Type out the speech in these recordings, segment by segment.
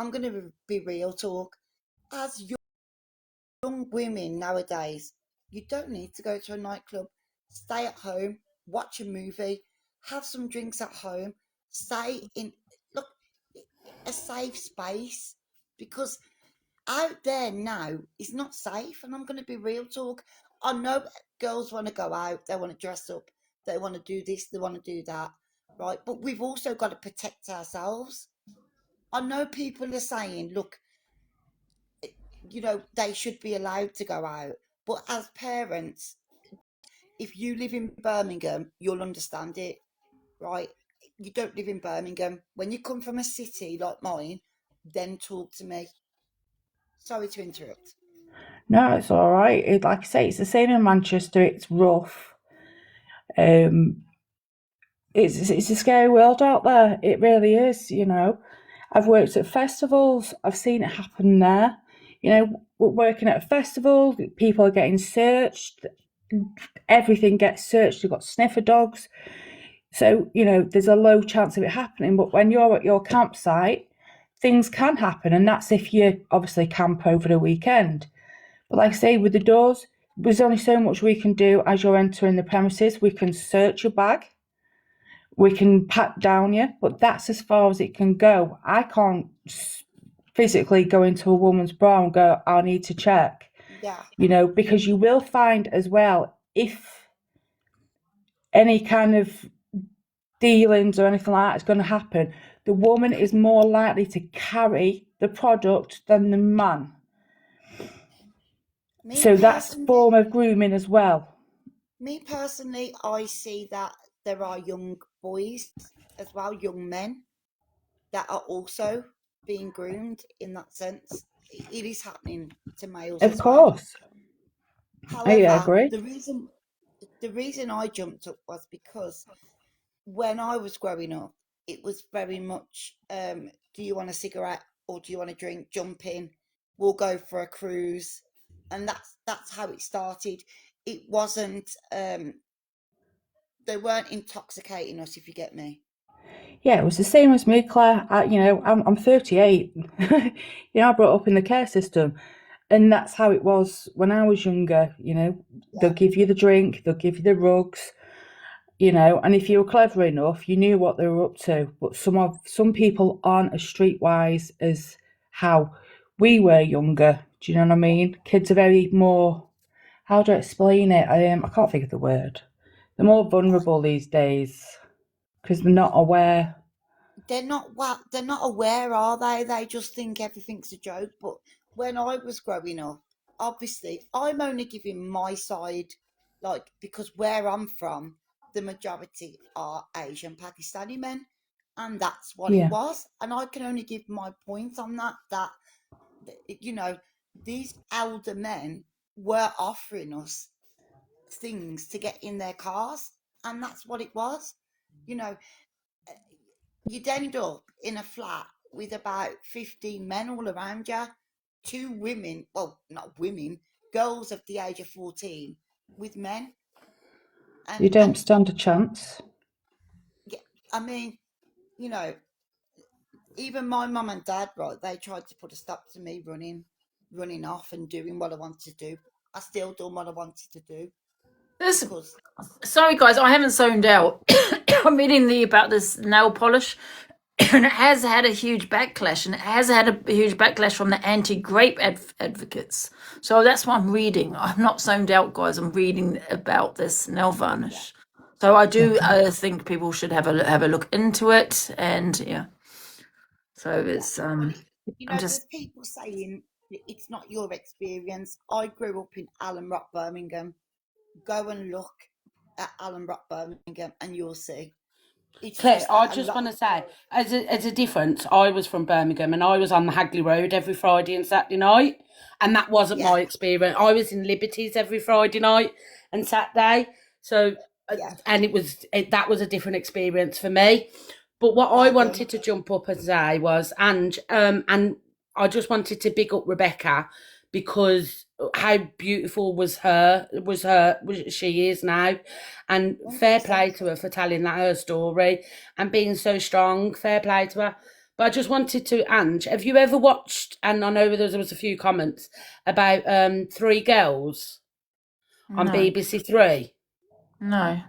I'm going to be real talk. As young women nowadays, you don't need to go to a nightclub. Stay at home, watch a movie, have some drinks at home, stay in, look, a safe space, because out there now is not safe. And I'm going to be real talk. I know girls want to go out, they want to dress up, they want to do this, they want to do that, right? But we've also got to protect ourselves. I know people are saying, look, they should be allowed to go out. But as parents, if you live in Birmingham, you'll understand it, right? You don't live in Birmingham. When you come from a city like mine, then talk to me. Sorry to interrupt. No, it's all right. Like I say, it's the same in Manchester. It's rough. Um, it's a scary world out there. It really is. I've worked at festivals. I've seen it happen there. Working at a festival, people are getting searched. Everything gets searched. You've got sniffer dogs. So, there's a low chance of it happening. But when you're at your campsite, things can happen. And that's if you obviously camp over the weekend. But like I say, with the doors, there's only so much we can do as you're entering the premises. We can search your bag. We can pat down you, but that's as far as it can go. I can't physically go into a woman's bra and go, I need to check. Yeah. Because you will find as well, if any kind of dealings or anything like that is going to happen, the woman is more likely to carry the product than the man. So that's a form of grooming as well. Me personally, I see that there are young boys as well, young men, that are also being groomed in that sense. It is happening to males Of as well. course. I However, agree. the reason I jumped up was because when I was growing up, it was very much, do you want a cigarette or do you want a drink? Jump in, we'll go for a cruise, and that's how it started. It wasn't, they weren't intoxicating us, if you get me. Yeah, it was the same as me, Claire. I'm 38. I brought up in the care system, and that's how it was when I was younger. They'll Yeah, give you the drink, they'll give you the rugs, and if you were clever enough, you knew what they were up to. But some people aren't as streetwise as how we were younger. Do you know what I mean? Kids are very more. How do I explain it? I can't think of the word. They're more vulnerable these days because they're not aware. they're not aware, are they? They just think everything's a joke. But when I was growing up, obviously I'm only giving my side, like, because where I'm from, the majority are Asian Pakistani men, and that's what it Yeah. was. And I can only give my point on that, you know these elder men were offering us things to get in their cars, and that's what it was. you know You'd end up in a flat with about 15 men all around you, two women, well, not women, girls of the age of 14 with men. You And don't stand a chance. yeah, I mean, you know, even my mum and dad, right, they tried to put a stop to me running off and doing what I wanted to do. I still done what I wanted to do This, because, sorry guys, I haven't zoned out. I'm reading about this nail polish, and it has had a huge backlash, and it has had a huge backlash from the anti-grape advocates. So that's what I'm reading. I'm not zoned out, guys. I'm reading about this nail yeah. varnish. So I do Okay. think people should have a look into it, and yeah. So Yeah. it's But I'm there's just people saying it's not your experience. I grew up in Allen Rock, Birmingham. Go and look at Allen Rock, Birmingham, and you'll see. It's Claire, just I that a just lot want of to say, as a difference, I was from Birmingham and I was on the Hagley Road every Friday and Saturday night, and that wasn't yeah, my experience. I was in Liberties every Friday night and Saturday, so yeah, and that was a different experience for me. But what I well done. wanted to jump up and say was, and I just wanted to big up Rebecca because how beautiful was she is now, and fair 100%. play to her for telling that her story and being so strong. Fair play to her. But I just wanted to, Ange, have you ever watched, and I know there was a few comments about Three Girls on No, BBC Three? no.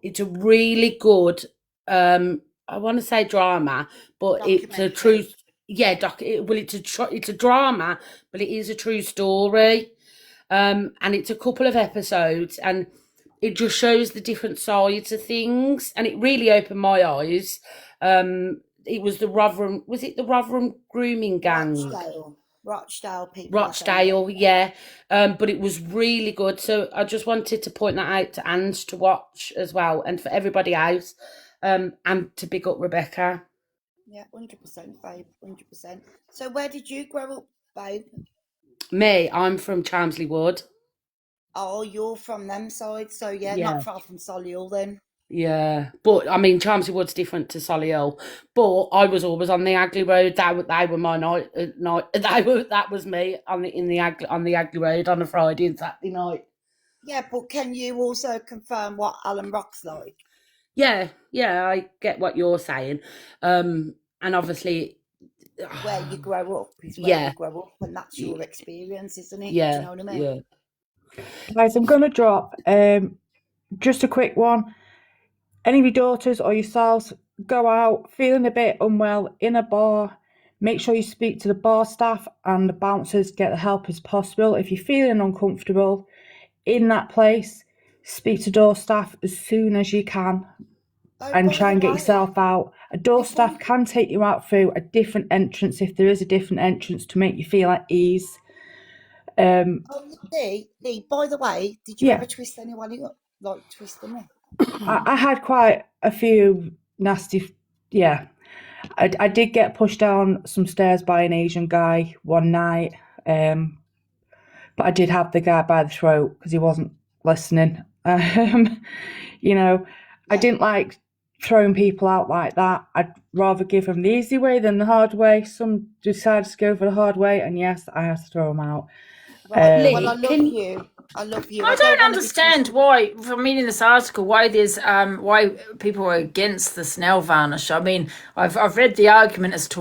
It's a really good, I want to say drama, but it's a true, Documentary. yeah, it's a drama, but it is a true story. And it's a couple of episodes, and it just shows the different sides of things, and it really opened my eyes. It was the Rotherham grooming gang? Rochdale people, I think. Rochdale, yeah. But it was really good. So I just wanted to point that out to Ange to watch as well, and for everybody else, and to big up Rebecca. Yeah, 100%, babe, 100%. So where did you grow up, babe? Me, I'm from Chelmsley Wood. Oh, you're from them sides, so yeah, Yeah. not far from Solihull then. Yeah, but I mean, Chelmsley Wood's different to Solihull. But I was always on the Agley Road. They were my night. That was me on the Agley Road on a Friday and Saturday night. Yeah, but can you also confirm what Alan Rock's like? Yeah, I get what you're saying. And obviously, Where you grow up is where Yeah. you grow up, and that's your experience, isn't it? Do yeah, you know what I mean? yeah. Guys, I'm going to drop just a quick one. Any of your daughters or yourselves go out feeling a bit unwell in a bar, make sure you speak to the bar staff and the bouncers, get the help as possible. If you're feeling uncomfortable in that place, speak to door staff as soon as you can Oh, and by try the and get way, yourself out. A door Before- staff can take you out through a different entrance if there is a different entrance to make you feel at ease. Oh, Lee, by the way, did you Yeah. ever twist anyone up? Like, twist them up? I had quite a few nasty, yeah. I did get pushed down some stairs by an Asian guy one night, but I did have the guy by the throat because he wasn't listening. You know, I didn't like throwing people out like that. I'd rather give them the easy way than the hard way. Some decided to go for the hard way, and yes, I had to throw them out. Right. Lee, Well, I love can- you. I love you. I don't wanna be understand why, from reading this article, why there's why people are against this nail varnish. I mean, I've read the argument as to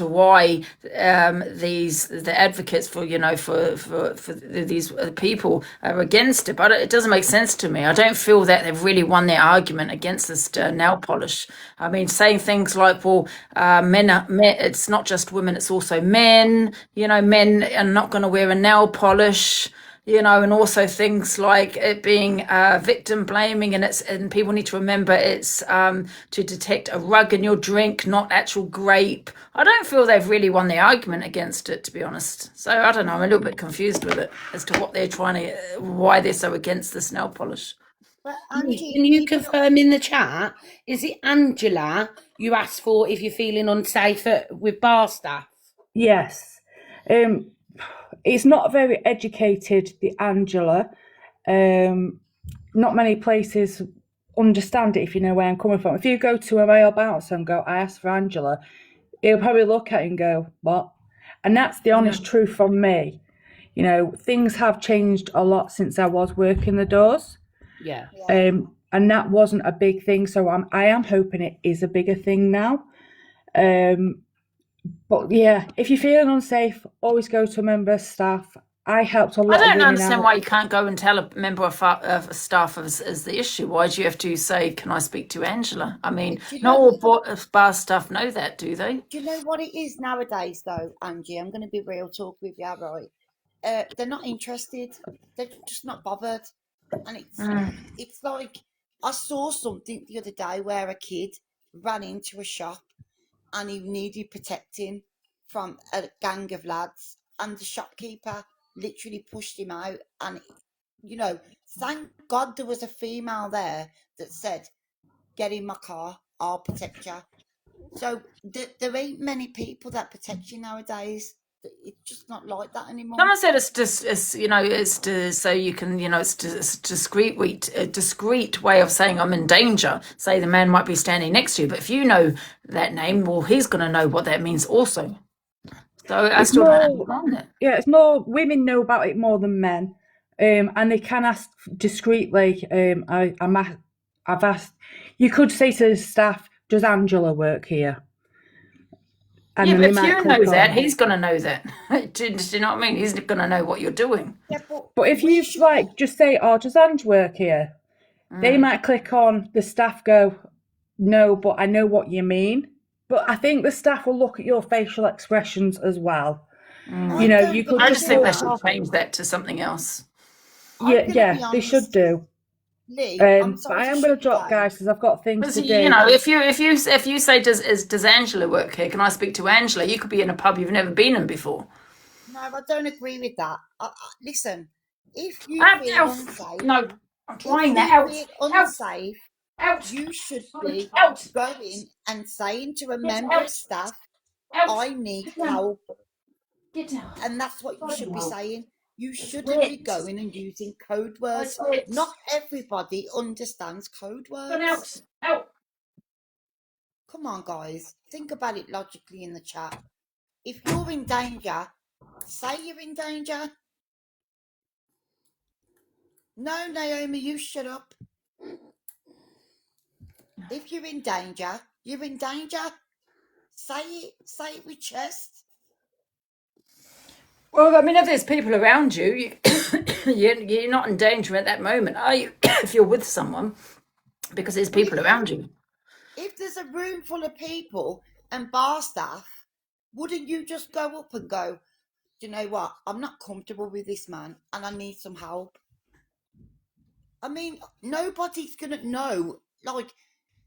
why the advocates for these people are against it, but it doesn't make sense to me. I don't feel that they've really won their argument against this nail polish. I mean, saying things like, well, men, it's not just women, it's also men. You know, men are not going to wear a nail polish. You know, and also things like it being victim blaming, and people need to remember it's to detect a rug in your drink, not actual grape. I don't feel they've really won the argument against it, to be honest. So I don't know. I'm a little bit confused with it as to what they're why they're so against this nail polish. But Can Angie, you people- confirm in the chat? Is it Angela you asked for if you're feeling unsafe with bar staff? Yes. It's not very educated, the Angela. Not many places understand it, if you know where I'm coming from. If you go to a male bouncer and go, I asked for Angela, he'll probably look at it and go, what? And that's the honest truth from me. You know, things have changed a lot since I was working the doors. Yeah. And that wasn't a big thing. So I am hoping it is a bigger thing now. But yeah, if you're feeling unsafe, always go to a member of staff. I helped a lot I of don't women understand out. why you can't go and tell a member of staff as the issue. Why do you have to say, can I speak to Angela? I mean, Do you not know- all bar staff know that, do they? Do you know what it is nowadays, though, Angie? I'm going to be real talk with you, right? They're not interested. They're just not bothered. And it's like, I saw something the other day where a kid ran into a shop and he needed protecting from a gang of lads, and the shopkeeper literally pushed him out. And, you know, thank God there was a female there that said, get in my car, I'll protect you. So there ain't many people that protect you nowadays. It's just not like that anymore. Someone said so you can, it's a discreet way of saying I'm in danger. Say the man might be standing next to you, but if you know that name, well, he's going to know what that means also. So I still don't understand it. Yeah, it's more women know about it more than men, and they can ask discreetly. I've asked. You could say to the staff, "Does Angela work here?" and Yeah, then but they if might you click know that, on. he's going to know that. Do you know what I mean? He's going to know what you're doing. Yeah, but But if we you should. like just say, "Oh, does Ange work here?" They might click on. The staff go, "No, but I know what you mean." But I think the staff will look at your facial expressions as well. I You don't could I believe just just in think walk they that. should off. change that to something else. I'm going to be Yeah, they should honest, do. Lee. I'm But sorry I to am going shut to you drop, down. guys, because I've got things Because to you do. know, if you say does Angela work here? Can I speak to Angela? You could be in a pub you've never been in before. No, I don't agree with that. Listen, if you feel Out. unsafe, No, I'm if trying you that. feel Out. unsafe, Out. you should be Out. going and saying to a Get member of out. staff, Out. I need Get down. help. Get out. And that's what you should be Wow. saying. You That's shouldn't be it. going and using code words. That's it. Not everybody understands code Get words. out. Out. Come on, guys. Think about it logically in the chat. If you're in danger, say you're in danger. No, Naomi, you shut up. If you're in danger, you're in danger. Say it with chest. Well, I mean, if there's people around you, you're not in danger at that moment, are you? If you're with someone, because there's people around you. If there's a room full of people and bar staff, wouldn't you just go up and go, do you know what? I'm not comfortable with this man and I need some help. I mean, nobody's going to know. Like,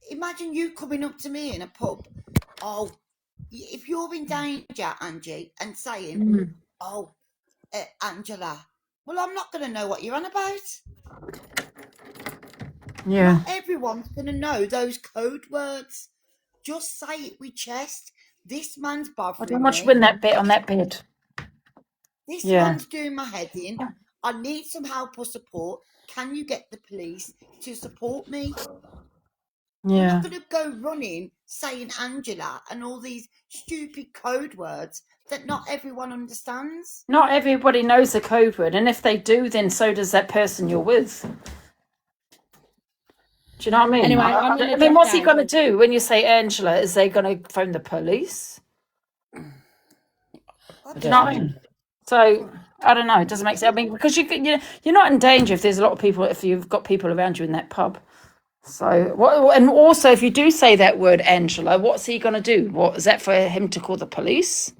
imagine you coming up to me in a pub. Oh, if you're in danger, Angie, and saying, oh, Angela, well, I'm not going to know what you're on about. Yeah. Not everyone's going to know those code words. Just say it with chest. This man's bothering How much me. win that bit on that bed? This Yeah. man's doing my head in. I need some help or support. Can you get the police to support me? We're Yeah. not going to go running saying Angela and all these stupid code words that not everyone understands. Not everybody knows the code word, and if they do, then so does that person you're with. Do you know what I mean? Anyway, I'm gonna I mean, drop what's he down. going to do when you say Angela? Is they going to phone the police? I Do you know what I mean? So I don't know. It doesn't make sense. I mean, because you're not in danger if there's a lot of people. If you've got people around you in that pub. So what? And also, if you do say that word, Angela, what's he going to do? What is that for him to call the police?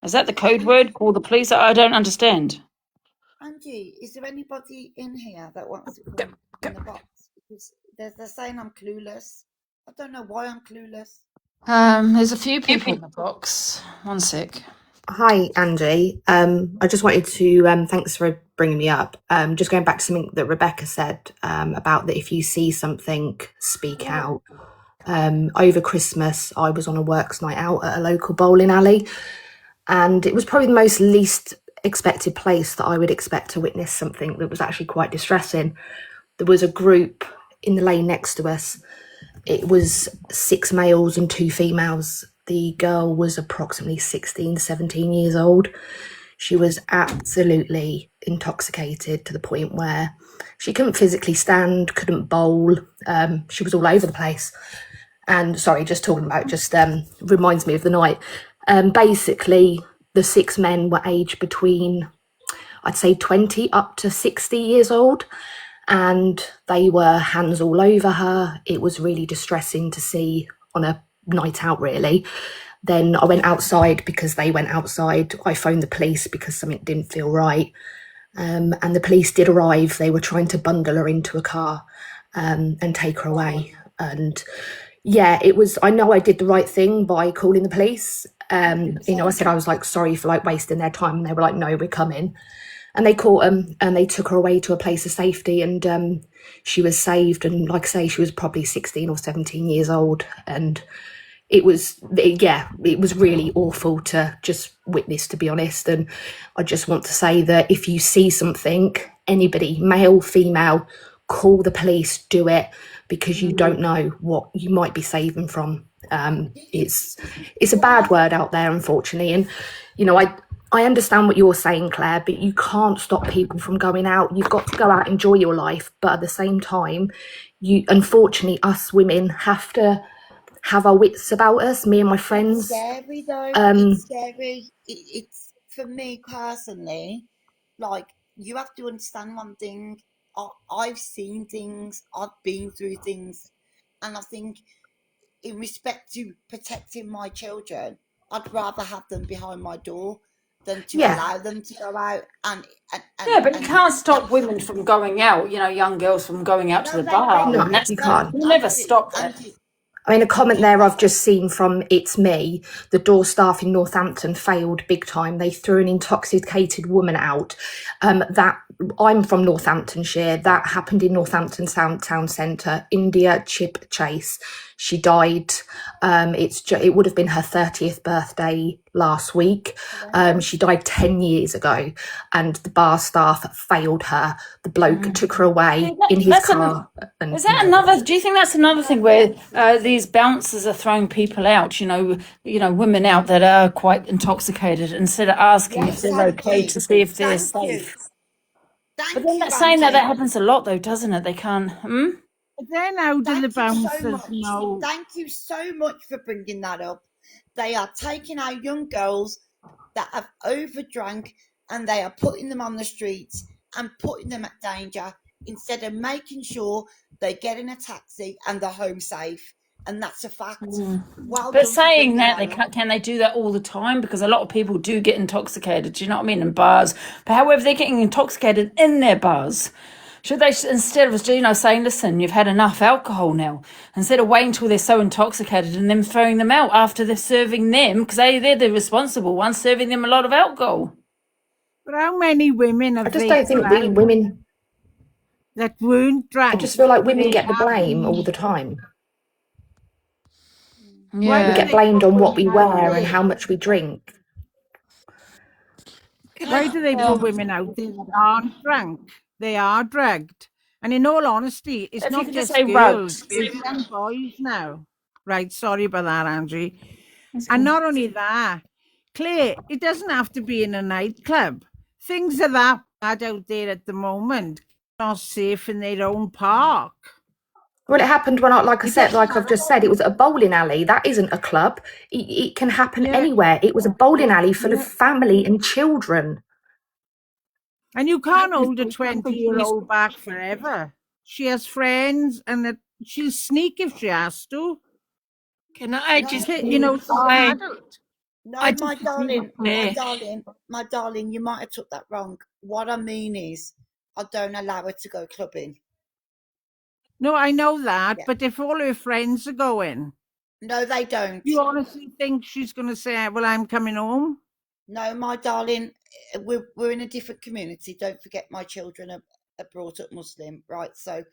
Is that the code word? Call the police? I don't understand. Angie, is there anybody in here that wants to come in the box? Because they're saying I'm clueless. I don't know why I'm clueless. There's a few people in the box. One sec. Hi, Angie. I just wanted to thanks for bringing me up. Just going back to something that Rebecca said about that if you see something, speak out. Over Christmas, I was on a works night out at a local bowling alley, and it was probably the most least expected place that I would expect to witness something that was actually quite distressing. There was a group in the lane next to us. It was 6 males and 2 females. The girl was approximately 16, 17 years old. She was absolutely intoxicated to the point where she couldn't physically stand, couldn't bowl. She was all over the place. And sorry, just talking about it just reminds me of the night. Basically, the 6 men were aged between, I'd say, 20 up to 60 years old. And they were hands all over her. It was really distressing to see on a night out, really. Then I went outside because they went outside. I phoned the police because something didn't feel right. And the police did arrive. They were trying to bundle her into a car and take her away. And yeah, it was, I know I did the right thing by calling the police. I said I was like, sorry for like wasting their time. And they were like, no, we're coming. And they caught them and they took her away to a place of safety, and she was saved. And like I say, she was probably 16 or 17 years old. And it was really awful to just witness, to be honest. And I just want to say that if you see something, anybody, male, female, call the police, do it, because you don't know what you might be saving from. It's a bad word out there, unfortunately. And, I understand what you're saying, Claire, but you can't stop people from going out. You've got to go out, enjoy your life. But at the same time, unfortunately, us women have to have our wits about us, me and my It's friends. scary though. Um, It's scary. It's for me personally. Like you have to understand one thing. I've seen things. I've been through things, and I think, in respect to protecting my children, I'd rather have them behind my door than to yeah, allow them to go out Yeah, but you and can't stop women from going out, young girls from going out to no, the they bar. can't. no, And that's, you No, can't. you'll never Angie, stop that. Angie, I mean, a comment there I've Angie. just seen from It's Me, the door staff in Northampton failed big time. They threw an intoxicated woman out. That I'm from Northamptonshire. That happened in Northampton Town Centre. India Chip Chase. She died. It would have been her 30th birthday last week. She died 10 years ago, and the bar staff failed her. The bloke took her away See, in his that's car. And is that another? Do you think that's another thing where these bouncers are throwing people out? Women out that are quite intoxicated, instead of asking if Yes, they're okay Angie. to see if they're Thank you. safe. But Thank then you, that's saying that Angie. happens a lot, though, doesn't it? They can't. But then how do the Thank you so bouncers much. know? Thank you so much for bringing that up. They are taking our young girls that have overdrank and they are putting them on the streets and putting them at danger instead of making sure they get in a taxi and they're home safe. And that's a fact. Well But done for saying bringing that, they that can, up. can they do that all the time? Because a lot of people do get intoxicated. Do you know what I mean? In bars. But however, they're getting intoxicated in their bars. Should they, instead of saying, listen, you've had enough alcohol now, instead of waiting until they're so intoxicated and then throwing them out after they're serving them, because they're the responsible ones, serving them a lot of alcohol. But how many women I have just they don't think we found women. that weren't I drunk? just feel like women They get the have blame all been. the time. Why We do Yeah. get they blamed put on what we women out wear and there? how much we drink. Why do they put women out there that aren't drunk? They are drugged. And in all honesty, it's If you not could just just say girls, rugged. there's young boys now. Right, sorry about that, Angie. And not only that, Claire, it doesn't have to be in a nightclub. Things are that bad out there at the moment, not safe in their own park. Well, it happened when like I've just said, it was at a bowling alley. That isn't a club. It can happen Yeah. anywhere. It was a bowling alley full of family and children. And you can't hold a 20-year-old back forever. She has friends and she'll sneak if she has to. Can I No, just You know, she's an I adult. no, I my disagree darling, with Claire. my darling, you might have took that wrong. What I mean is, I don't allow her to go clubbing. No, I know that, Yeah. but if all her friends are going, No, they don't. you honestly think she's going to say, well, I'm coming home? No, my darling, we're in a different community. Don't forget, my children are brought up Muslim, right? So,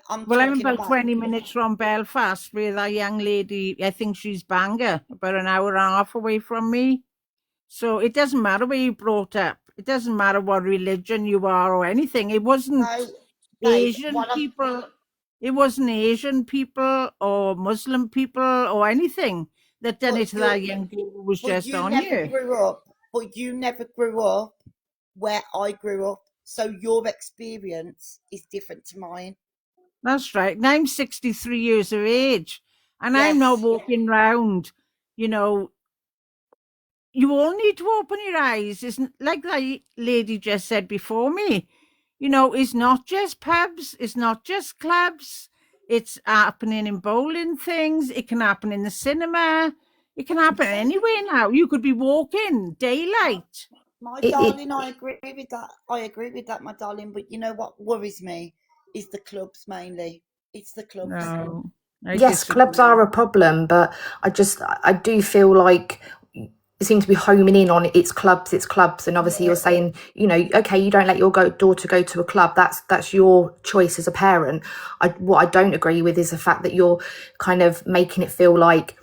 I'm Well, I'm talking about about 20 minutes from Belfast with that young lady. I think she's Bangor, about an hour and a half away from me. So it doesn't matter where you brought up. It doesn't matter what religion you are or anything. It wasn't no, babe, Asian what I'm people. It wasn't Asian people or Muslim people or anything that done But it to that young girl who was but just you on never you. grew up. But you never grew up where I grew up. So your experience is different to mine. That's right. And I'm 63 years of age, and I'm not Yes. walking round, you know. You all need to open your eyes. Isn't like that lady just said before me. You know, it's not just pubs, it's not just clubs. It's happening in bowling things. It can happen in the cinema. It can happen anywhere now. You could be walking daylight. My It, darling, I agree with that. I agree with that, my darling. But you know what worries me is the clubs mainly. It's the clubs. No, I yes, clubs disagree. are a problem, but I do feel like it seems to be homing in on it's clubs, and obviously you're saying, okay, you don't let your daughter go to a club. That's your choice as a parent. What I don't agree with is the fact that you're kind of making it feel like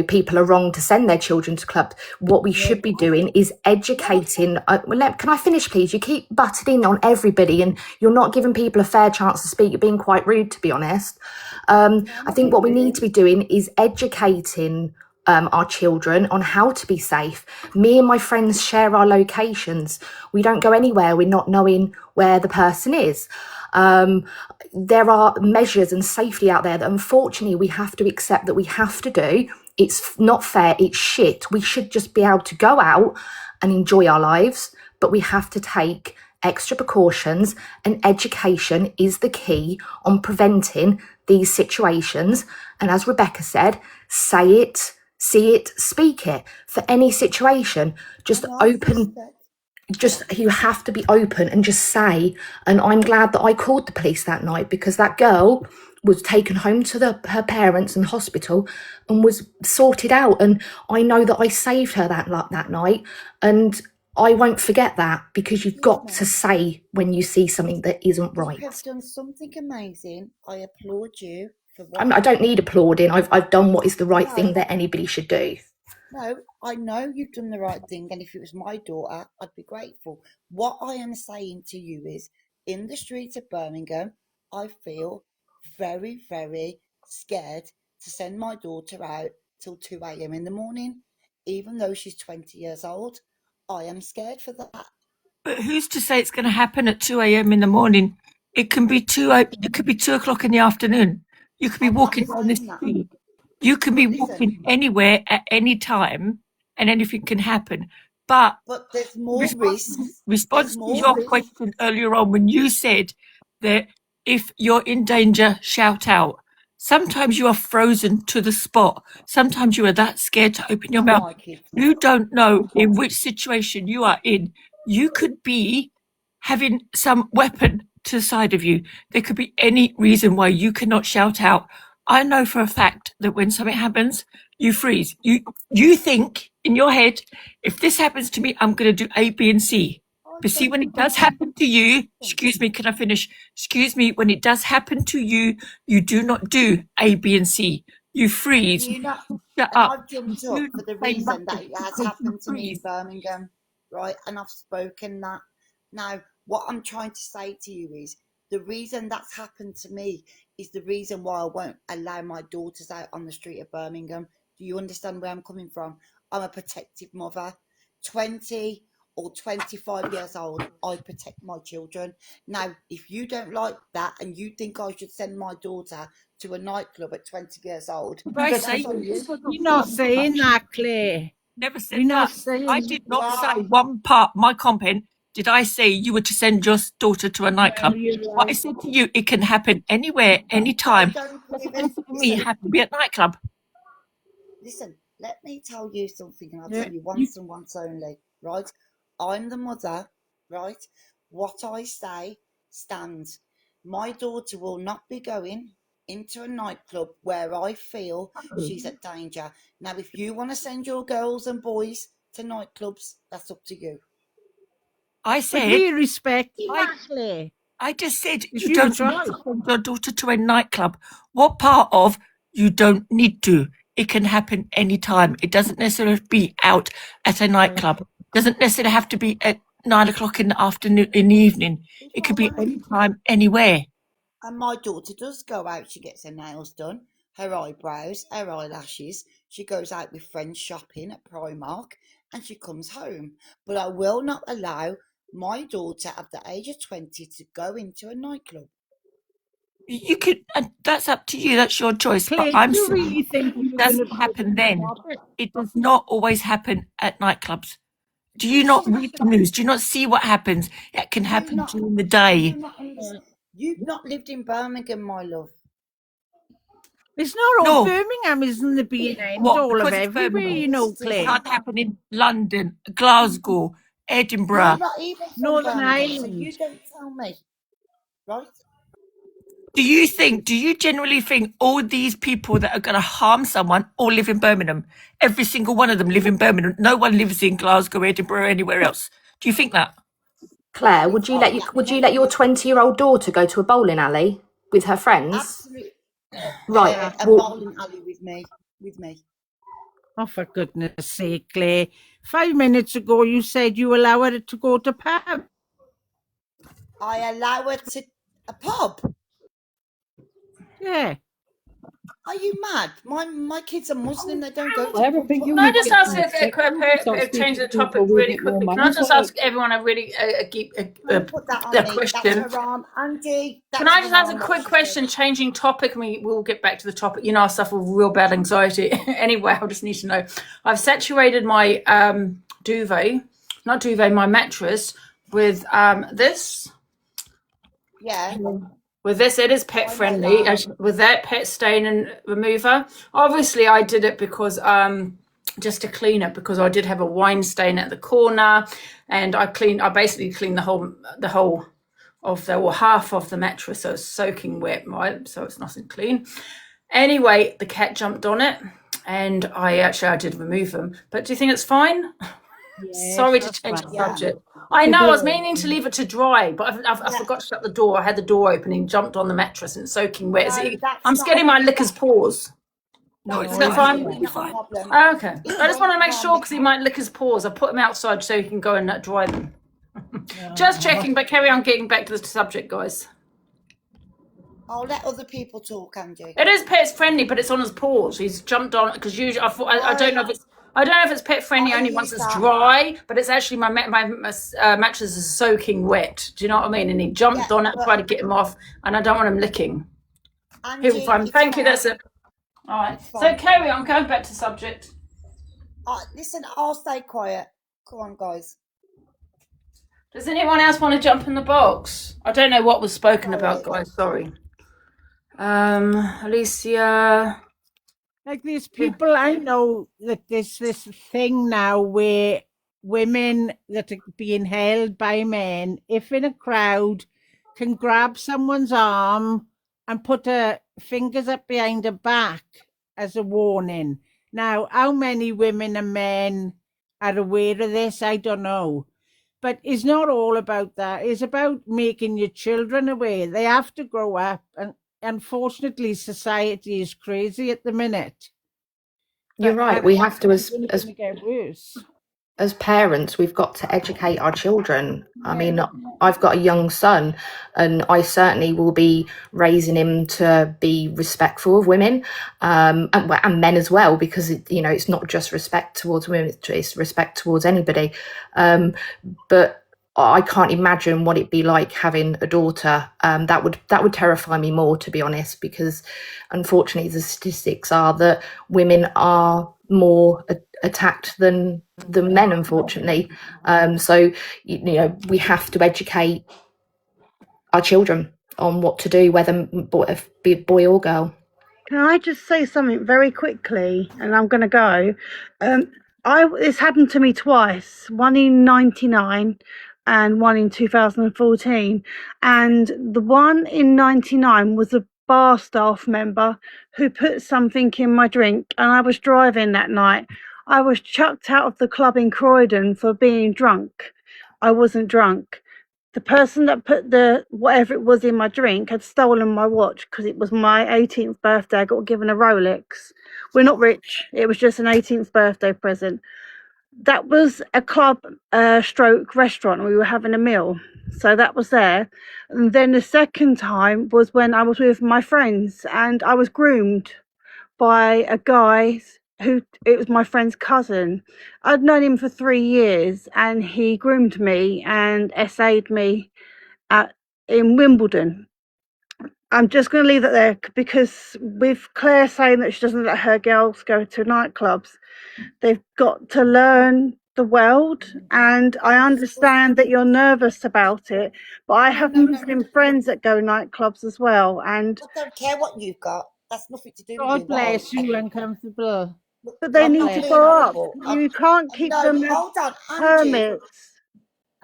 people are wrong to send their children to clubs. What we should be doing is educating. Can I finish, please? You keep butting in on everybody and you're not giving people a fair chance to speak. You're being quite rude, to be honest. I think what we need to be doing is educating our children on how to be safe. Me and my friends share our locations. We don't go anywhere we're not knowing where the person is. There are measures and safety out there that unfortunately we have to accept that we have to do. It's not fair, it's shit. We should just be able to go out and enjoy our lives, but we have to take extra precautions, and education is the key on preventing these situations. And as Rebecca said, say it, see it, speak it. For any situation, just And I open, suspect, just you have to be open and just say. And I'm glad that I called the police that night, because that girl was taken home to her parents and hospital and was sorted out. And I know that I saved her that night, and I won't forget that, because you've got to say when you see something that isn't you right. have done something amazing. I applaud you for I what. don't need applauding. I've done what is the right thing No, that anybody should do. no, I know you've done the right thing, and if it was my daughter, I'd be grateful. What I am saying to you is, in the streets of Birmingham, I feel very, very scared to send my daughter out till 2 a.m. in the morning, even though she's 20 years old. I am scared for that. But who's to say it's going to happen at 2 a.m. in the morning? It can be 2 o'clock in the afternoon. You could be I'm not walking down the saying that. street. You can be Listen, walking anywhere at any time, and anything can happen. But but there's more response, risks. response There's to more your risks. question earlier on, when you said that if you're in danger, shout out. Sometimes you are frozen to the spot. Sometimes you are that scared to open your Not mouth. my kids. You don't know in which situation you are in. You could be having some weapon to the side of you. There could be any reason why you cannot shout out. I know for a fact that when something happens, you freeze. You think in your head, if this happens to me, I'm going to do A, B, and C. I But see, when it don't. does happen to you, excuse me, can I finish? Excuse me, when it does happen to you, you do not do A, B, and C. You freeze. You know, Shut and up. I've jumped You up do for not the say reason that nothing it has because you happened to me in freeze. Birmingham, right? And I've spoken that. Now, what I'm trying to say to you is, the reason that's happened to me is the reason why I won't allow my daughters out on the street of Birmingham. Do you understand where I'm coming from? I'm a protective mother. 20 or 25 years old, I protect my children. Now, if you don't like that and you think I should send my daughter to a nightclub at 20 years old, Did I then say that's on you. You're not saying that, Claire. Never You're said not that. saying I did You not say are. one part, my comment. Did I say you were to send your daughter to a no, nightclub? you're What I right. said to you, it can happen anywhere, I anytime. don't Doesn't believe it. necessarily Listen, have to be a nightclub. listen, let me tell you something, and I'll Yeah, tell you once and once only, right? I'm the mother, right? What I say stands. My daughter will not be going into a nightclub where I feel she's at danger. Now, if you want to send your girls and boys to nightclubs, that's up to you. I but said, we respect I, that, Claire. I just said It's you your don't need choice. to send your daughter to a nightclub. What part of you don't need to? It can happen anytime. It doesn't necessarily have to be out at a nightclub. It doesn't necessarily have to be at 9 o'clock in the afternoon, in the evening. If It I could be want to, anytime, anywhere. and my daughter does go out, she gets her nails done, her eyebrows, her eyelashes. She goes out with friends shopping at Primark, and she comes home. But I will not allow my daughter at the age of 20 to go into a nightclub. You could, and that's up to you. That's your choice. But Claire, do I'm you saying really think it you're going to doesn't be able happen to then. stop it? It does not always happen at nightclubs. Do you not read the news? Do you not see what happens? It can You happen not, during the you day. not you've not lived in Birmingham, my love. It's not all No, Birmingham, isn't the B&N what? all of Because it's everywhere, Birmingham. you know, Yes, it It is. Claire. can't happen in London, Glasgow, You're Edinburgh. not even from Northern Birmingham, so you Ireland. don't tell me, right? Do you generally think all these people that are going to harm someone all live in Birmingham? Every single one of them live in Birmingham. No one lives in Glasgow, Edinburgh, or anywhere else. Do you think that? Claire, If would you I let your 20-year-old daughter go to a bowling alley with her friends? absolutely Right. a Well, bowling alley with me, Oh, for goodness sake, Claire. 5 minutes ago, you said you allow her to go to pub. I allow her to a pub. Yeah. Are you mad? My kids are Muslim. They don't go to Claire, I pubs. think What you Can I need makes just to you ask think? change the start topic speaking to people with really a bit more quickly? Can I just mindset. ask everyone a really Don't put that on a me. That's question? haram. Angie, Can that's I just ask a haram what quick she said. question, changing topic, and we'll get back to the topic. You know, I suffer with real bad anxiety. Anyway, I just need to know. I've saturated my my mattress with this. Yeah, With this, it is pet I know friendly. that. With that pet stain and remover. Obviously, I did it because just to clean it, because I did have a wine stain at the corner, and I basically cleaned the whole of half of the mattress, so it's soaking wet, right? So it's nice and clean. Anyway, the cat jumped on it, and I did remove him. But do you think it's fine? Yes, Sorry to that's change the fine. Yeah, subject. I know I was meaning to leave it to dry, but I yeah. forgot to shut the door. I had the door open and jumped on the mattress and it's soaking wet. No, that's I'm not. scared my licker's paws. No, Is it's that fine? Absolutely not a problem. Oh, okay. It I just want to won't make harm sure the because he cat. might lick his paws. I put him outside so he can go and dry them. no. Just checking, but carry on getting back to the subject, guys. I'll let other people talk, Angie. It is pet friendly, but it's on his paws. He's jumped on because usually I don't know if it's. I don't know if it's pet friendly I only use once it's that. dry, but it's actually my mattress is soaking wet. Do you know what I mean? And he jumped Yeah, on it, but tried to get him off, and I don't want him licking. He'll be Angie, fine. it's Thank you. fine. That's it. All right. It's So fine. carry on. Going back to subject. Listen, I'll stay quiet. Come on, guys. Does anyone else want to jump in the box? I don't know what was spoken about, Sorry. guys. Sorry. Alicia. Like there's people I know that there's this thing now where women that are being held by men, if in a crowd, can grab someone's arm and put her fingers up behind her back as a warning. Now, how many women and men are aware of this? I don't know. But it's not all about that. It's about making your children aware. They have to grow up, and unfortunately, society is crazy at the minute. You're But right. We have to, it's only going to get worse. as parents, we've got to educate our children. I mean, I've got a young son, and I certainly will be raising him to be respectful of women, and men as well, because it's not just respect towards women; it's respect towards anybody. But I can't imagine what it'd be like having a daughter. That would terrify me more, to be honest, because unfortunately the statistics are that women are more attacked than men, unfortunately. So we have to educate our children on what to do, whether be boy or girl. Can I just say something very quickly? And I'm going to go. This happened to me twice. One in '99 and one in 2014. And the one in '99 was a bar staff member who put something in my drink, and I was driving that night. I was chucked out of the club in Croydon for being drunk. I wasn't drunk. The person that put the whatever it was in my drink had stolen my watch because it was my 18th birthday. I got given a Rolex. We're not rich. It was just an 18th birthday present. That was a club stroke restaurant. We were having a meal. So that was there. And then the second time was when I was with my friends and I was groomed by a guy it was my friend's cousin. I'd known him for 3 years and he groomed me and essayed me in Wimbledon. I'm just going to leave that there because with Claire saying that she doesn't let her girls go to nightclubs, they've got to learn the world, and I understand that you're nervous about it, but I have Muslim friends that go nightclubs as well, and I don't care what you've got. That's nothing to do with you. God bless you, uncomfortable. but they I'm need not to being grow up. uncomfortable. You can't keep No, them as hold on, Angie. hermits.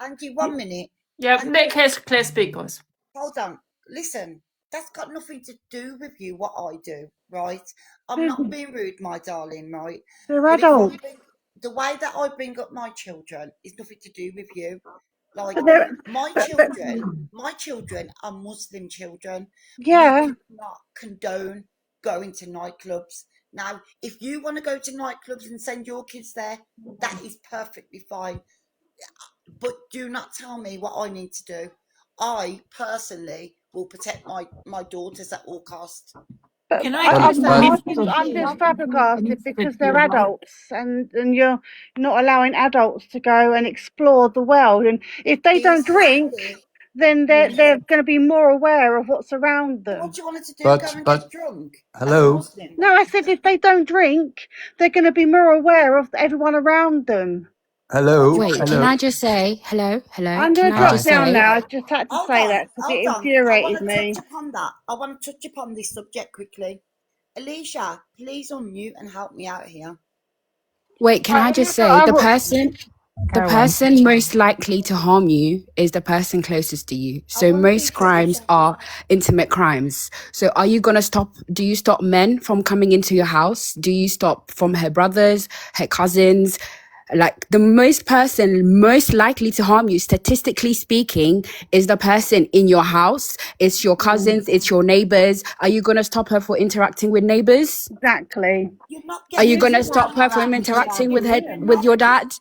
Angie, 1 minute. Yeah, let Claire speak, guys. Hold on. Listen, that's got nothing to do with you, what I do, right? I'm not being rude, my darling, right? They're But adults. the way that I bring up my children is nothing to do with you. Like But they're, my but children are Muslim children. yeah. We do not condone going to nightclubs. Now, if you want to go to nightclubs and send your kids there, that is perfectly fine. But do not tell me what I need to do. I personally will protect my daughters at all costs. But Can I I, But just I'm say, but I'm just flabbergasted because they're adults and you're not allowing adults to go and explore the world. And if they don't drink, Exactly. then they're going to be more aware of what's around So what them. do you want her to do? Go but and but get drunk as a hello, Muslim? No, I said if they don't drink, they're going to be more aware of everyone around them. So what do you hello, want Wait, her can to hello. I do? just say hello? Hello? I'm Can going to I drop Hi. just down say, now. I just had to say that because it Hold on. I want infuriated to me. touch upon that. I want to touch upon this subject quickly. Alicia, please unmute and help me out here. wait, can I In just regard, say I the will the go on. person most likely to harm you is the person closest to you. I So want to most speak to crimes Alicia. are intimate crimes. So are you gonna do you stop men from coming into your house? Do you stop from her brothers, her cousins? Like the person most likely to harm you, statistically speaking, is the person in your house. It's your cousins, it's your neighbors. Are you gonna stop her for interacting with neighbors? Exactly. You're not Are you getting This gonna is into what stop her from happens to interaction. our interacting with You're girls. with not. your dad?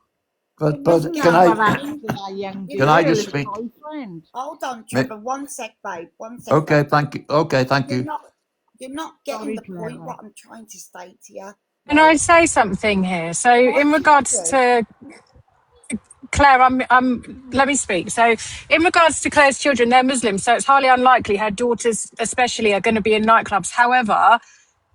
You're But not This can is getting what I into. happens to our young You're can I not. just girls, speak? boyfriend. Hold on, Ma- Trevor. One sec, babe. One sec, Okay, babe. thank you. Okay, thank You're you. not. You're not getting Sorry, the point. Clara. What I'm trying to state here, Can I right? say something here? So, My in regards children. to Claire, let me speak. So, in regards to Claire's children, they're Muslim, so it's highly unlikely her daughters, especially, are going to be in nightclubs. However,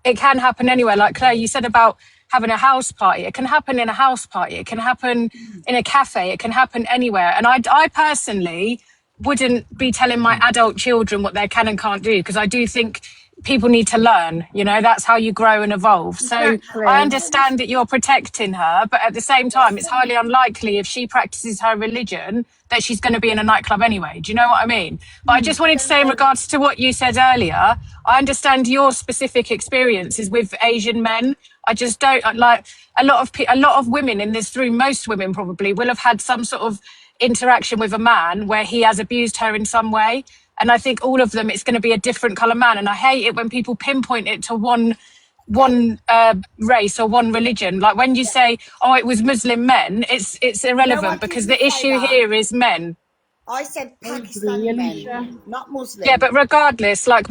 it can happen anywhere. Like Claire, you said about having a house party. It can happen in a house party. It can happen in a cafe. It can happen anywhere. And I personally wouldn't be telling my adult children what they can and can't do, because I do think people need to learn. You know, that's how you grow and evolve. So I Exactly. understand that you're protecting her, but at the same time, it's highly unlikely if she practices her religion that she's going to be in a nightclub anyway. Do you know what I mean? But I just wanted to say, in regards to what you said earlier, I understand your specific experiences with Asian men. I just don't like a lot of women in this room. Most women probably will have had some sort of interaction with a man where he has abused her in some way. And I think all of them, it's going to be a different colour man. And I hate it when people pinpoint it to one race or one religion. Like when you say, "Oh, it was Muslim men," it's No, I irrelevant, because didn't the say issue that. here is men. I said I agree, Pakistani men, Alicia. not Yeah, Muslim. but regardless, like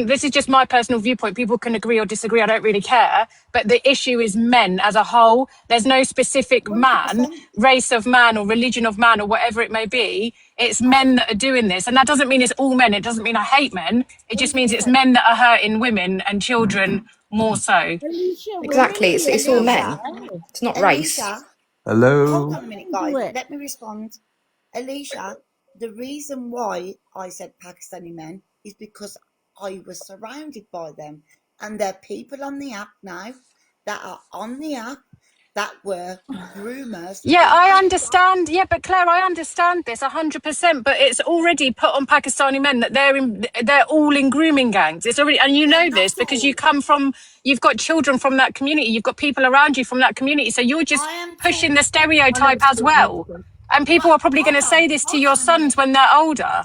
this is just my personal viewpoint. People can agree or disagree. I don't really care. But the issue is men as a whole. There's no specific man, 100%. race of man or religion of man or whatever it may be. It's men that are doing this. And that doesn't mean it's all men. It doesn't mean I hate men. It just means it's 100%. men that are hurting women and children more so. Alicia, women Exactly. do It's it all as Alicia, men. well. It's not race. Alicia, hold Hello. on a minute, Men do guys. it. Let me respond. Alicia, the reason why I said Pakistani men is because I was surrounded by them. And there are people on the app now that are on the app that were groomers. Yeah, And I I understand. Yeah, but Claire, I understand this 100%. But it's already put on Pakistani men that they're all in grooming gangs. It's already, and you they're know not this because all. you've got children from that community. You've got people around you from that community. So you're just I am pushing talking. the stereotype as well. And people But are probably going to say this to hold your on a sons minute. when they're older.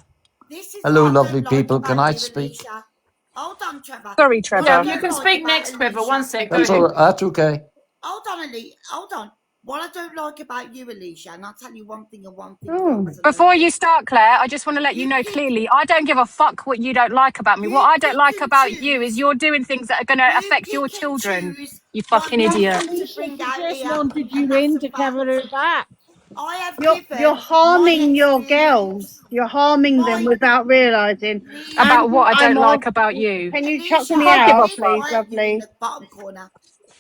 This is Hello, what I lovely don't like people. Can about I you, speak? Alicia. Hold on, Trevor. Sorry, What I yeah, Trevor. you don't can like speak about next, Trevor. One Alicia. sec. Go That's all ahead. right. That's okay. Hold on, hold on. What I don't like about you, Alicia, and I'll tell you one thing and one thing Oh. Before absolutely. you start, Claire, I just want to let you You know pick, clearly, I don't give a fuck what you don't like about me. What you I don't pick like and about you is choose. you're doing things that are going to You affect your pick and children, choose you what fucking you Yes, idiot. want to Alicia, bring she out just here, wanted and you that's in a to fact. cover her back. I have You're given my harming your experience. girls. You're harming them My without realizing. Alicia, About And what I don't I'm like all. about you. Can you chuck Alicia, me Can't give a out, keep fuck. please, quiet, you in lovely? the bottom corner.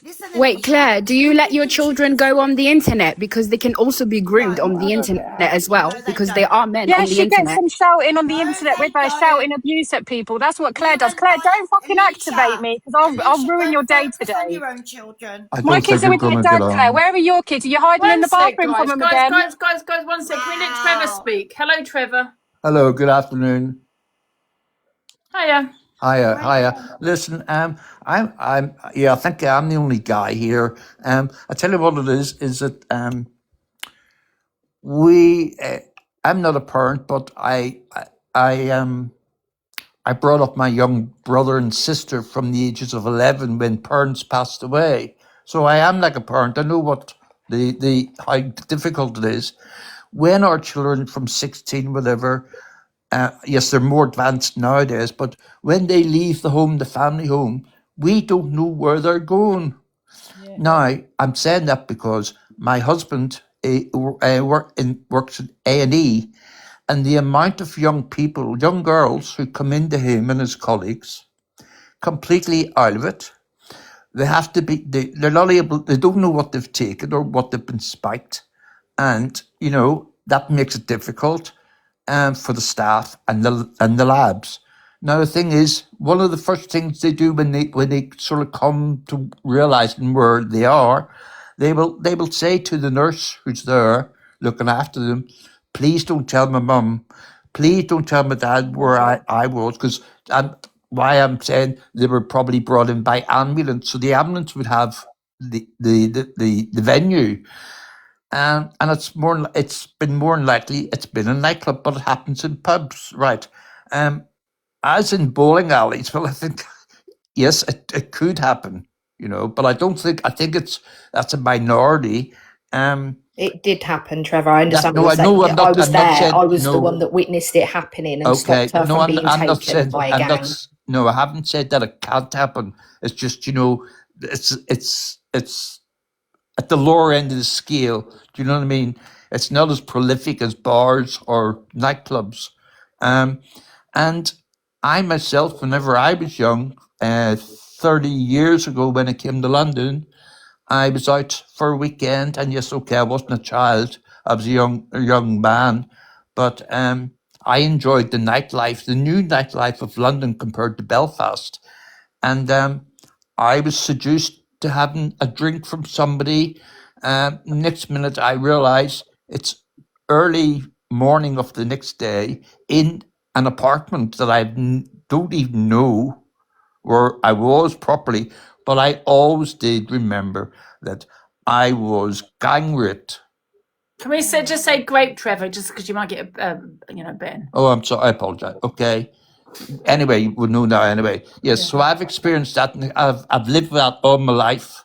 Listen, Wait, Alicia, Claire, do you you let pick your and children choose. go on the internet? Because they can also be groomed No, on the internet as well, no, they because there don't. are men Yeah, on the she gets internet. them shouting on the No, internet with they her, don't. shouting abuse at people. That's what Claire You does. and Claire, don't fucking activate Alicia, me, because I'll Alicia, ruin don't your day focus on today. your own children. I My don't kids think are we're with their going to get dad, Claire. on. Where are your kids? Are you hiding in One the sec, bathroom from guys. them again? Guys. 1 sec. Can we let Trevor Wow. speak? Hello, Trevor. Hello. Good afternoon. Hiya. Hiya, Hi, hiya. Trevor. Listen, yeah, I think I'm the only guy here. I tell you what it is that I'm not a parent, but I brought up my young brother and sister from the ages of 11 when parents passed away. So I am like a parent. I know what how difficult it is when our children from 16, whatever, Yes, they're more advanced nowadays, but when they leave the home, the family home, we don't know where they're going. Yeah. Now, I'm saying that because my husband works at A&E, and the amount of young people, young girls who come into him and his colleagues, completely out of it. They have to be, they're not able, they don't know what they've taken or what they've been spiked. And, that makes it difficult for the staff and the labs. Now, the thing is, one of the first things they do when they sort of come to realizing where they are, they will say to the nurse who's there looking after them, please don't tell my mum, please don't tell my dad where I was, because why I'm saying they were probably brought in by ambulance, so the ambulance would have the venue, and it's been more than likely it's been a nightclub, but it happens in pubs, right? As in bowling alleys, well, I think yes, it could happen, but I think that's a minority. It did happen, Trevor. I That understand no, what I you're saying. know. I was I'm not there. saying I was the no. one that witnessed it happening and Okay, stopped her no, from being I'm not taken saying. by a I'm gang. not. No, I haven't said that it can't happen. It's just it's at the lower end of the scale. Do you know what I mean? It's not as prolific as bars or nightclubs. And I myself, whenever I was young, 30 years ago when I came to London, I was out for a weekend, and yes, okay, I wasn't a child. I was a young man, but I enjoyed the nightlife, the new nightlife of London compared to Belfast. And I was seduced to having a drink from somebody. Next minute, I realize it's early morning of the next day in an apartment that I don't even know where I was properly, but I always did remember that I was gang raped. Can we just say grape, Trevor, just because you might get a ban? Oh, I'm sorry. I apologize. Okay. Anyway, we know now. Anyway, yes. So I've experienced that, and I've lived that all my life.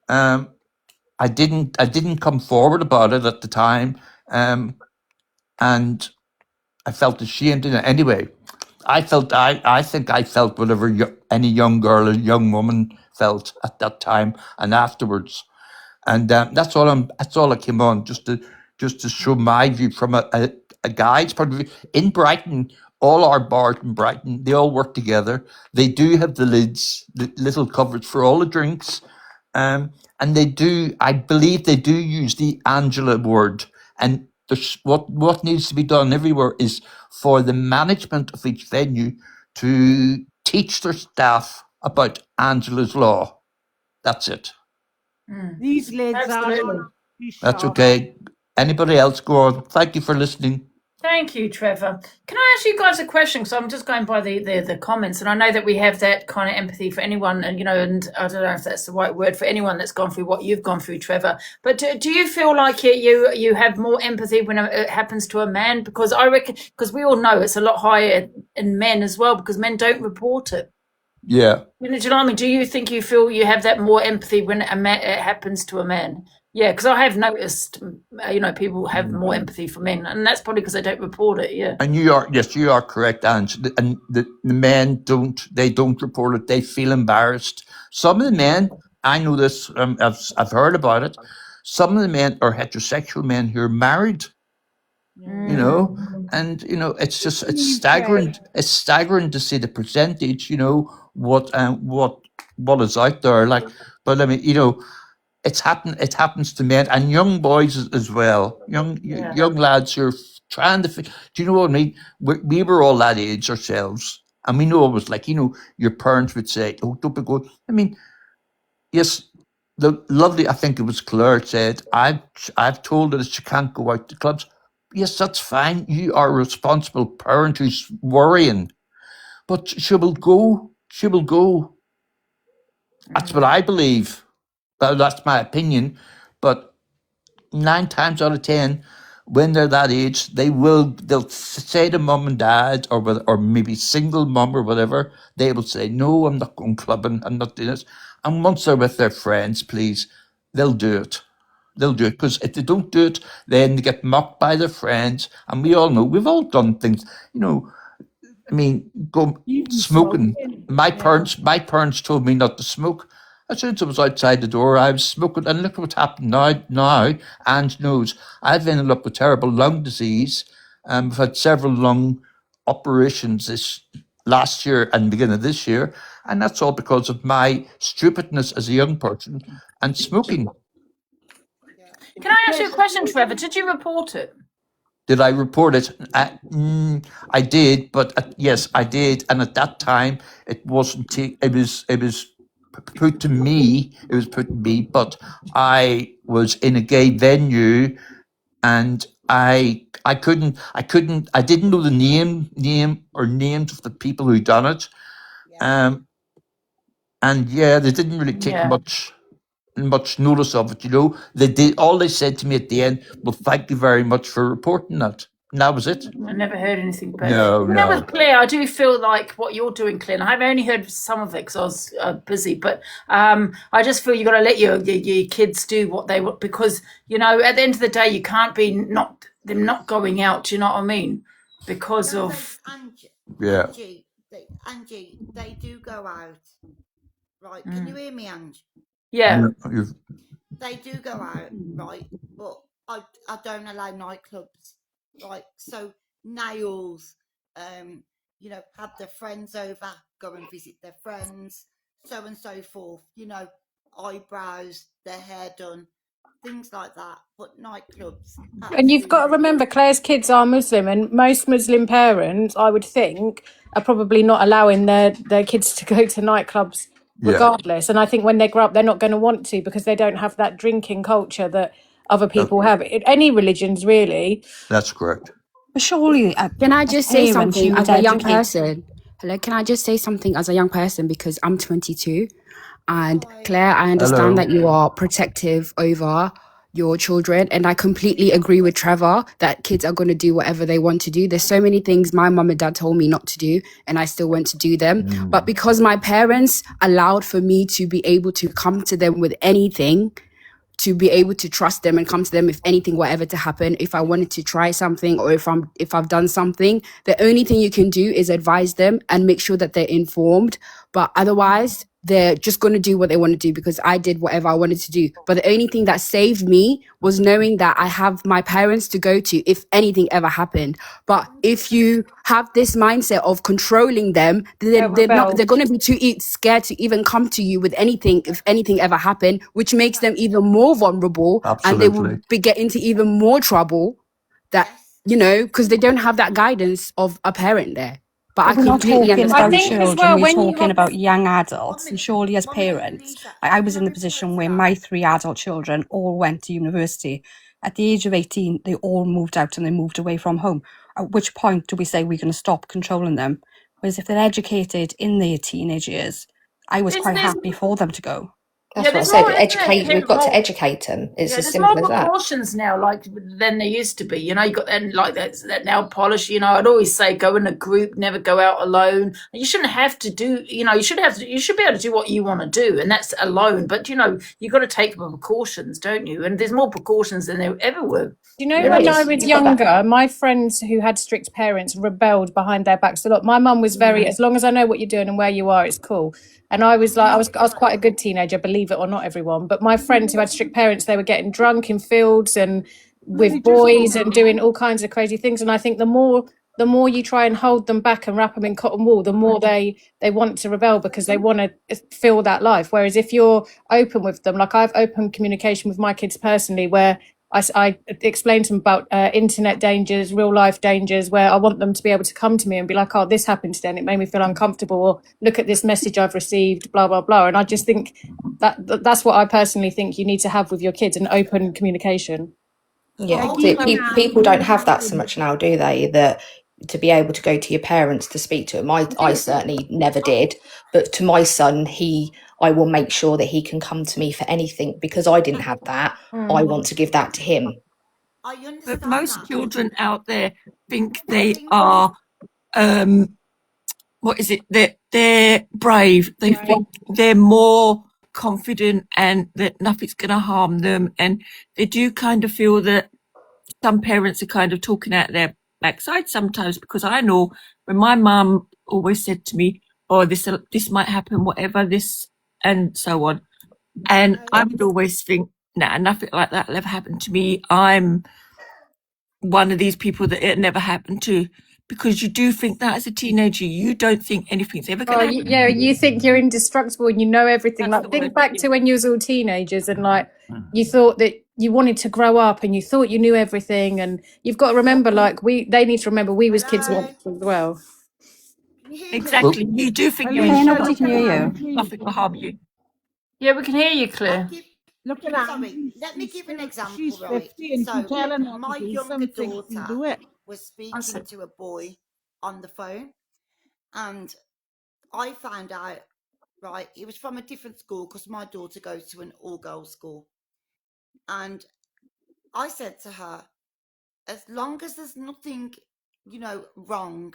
I didn't come forward about it at the time, and I felt ashamed in it. Anyway, I think I felt whatever any young girl or young woman felt at that time and afterwards, and that's all I came on just to show my view from a guy's point of view. In Brighton, all our bars in Brighton, they all work together. They do have the lids, the little covers for all the drinks, and I believe they do use the Angela word. And what needs to be done everywhere is for the management of each venue to teach their staff about Angela's law. That's it. These lids Absolutely. are too That's sharp. okay. Anybody else go on? Thank you for listening. Thank you, Trevor. Can I ask you guys a question? So I'm just going by the comments, and I know that we have that kind of empathy for anyone, and and I don't know if that's the right word for anyone that's gone through what you've gone through, Trevor. But do you feel like you have more empathy when it happens to a man? Because I reckon, because we all know it's a lot higher in men as well, because men don't report it. Yeah. Do you know what I mean? Do you think you feel you have that more empathy when it happens to a man? Yeah, because I have noticed, people have more empathy for men, and that's probably because they don't report it. Yeah. And you are correct, Ange. And the men don't report it. They feel embarrassed. Some of the men, I know this, I've heard about it. Some of the men are heterosexual men who are married. And it's staggering. It's staggering to see the percentage. What is out there. Like, but I mean, it happens to men and young boys as well. Young lads who are trying to. Do you know what I mean? We were all that age ourselves, and we know it was like your parents would say, "Oh, don't be good." I mean, yes, the lovely. I think it was Claire said, "I've told her that she can't go out to clubs." Yes, that's fine. You are a responsible parent who's worrying, but she will go. She will go. That's what I believe. That's my opinion, but 9 times out of 10, when they're that age, they'll say to mum and dad, or maybe single mum or whatever, they will say, "No, I'm not going clubbing. I'm not doing this." And once they're with their friends, please, they'll do it. they'll do it, because if they don't do it, then they get mocked by their friends. And we all know, we've all done things, you know. I mean, go smoking. My parents told me not to smoke. As soon as I was outside the door, I was smoking, and look what happened now. Ange knows I've ended up with terrible lung disease. I've had several lung operations this last year and beginning of this year, and that's all because of my stupidness as a young person and smoking. Can I ask you a question, Trevor? Did you report it? Did I report it? I did, but yes, I did. And at that time, it wasn't. It was put to me. It was put to me. But I was in a gay venue, and I couldn't. I didn't know the names of the people who done it. And yeah, they didn't really take much notice of it, you know. They did. All they said to me at the end, well, thank you very much for reporting that. And that was it. I never heard anything about No, it. That no. was Claire. I do feel like what you're doing, Claire. I've only heard some of it because I was busy, but I just feel you got to let your kids do what they want, because, you know, at the end of the day, you can't be them not going out. Do you know what I mean? Because of Yeah. Angie, they do go out. Right? Can you hear me, Angie? Yeah. They do go out, right? But I don't allow nightclubs, right? So nails, you know, have their friends over, go and visit their friends, so and so forth. You know, eyebrows, their hair done, things like that. But nightclubs. And you've got to absolutely remember, Claire's kids are Muslim, and most Muslim parents, I would think, are probably not allowing their kids to go to nightclubs Yeah. regardless. And I think when they grow up, they're not going to want to, because they don't have that drinking culture that other people have. Any religions, really. That's correct. But surely, Can I as just say parents, something you as would a young educate. person? Hello, can I just say something as a young person, because I'm 22, and Hi. Claire, I Hello. understand that you are protective over your children, and I completely agree with Trevor that kids are going to do whatever they want to do. There's so many things my mum and dad told me not to do, and I still went to do them. But because my parents allowed for me to be able to come to them with anything, to be able to trust them and come to them if anything were ever to happen, if I wanted to try something, or if I've done something, the only thing you can do is advise them and make sure that they're informed. But otherwise, they're just going to do what they want to do, because I did whatever I wanted to do. But the only thing that saved me was knowing that I have my parents to go to if anything ever happened. But if you have this mindset of controlling them, they're going to be too scared to even come to you with anything if anything ever happened, which makes them even more vulnerable, and they will get into even more trouble, that, you know, because they don't have that guidance of a parent there. But We're not completely talking understand. about children, we're talking about young adults. And surely as parents, I was in the position where my 3 adult children all went to university. At the age of 18, they all moved out and they moved away from home. At which point do we say we're going to stop controlling them? Whereas if they're educated in their teenage years, I was quite happy for them to go. That's what I said. Educate. We've got to educate them. It's as simple as there's more that. precautions now, like than there used to be. You know, you got that nail polish. You know, I'd always say go in a group, never go out alone. You shouldn't have to do. You know, you should be able to do what you want to do, and that's alone. But you know, you got to take precautions, don't you? And there's more precautions than there ever were. You know, when I was younger, my friends who had strict parents rebelled behind their backs a lot. My mum was very, as long as I know what you're doing and where you are, it's cool. And I was like, I was quite a good teenager, believe it or not, everyone. But my friends who had strict parents, they were getting drunk in fields and with boys and doing all kinds of crazy things. And I think the more you try and hold them back and wrap them in cotton wool, the more they want to rebel, because they want to feel that life. Whereas if you're open with them, like I've open communication with my kids personally, where I explain to them about internet dangers, real life dangers, where I want them to be able to come to me and be like, oh, this happened today and it made me feel uncomfortable, or look at this message I've received, blah, blah, blah. And I just think that's what I personally think you need to have with your kids, an open communication. Yeah, people don't have that so much now, do they? That to be able to go to your parents to speak to them. I certainly never did, but to my son, I will make sure that he can come to me for anything, because I didn't have that. I want to give that to him. But most children out there think they are, what is it? They're brave. They think they're more confident and that nothing's going to harm them. And they do kind of feel that some parents are kind of talking out their backside sometimes, because I know when my mum always said to me, oh, this might happen, whatever, this, and so on. And I would always think, nah, nothing like that will ever happen to me. I'm one of these people that it never happened to, because you do think that as a teenager, you don't think anything's ever going to happen. Yeah, you think you're indestructible and you know everything. That's Like, the think word. back to when you was all teenagers and like you thought that you wanted to grow up and you thought you knew everything. And you've got to remember, like they need to remember we was kids Hello? once as well. Can you hear me? Exactly. You do think you're Alicia, instructed, look around, nothing will harm you. Yeah, we can hear you, I'll Claire. give, look around. sorry, let me She's give an example, she's right? 50 and So, she's telling her my to do younger something. You daughter do it. was One speaking sec. to a boy on the phone, and I found out, right, he was from a different school because my daughter goes to an all-girls school. And I said to her, as long as there's nothing, wrong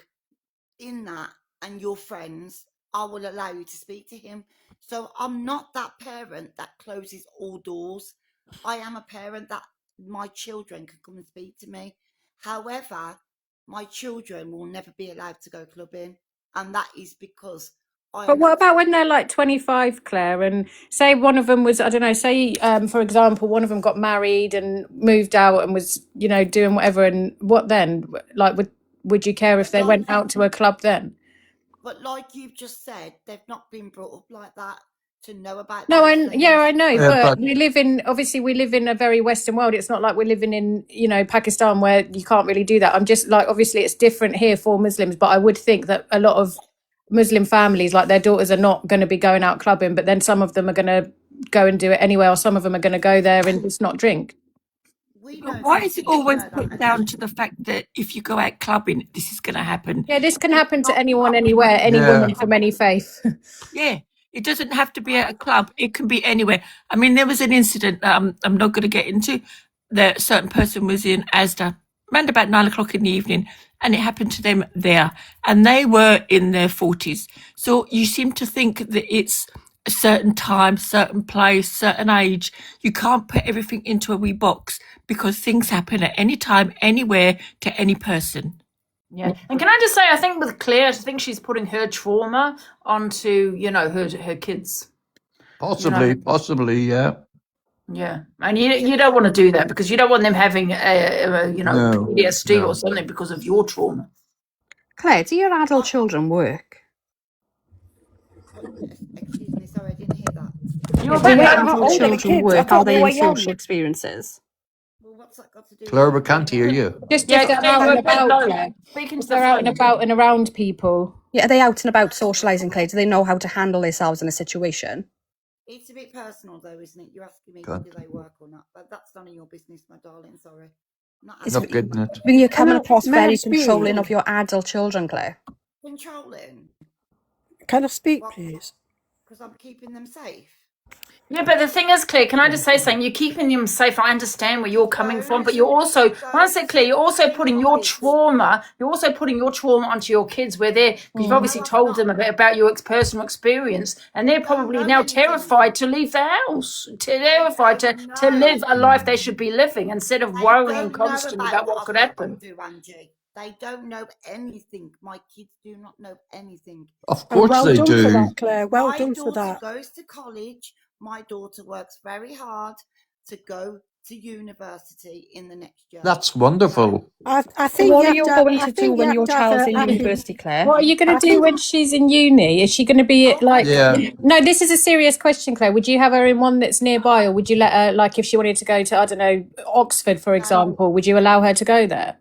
in that and you're friends, I will allow you to speak to him. So I'm not that parent that closes all doors. I am a parent that my children can come and speak to me. However, my children will never be allowed to go clubbing, and that is because I But am what not about when they're like 25, Claire, and say one of them was, I don't know, say, for example, one of them got married and moved out and was, doing whatever, and what then? Like, would you care if But they went out to a club then? But like you've just said, they've not been brought up like that to know about No, those things. I know, but but we live in a very Western world. It's not like we're living in, Pakistan where you can't really do that. I'm just like, obviously it's different here for Muslims, but I would think that a lot of Muslim families, like their daughters are not going to be going out clubbing, but then some of them are going to go and do it anyway, or some of them are going to go there and just not drink. We But know why that. is it We always know that. put down to the fact that if you go out clubbing, this is going to happen? Yeah, this can It's happen to not anyone, clubbing. anywhere, any yeah, woman from any faith. Yeah, it doesn't have to be at a club. It can be anywhere. I mean, there was an incident I'm not going to get into. That a certain person was in Asda around about 9 o'clock in the evening, and it happened to them there, and they were in their 40s. So you seem to think that it's a certain time, certain place, certain age. You can't put everything into a wee box, because things happen at any time, anywhere, to any person. Yeah. And can I just say, I think with Claire, I think she's putting her trauma onto, her kids. possibly, yeah. Yeah. And you don't want to do that, because you don't want them having No, PTSD or no. something because of your trauma. Claire, do your adult children work? Excuse me, sorry, I didn't hear that. You're Do your about adult older children kids. I work? Are thought they they in were young. social experiences? Well, what's that got to do with Claire, we anything? can't hear you. Just Yeah, if they're Claire, out you're and a bit about, low. Claire. Speaking If to the they're out and phone. about and around people. Yeah, are they out and about socialising, Claire? Do they know how to handle themselves in a situation? It's a bit personal, though, isn't it? You're asking me, God. do they work or not? But that's none of your business, my darling. Sorry. I'm not It's Not asking you. getting it. when you're coming across May I very speak? controlling of your adult children, Claire. Controlling. Can I speak, What? please? Because I'm keeping them safe. Yeah, but the thing is, Claire, can I just say something? You're keeping them safe. I understand where you're coming from, but you're also, when I say Claire, you're also putting your trauma, onto your kids, where because you've obviously No, I'm told them not. about your personal experience, and they're They don't probably know now anything. terrified to leave the house, terrified to don't live know. a life they should be living, instead of They worrying don't know constantly about about what what I've could got happen. through, Angie. They don't know anything. My kids do not know anything. Of And course well they done for do. that, Claire. Well My done for daughter that. goes to college. My daughter works very hard to go to university in the next year. That's wonderful. I So think what you are have you to. going I to do think you when have your to have child's a in happy. university, Claire? What are you going I to do think. when she's in uni? Is she going to be Oh my like, Yeah. God. no, this is a serious question, Claire. Would you have her in one that's nearby, or would you let her, like, if she wanted to go to, I don't know, Oxford, for No, example, would you allow her to go there?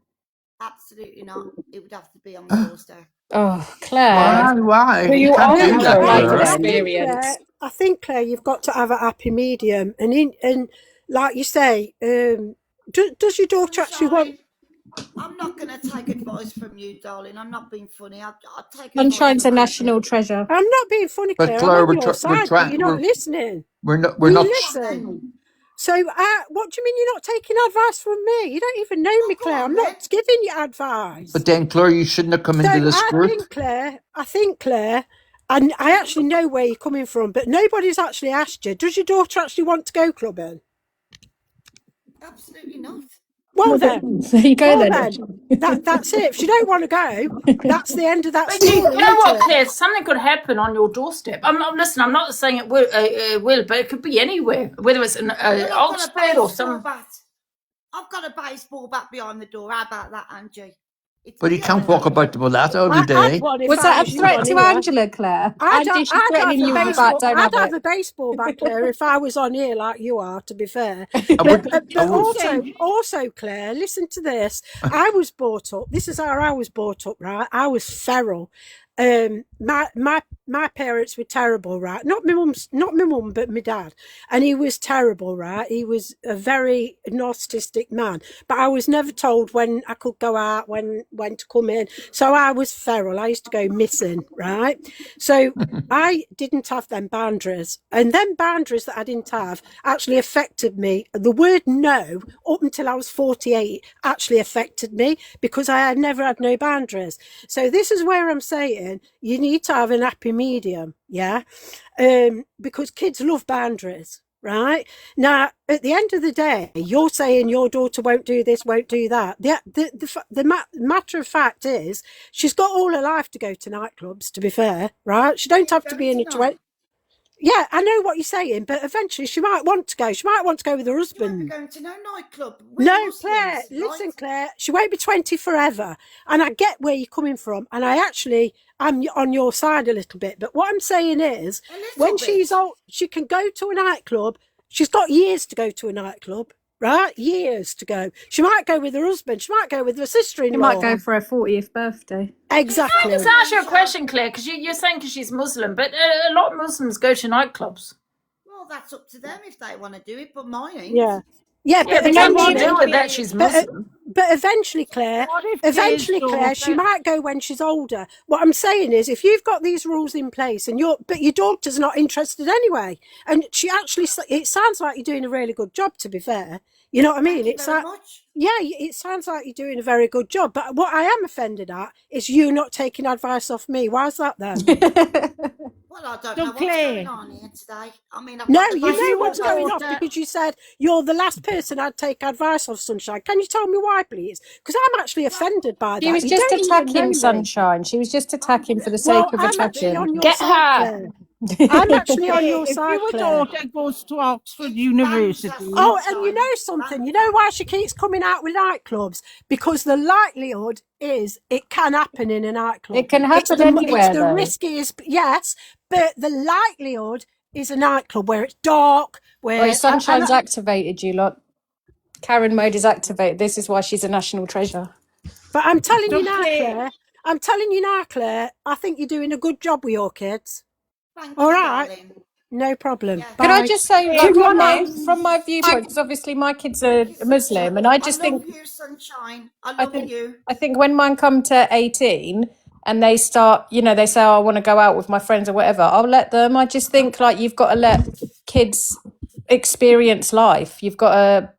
absolutely not. It would have to be on the doorstep. Oh, Claire. Why? So You you can't are do in that, her life Claire. experience. I think, Claire, you've got to have a happy medium, and like you say, does your daughter actually want? Sunshine, I'm not going to take advice from you, darling. I'm not being funny. I'll take advice Sunshine's a from national Angie. treasure. I'm not being funny, But Claire. I'm Claire, on we're your we're side, but trying. you're not listening. We're not. You I'm listen. listening. So, what do you mean you're not taking advice from me? You don't even know me, Oh, go Claire. on I'm then. not giving you advice. But then, Claire, you shouldn't have come So into this I group. think, Claire, And I actually know where you're coming from, but nobody's actually asked you, does your daughter actually want to go clubbing? Absolutely not. Well Well, then, there you go well then. then, that's it. If she don't want to go, that's the end of that But you story, know what, isn't it? Claire? Something could happen on your doorstep. Listen, I'm not saying it will, but it could be anywhere. Whether it's an Well, I've got a Oxford or baseball some. bat. I've got a baseball bat behind the door. How about that, Angie? It's But you me can't and walk about with that every I'd day. one if Was I that a was you threat on to here. Angela, Claire? Angie, she's threatening you with a bat. Don't I'd have have it. a baseball bat, Claire, if I was on here like you are, to be fair. I But, would, I but would, also, Claire, listen to this. I was brought up, this is how I was brought up, right? I was feral. My parents were terrible, right? Not my mum, but my dad. And he was terrible, right? He was a very narcissistic man. But I was never told when I could go out, when to come in. So I was feral. I used to go missing, right? So I didn't have them boundaries. And them boundaries that I didn't have actually affected me. The word no, up until I was 48, actually affected me because I had never had no boundaries. So this is where I'm saying you need to have an happy medium, yeah? Because kids love boundaries, right? Now, at the end of the day, you're saying your daughter won't do this, won't do that. The matter of fact is, she's got all her life to go to nightclubs, to be fair, right? She don't have to be in a 20... Yeah, I know what you're saying, but eventually she might want to go. She might want to go with her husband. going to no nightclub. We're No, Muslims, Claire, right? listen, Claire, she won't be 20 forever. And I get where you're coming from. And I'm on your side a little bit. But what I'm saying is, when she's old, she can go to a nightclub. She's got years to go to a nightclub, right? Years to go. She might go with her husband. She might go with her sister-in-law. You might go for her 40th birthday. Exactly. Can I just ask you a question, Claire? Because you're saying because she's Muslim, but a lot of Muslims go to nightclubs. Well, that's up to them if they want to do it, but mine ain't. Yeah. Yeah, Yeah, but but what do you eventually, do with that? She's Muslim. but eventually, Claire, What if Claire's she daughter- might go when she's older. What I'm saying is, if you've got these rules in place, and your daughter's not interested anyway, and she actually, it sounds like you're doing a really good job. To be fair, you know what I mean? Thank you very much. Yeah, it sounds like you're doing a very good job. But what I am offended at is you not taking advice off me. Why's that then? Well, I don't So, know what's Claire- going on here today. I mean, I've No, got the you know baseball what's bat. going off because you said you're the last person I'd take advice off, Sunshine. Can you tell me why, please? Because I'm actually offended by that. She was You just don't even know attacking me. Sunshine. She was just attacking for the Well, sake of I'm actually attacking. on your Get side, her. Claire. I'm actually on your If side, your Claire. daughter goes to Oxford University, Oh, and you know something? You know why she keeps coming out with nightclubs? Because the likelihood is it can happen in a nightclub. It can happen It's anywhere, the though. riskiest, yes, but the likelihood is a nightclub where it's dark, where... Well, Sunshine's activated you lot. Karen mode is activated. This is why she's a national treasure. But I'm telling you So, now, Claire- Claire, I think you're doing a good job with your kids. Thank All you, right. darling. No problem. Yeah. Can I Bye. just say, Yeah, like, go from my viewpoint, because obviously my kids are Muslim, and I just I love think you, Sunshine. I I love think you. I think when mine come to 18 and they start, they say, oh, I want to go out with my friends or whatever, I'll let them. I just think like you've got to let kids experience life. You've got to,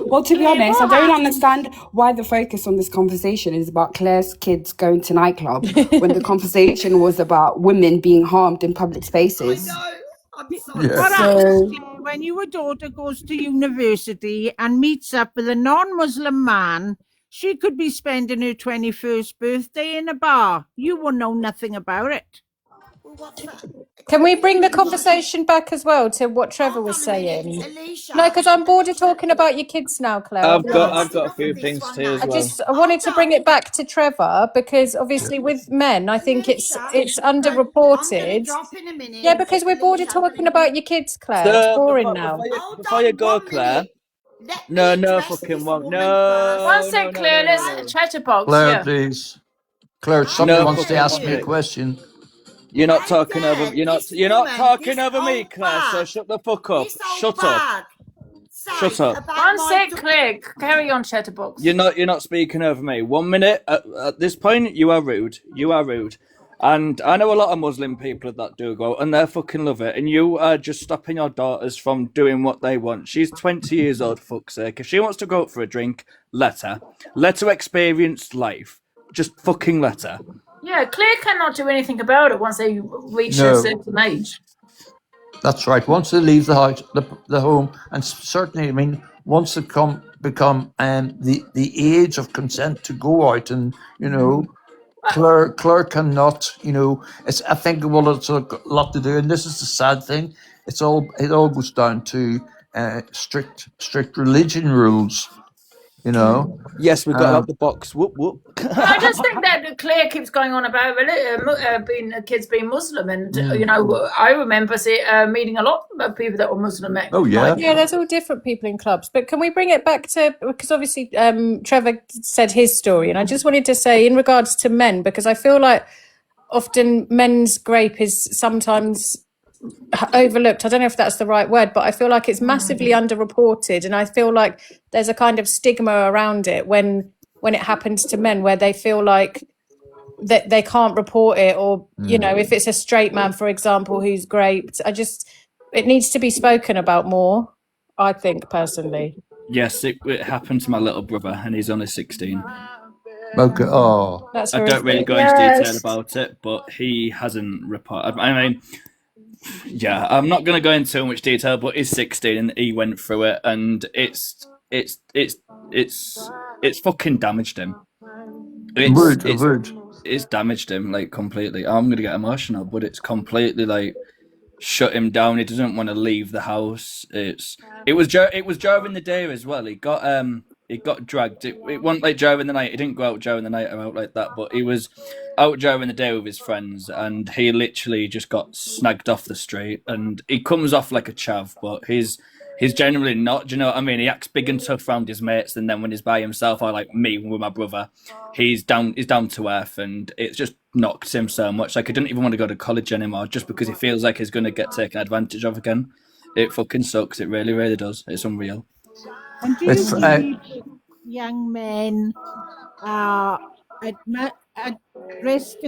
Well, to be honest, I don't understand why the focus on this conversation is about Claire's kids going to nightclub when the conversation was about women being harmed in public spaces. I'm sorry. What So- happens when your daughter goes to university and meets up with a non-Muslim man? She could be spending her 21st birthday in a bar. You will know nothing about it. Well, what's that? Can we bring the conversation back as well to what Trevor was saying? Alicia. No, because I'm bored of talking about your kids now, Claire. I've got enough a of few this things one to as now. well. I wanted to bring it back to Trevor because obviously with men, I think it's I'm gonna underreported. drop in a minute. Yeah, because we're bored of talking about your kids, Claire. It's boring now. Before you go, Claire. No, fucking one. No. One sec, no, Claire. no, no, Let's chatterbox. Claire, Yeah. please. Claire, somebody No, wants to fucking ask me a minute. question. You're not talking over. Dad, You're not this woman, talking this over me, old Claire. So bag, shut the fuck up. this old Shut up. bag Shut say up. about One my sec, da- Claire. Carry on, chatterbox. You're not speaking over me. 1 minute. At this point, you are rude. You are rude. And I know a lot of Muslim people that do go, and they fucking love it. And you are just stopping your daughters from doing what they want. She's 20 years old, fuck's sake. If she wants to go out for a drink, let her. Let her experience life. Just fucking let her. Yeah, Claire cannot do anything about it once they reach a No, certain age. that's right. Once they leave the house, the home, and certainly, I mean, once they become the age of consent to go out, and you know, Claire cannot, you know, I think it's a lot to do, and this is the sad thing. It all goes down to strict religion rules, you know. Yes, we got Um, out the box. Whoop whoop. I just think that Claire keeps going on about being kids being Muslim, and you know, I remember meeting a lot of people that were Muslim. Oh yeah. Yeah, there's all different people in clubs. But can we bring it back to, because obviously Trevor said his story, and I just wanted to say in regards to men, because I feel like often men's grape is sometimes overlooked. I don't know if that's the right word, but I feel like it's massively underreported, and I feel like there's a kind of stigma around it when it happens to men, where they feel like that they can't report it, or you know, if it's a straight man, for example, who's raped. It needs to be spoken about more, I think, personally. Yes, it happened to my little brother, and he's only 16. Okay. Oh, That's I don't really horrific. go into detail Yes. about it, but he hasn't reported. I mean, yeah, I'm not going to go into too much detail, but he's 16 and he went through it, and it's fucking damaged him. It's damaged him like completely. I'm gonna get emotional, but it's completely like shut him down. He doesn't want to leave the house. It was during the day as well. He got dragged. It wasn't like during the night. He didn't go out during the night or out like that, but he was out during the day with his friends, and he literally just got snagged off the street. And he comes off like a chav, but he's generally not. Do you know what I mean? He acts big and tough around his mates, and then when he's by himself, or like me with my brother, he's down to earth, and it's just knocked him so much. Like, he doesn't even want to go to college anymore, just because he feels like he's going to get taken advantage of again. It fucking sucks. It really, really does. It's unreal. And do you believe young men are at risk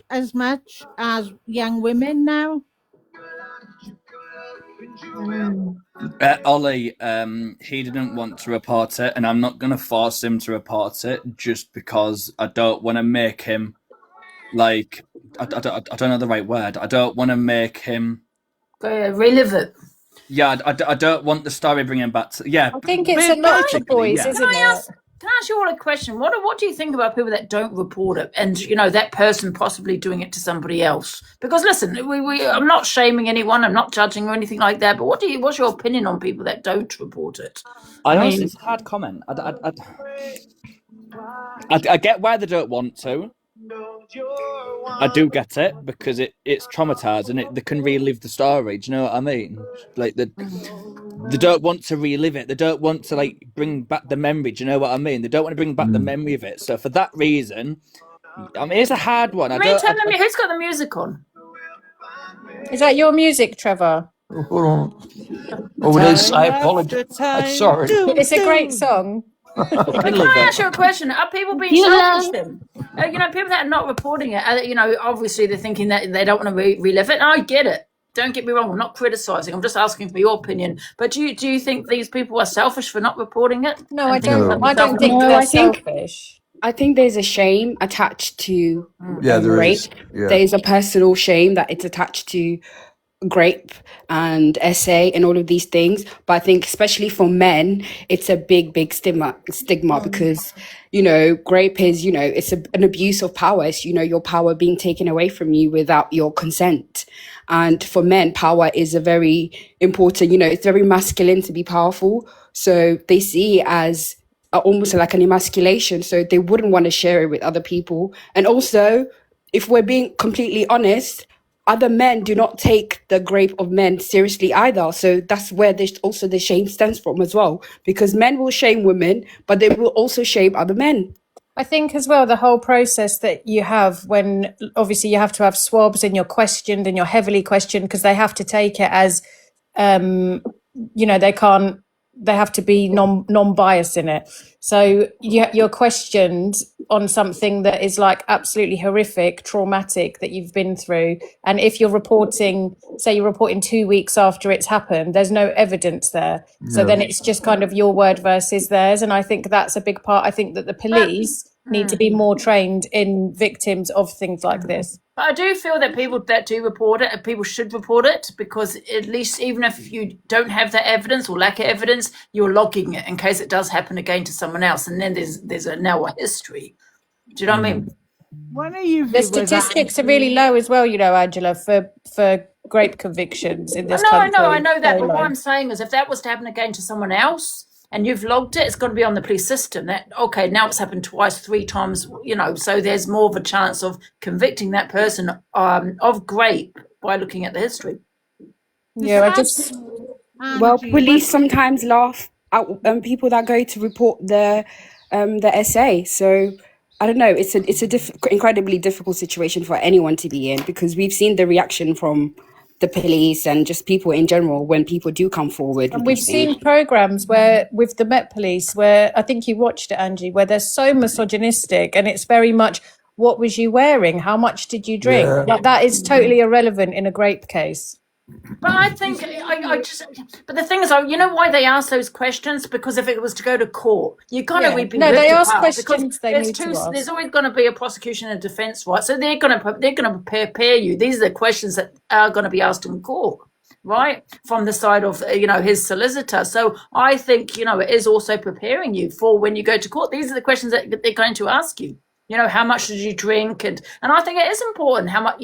as much as young women now? Ollie, he didn't want to report it, and I'm not going to force him to report it just because I don't want to make him, like, I don't know the right word. I don't want to make him relive it. Yeah, I don't want the story bringing back to. Yeah, I think it's a lot for boys, yeah. isn't it? Can I ask you all a question? What do you think about people that don't report it, and you know, that person possibly doing it to somebody else? Because listen, I'm not shaming anyone, I'm not judging or anything like that. But what's your opinion on people that don't report it? Honestly, it's a hard comment. I get why they don't want to. I do get it, because it's traumatizing. They can relive the story. Do you know what I mean? Like they don't want to relive it. They don't want to like bring back the memory. Do you know what I mean? They don't want to bring back the memory of it. So for that reason, I mean, it's a hard one. Who's got the music on? Is that your music, Trevor? Hold on. Oh, it is. I apologize. I'm sorry. It's a great song. But can I ask you a question? Are people being selfish then? You know, people that are not reporting it, you know, obviously they're thinking that they don't want to relive it. And I get it. Don't get me wrong. I'm not criticising. I'm just asking for your opinion. But do you think these people are selfish for not reporting it? No, I don't. I don't think they're selfish. I think there's a shame attached to there rape. is. Yeah. There's a personal shame that it's attached to grape and essay and all of these things, but I think especially for men it's a big stigma because, you know, grape is, you know, it's an abuse of power. It's, you know, your power being taken away from you without your consent. And for men, power is a very important, you know, it's very masculine to be powerful, so they see it as almost like an emasculation, so they wouldn't want to share it with other people. And also, if we're being completely honest, other men do not take the grape of men seriously either. So that's where also the shame stems from as well. Because men will shame women, but they will also shame other men. I think as well, the whole process that you have when obviously you have to have swabs and you're questioned and you're heavily questioned, because they have to take it as, you know, they have to be non-biased in it. So you're questioned on something that is like absolutely horrific, traumatic that you've been through. And if you're reporting, say you're reporting 2 weeks after it's happened, there's no evidence there. So then it's just kind of your word versus theirs. And I think that's a big part. I think that the police need to be more trained in victims of things like this. But I do feel that people that do report it, people should report it, because at least even if you don't have that evidence or lack of evidence, you're logging it in case it does happen again to someone else, and then there's now a history. Do you know what I mean? When are you The statistics are really low as well, you know, Angela, for grape convictions in this country. I know that. So But what low. I'm saying is, if that was to happen again to someone else, and you've logged it, it's got to be on the police system. That okay, now it's happened twice, 3 times, you know, so there's more of a chance of convicting that person of grape by looking at the history. Yeah, I just Well, police sometimes laugh at people that go to report the SA. So I don't know. It's a incredibly difficult situation for anyone to be in, because we've seen the reaction from the police and just people in general when people do come forward. And we've seen programs where with the Met Police, where I think you watched it, Angie, where they're so misogynistic, and it's very much, what was you wearing? How much did you drink? Yeah. Like, that is totally irrelevant in a grape case. But I think but the thing is, you know why they ask those questions? Because if it was to go to court, you're gonna be No, they lifted ask up, because questions they need to there's ask. always going to be a prosecution and defense, right? So they're gonna prepare you. These are the questions that are going to be asked in court, right? From the side of his solicitor. So I think it is also preparing you for when you go to court. These are the questions that they're going to ask you. How much did you drink? And I think it is important how much,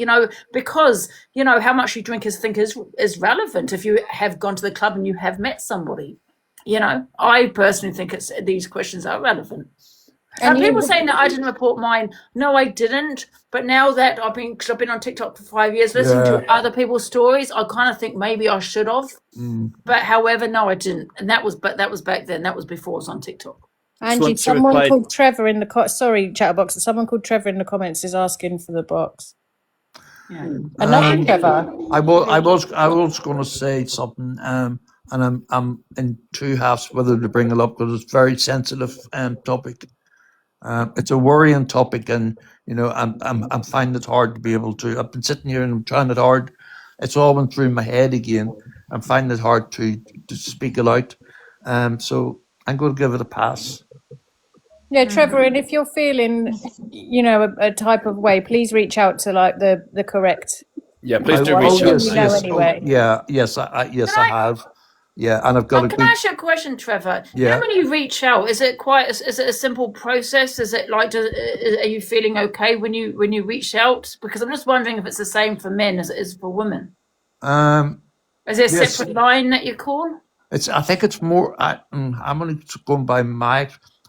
because, how much you drink is relevant if you have gone to the club and you have met somebody. I personally think these questions are relevant. And people saying that I didn't report mine. No, I didn't. But now that because I've been on TikTok for 5 years, listening to other people's stories, I kind of think maybe I should have. But however, no, I didn't. And that was back then. That was before I was on TikTok. Angie, someone called Trevor in the sorry, Chatterbox. Someone called Trevor in the comments is asking for the box. Yeah. Another Trevor. I was going to say something, and I'm in two halves whether to bring it up, because it's a very sensitive topic. It's a worrying topic, and I'm finding it hard to be able to. I've been sitting here and I'm trying it hard. It's all went through my head again. I'm finding it hard to speak it out. So I'm going to give it a pass. Yeah, Trevor, and if you're feeling, a type of way, please reach out to the correct. Yeah, please do reach out. Anyway. Yes, I have. Yeah, and I've got Can I ask you a question, Trevor? Yeah. When you reach out, is it a simple process? Is it like, are you feeling okay when you reach out? Because I'm just wondering if it's the same for men as it is for women. Is there a separate line that you call? I think it's more. I'm only going by my.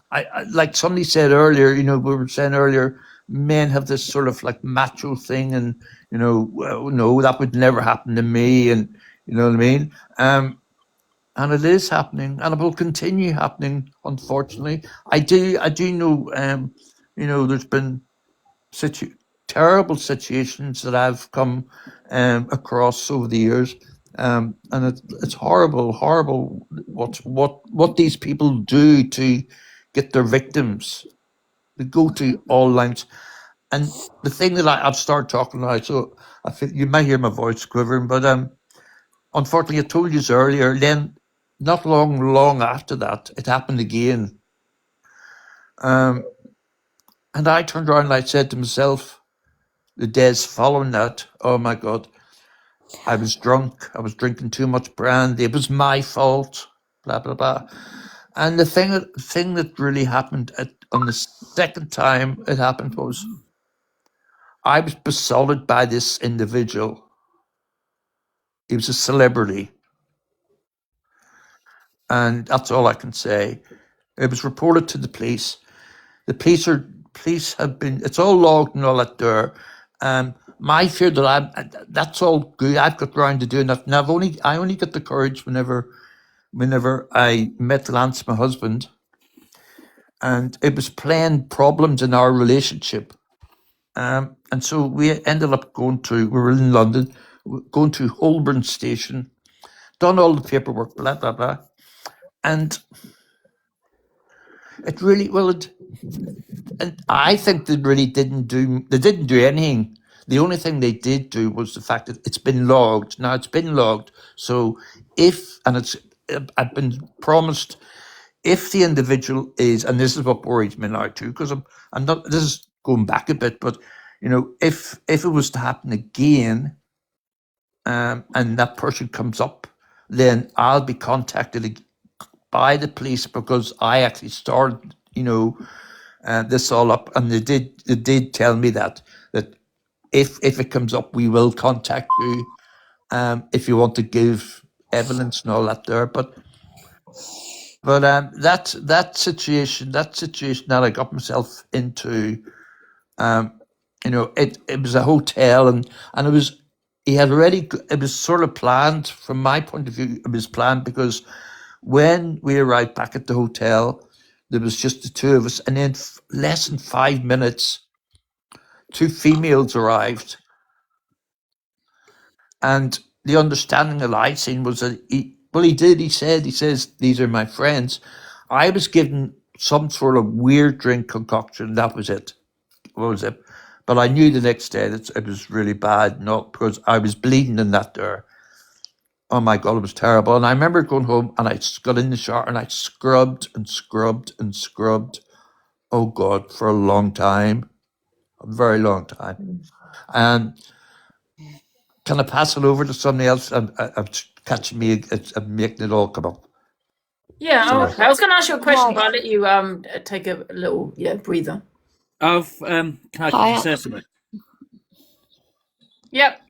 I like somebody said earlier. We were saying earlier, men have this sort of like macho thing, and no, that would never happen to me, and you know what I mean. And it is happening, and it will continue happening. Unfortunately, I do know. There's been terrible situations that I've come across over the years. And it's horrible what these people do to get their victims. They go to all lengths. And the thing that I've started talking now, so I feel you might hear my voice quivering, but unfortunately, I told you earlier. Then, not long after that, it happened again. And I turned around and I said to myself, the days following that, oh my God. I was drunk. I was drinking too much brandy. It was my fault. Blah blah blah. And the thing that really happened on the second time it happened was I was besotted by this individual. He was a celebrity, and that's all I can say. It was reported to the police. The police have been. It's all logged and all that there. My fear that that's all good. I've got round to doing that. Now I only get the courage whenever I met Lance, my husband, and it was playing problems in our relationship. And so we ended up we were in London, going to Holborn Station, done all the paperwork, blah blah blah, and it really and I think they didn't do anything. The only thing they did do was the fact that it's been logged. Now it's been logged. So I've been promised, if the individual is, and this is what worries me now too, because I'm not. This is going back a bit, but if it was to happen again, and that person comes up, then I'll be contacted by the police because I actually started, this all up, and they did tell me that if it comes up, we will contact you, if you want to give evidence and all that there, but that situation that I got myself into, it was a hotel, and it was, it was sort of planned from my point of view. It was planned because when we arrived back at the hotel, there was just the two of us, and in less than 5 minutes, 2 females arrived, and the understanding that I seen was that he says, these are my friends. I was given some sort of weird drink concoction. That was it. What was it? But I knew the next day that it was really bad, not because I was bleeding in that there. Oh my God, it was terrible. And I remember going home and I got in the shower and I scrubbed and scrubbed and scrubbed. Oh God, for a long time, a very long time. And can I pass it over to somebody else? I'm catching me, I'm making it all come up. Yeah, Sorry. okay. I was going to ask you a question, but I'll let you take a little breather. Can I just say something? Yep.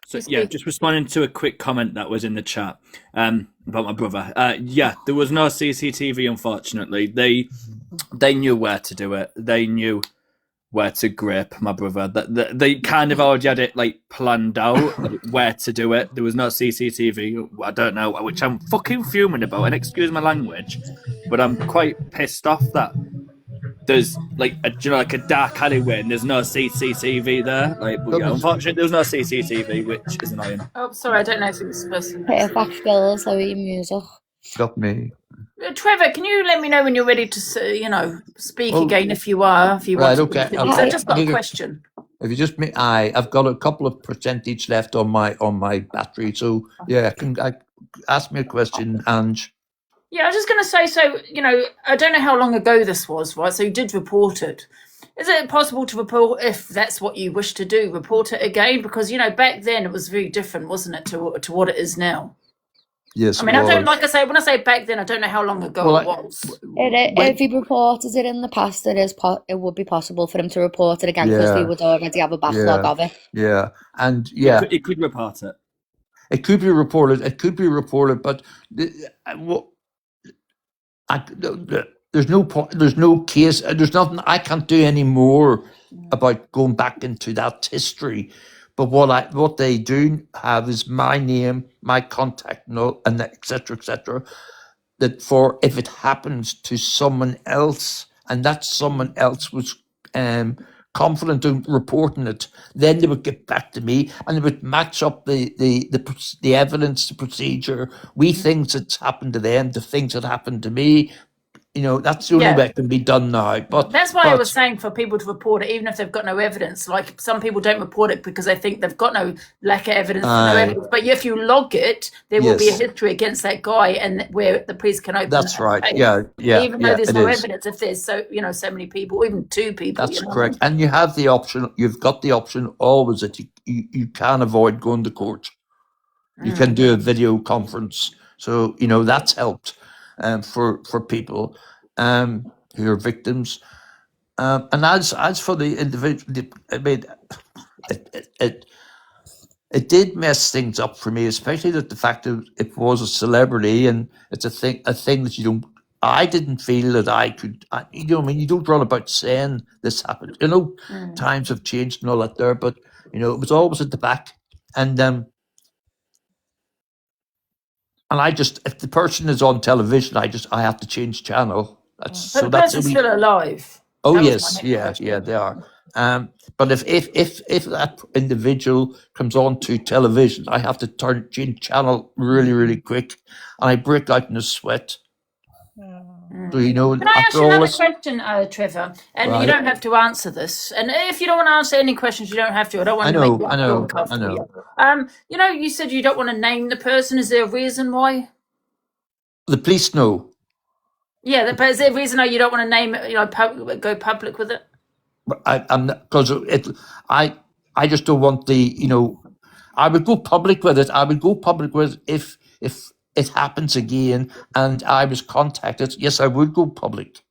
So just responding to a quick comment that was in the chat about my brother. There was no CCTV, unfortunately. They knew where to do it. They knew where to grip my brother. They kind of already had it planned out where to do it. There was no CCTV. I don't know, which I'm fucking fuming about. And excuse my language, but I'm quite pissed off that there's a dark alleyway and there's no CCTV there. Unfortunately, there was no CCTV, which is annoying. Oh, sorry, I don't know if it was supposed to. Got me. Trevor, can you let me know when you're ready to, speak again if you are? If you Right, want to. okay. I've just got a question. If you just I've got a couple of percentage left on my battery, so yeah, ask me a question, Ange. Yeah, I was just going to say, I don't know how long ago this was, right? So you did report it. Is it possible to report, if that's what you wish to do, report it again? Because, back then it was very different, wasn't it, to what it is now? Yes, I mean, I don't, like I say, when I say back then, I don't know how long ago it was. If he reported it in the past, it would be possible for him to report it again because we would already have a backlog of it. Yeah, and it could report it. It could be reported. But there's no point. There's no case. There's nothing. I can't do any more about going back into that history. But what they do have is my name, my contact note, and et cetera, that for if it happens to someone else, and that someone else was confident in reporting it, then they would get back to me and they would match up the evidence, the procedure, things that's happened to them, the things that happened to me. That's the only way it can be done now. But that's why I was saying for people to report it, even if they've got no evidence. Like some people don't report it because they think they've got no lack of evidence, no evidence. But if you log it, there will be a history against that guy, and where the police can open. That's right. Case. Yeah. Even though there's no evidence, if there's so many people, even 2 people. That's correct. And you have the option. You've got the option always that you can avoid going to court. You can do a video conference, so that's helped. For people who are victims, and as for the individual, I mean, it did mess things up for me, especially the fact that it was a celebrity and it's a thing that I didn't feel that I could. You don't run about saying this happened. Times have changed and all that there, but it was always at the back, and if the person is on television, I have to change channel. But the person's still alive. Oh yes, yeah, they are. But if that individual comes on to television, I have to change channel really, really quick, and I break out in a sweat. So Can I ask you another question, Trevor? And you don't have to answer this. And if you don't want to answer any questions, you don't have to. I don't want to make you uncomfortable. You said you don't want to name the person. Is there a reason why? The police know. Yeah, but is there a reason why you don't want to name it, go public with it? I'm because I just don't want I would go public with it. I would go public with it if it happens again and I was contacted. Yes, I would go public.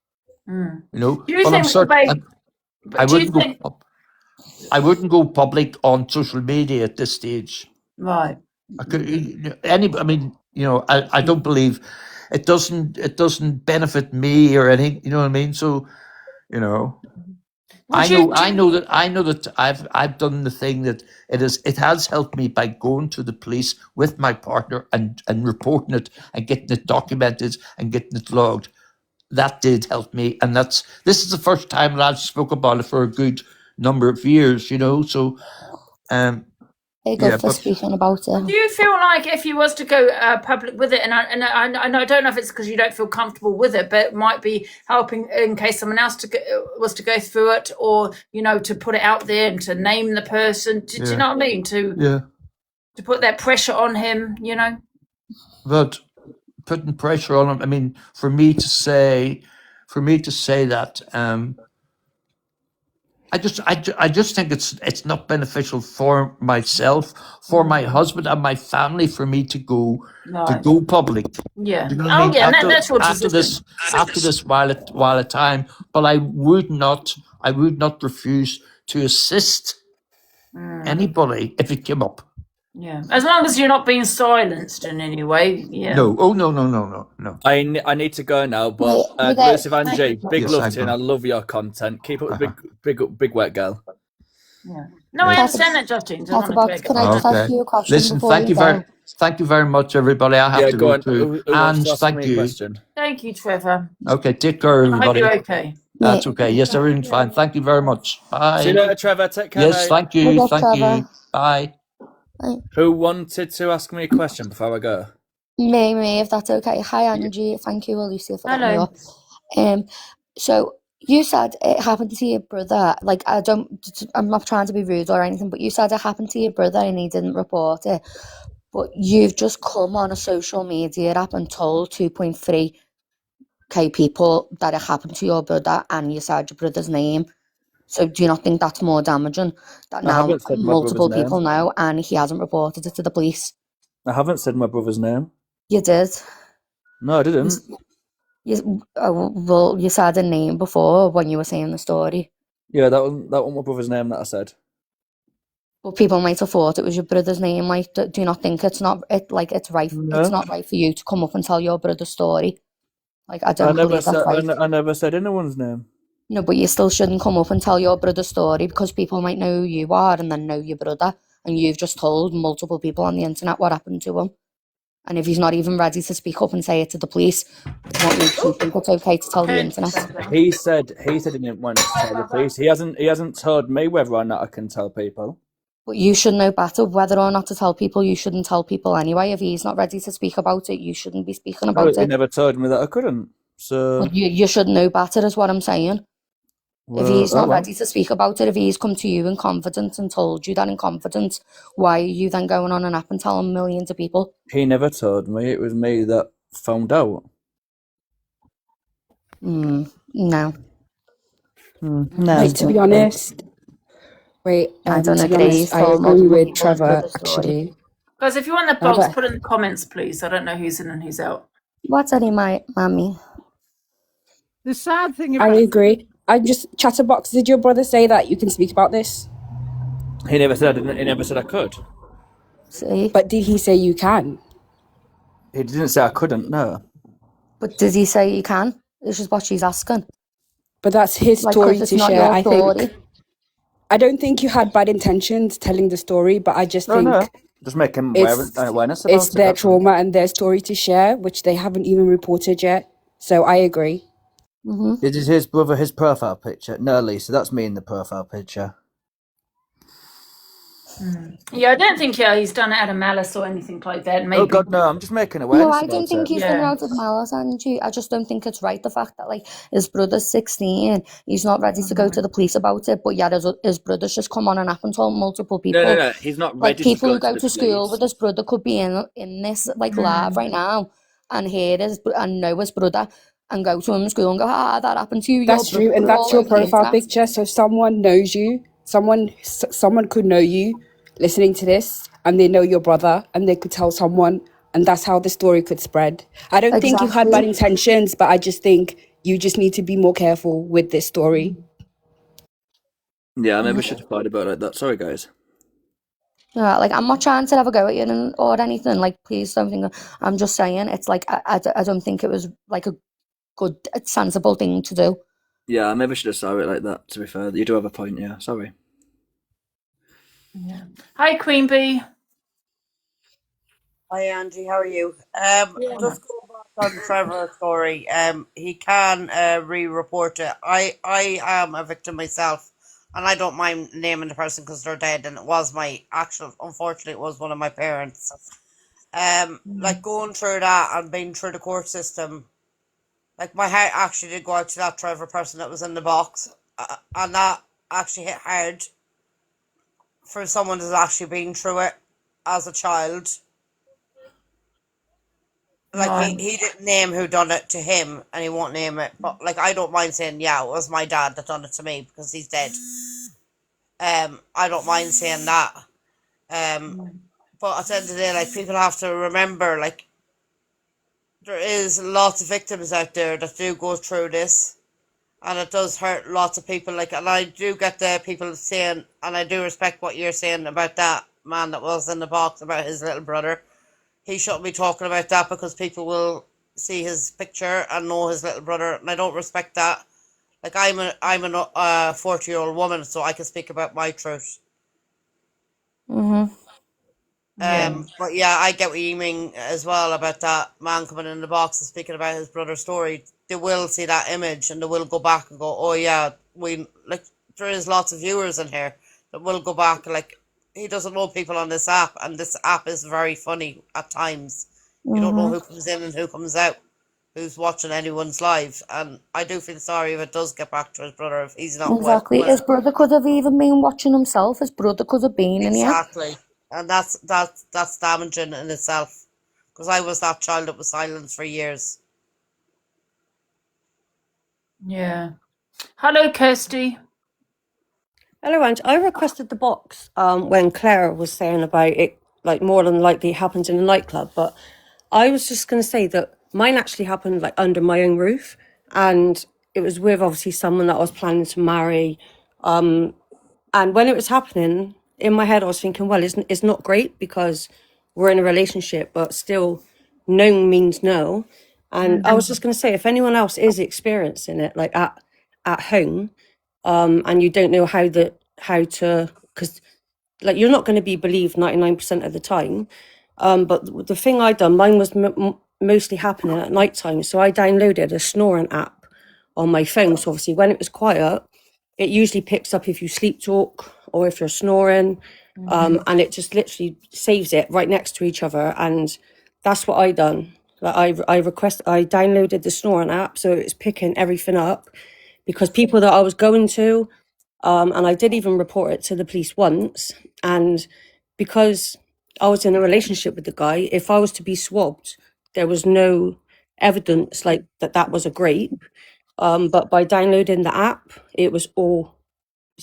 Mm. Do you but I'm think, certain I do you wouldn't go. think, I wouldn't go public on social media at this stage. right? I could I don't believe it doesn't benefit me or anything. You know what I mean? So I know that I've done the thing that it has helped me by going to the police with my partner and reporting it and getting it documented and getting it logged. That did help me, and this is the first time that I've spoke about it for a good number of years. So Very good for speaking about it. Do you feel like if you was to go public with it, and I don't know if it's because you don't feel comfortable with it, but it might be helping in case someone else was to go through it, or to put it out there and to name the person. Do you know what I mean? To put that pressure on him, But putting pressure on him. I mean, for me to say that. I just think it's not beneficial for myself, for my husband and my family, for me to go public. Yeah. Do you know what I mean? That's what after this while a time, but I would not refuse to assist anybody if it came up. Yeah, as long as you're not being silenced in any way. Yeah. No. Oh no. I need to go now, but Lucy Vanjie, big love to you, and I love your content. Keep up the big work, girl. Yeah. No, I understand that, Justin. Can I just ask you a question? Listen, thank you very much, everybody. I have to go too. And thank you. Thank you, Trevor. Okay, take care, everybody. I hope you're okay. That's okay. Yes, everything's fine. Thank you very much. Bye. See you later, Trevor. Take care. Yes, mate. thank you. Thank you. Bye. Who wanted to ask me a question before I go? Me, if that's okay. Hi, Angie. Thank you, Alicia, for letting me up. So you said it happened to your brother. Like, I'm not trying to be rude or anything, but you said it happened to your brother and he didn't report it. But you've just come on a social media app and told 2.3k people that it happened to your brother, and you said your brother's name. So do you not think that's more damaging? That now multiple people know and he hasn't reported it to the police? I haven't said my brother's name. You did. No, I didn't. Well, you said a name before when you were saying the story. Yeah, that was my brother's name that I said. But people might have thought it was your brother's name. Like, do you not think it's right? No. It's not right for you to come up and tell your brother's story. Like, I don't believe that's right. I never said anyone's name. No, but you still shouldn't come up and tell your brother's story, because people might know who you are and then know your brother, and you've just told multiple people on the internet what happened to him. And if he's not even ready to speak up and say it to the police, what makes you think it's okay to tell the internet? He said he didn't want to tell the police. He hasn't told me whether or not I can tell people. But you should know better whether or not to tell people. You shouldn't tell people anyway. If he's not ready to speak about it, you shouldn't be speaking about it. He never told me that I couldn't. So you should know better, is what I'm saying. If he's not ready to speak about it, if he's come to you in confidence and told you that in confidence, why are you then going on an app and telling millions of people? He never told me. It was me that found out. No. No. Wait, to be honest, I don't agree. I agree with Trevor, actually. Guys, if you want the box, put it in the comments, please. I don't know who's in and who's out. What's any mommy? The sad thing about I agree. Chatterbox, did your brother say that you can speak about this? He never said I could. See? But did he say you can? He didn't say I couldn't, no. But does he say you can? This is what she's asking. But that's his story to share, I think. I don't think you had bad intentions telling the story, but I just think just make him awareness about it's their trauma and their story to share, which they haven't even reported yet. So I agree. Mm-hmm. This is his brother, his profile picture. No, Lisa, that's me in the profile picture. Yeah, I don't think he's done it out of malice or anything like that. Maybe. Oh God, no! I'm just making awareness. No, I don't think he's done it out of malice, Angie. I just don't think it's right. The fact that his brother's 16, he's not ready to go to the police about it, but yet his brother's just come on an app and told multiple people. No, he's not ready. People to who go to school with his brother could be in this live right now and hear and know his brother and go to him in school and go, that happened to you. That's true, and We're that's all your over the profile internet. picture. So someone knows you. Someone could know you listening to this, and they know your brother, and they could tell someone, and that's how the story could spread. I don't think you had bad Exactly. intentions, but I just think you just need to be more careful with this story. Yeah, maybe I should have thought about it like that. Sorry, guys. Yeah, like I'm not trying to have a go at you or anything. Like, please don't think. I'm just saying it's like I don't think it was like a good, sensible thing to do. Yeah, maybe I should have saw it like that, to be fair. You do have a point, yeah. Sorry. Yeah. Hi, Queen Bee. Hi Angie, how are you? Yeah. Just go back on Trevor's story. He can re-report it. I am a victim myself, and I don't mind naming the person because they're dead, and it was unfortunately, it was one of my parents. Like going through that and being through the court system, like my heart actually did go out to that Trevor person that was in the box, and that actually hit hard for someone that's actually been through it as a child. Like he didn't name who done it to him, and he won't name it. But like I don't mind saying, yeah, it was my dad that done it to me because he's dead. I don't mind saying that. But at the end of the day, like people have to remember, like there is lots of victims out there that do go through this, and it does hurt lots of people. Like, and I do get the people saying, and I do respect what you're saying about that man that was in the box about his little brother. He shouldn't be talking about that because people will see his picture and know his little brother, and I don't respect that. Like I'm a 40-year-old woman, so I can speak about my truth. Mhm. But yeah, I get what you mean as well about that man coming in the box and speaking about his brother's story. They will see that image and they will go back and go, oh yeah, there is lots of viewers in here that will go back. Like, he doesn't know people on this app, and this app is very funny at times. You don't know who comes in and who comes out, who's watching anyone's live. And I do feel sorry if it does get back to his brother, if he's not Exactly. His brother could have even been watching himself. His brother could have been in here. Exactly. And that's damaging in itself. Because I was that child that was silenced for years. Yeah. Hello, Kirsty. Hello, Ange. I requested the box when Claire was saying about it, like more than likely it happens in a nightclub. But I was just going to say that mine actually happened like under my own roof, and it was with obviously someone that I was planning to marry. And when it was happening, in my head I was thinking, well, it's not great because we're in a relationship, but still, no means no. And I was just going to say, if anyone else is experiencing it, like at home, and you don't know how to, because like you're not going to be believed 99% of the time. But the thing I done, mine was mostly happening at night time. So I downloaded a snoring app on my phone. So obviously when it was quiet, it usually picks up if you sleep talk or if you're snoring. And it just literally saves it right next to each other. And that's what I done. Like I downloaded the snoring app, so it's picking everything up, because people that I was going to, and I did even report it to the police once. And because I was in a relationship with the guy, if I was to be swabbed, there was no evidence like that was a grape. But by downloading the app, it was all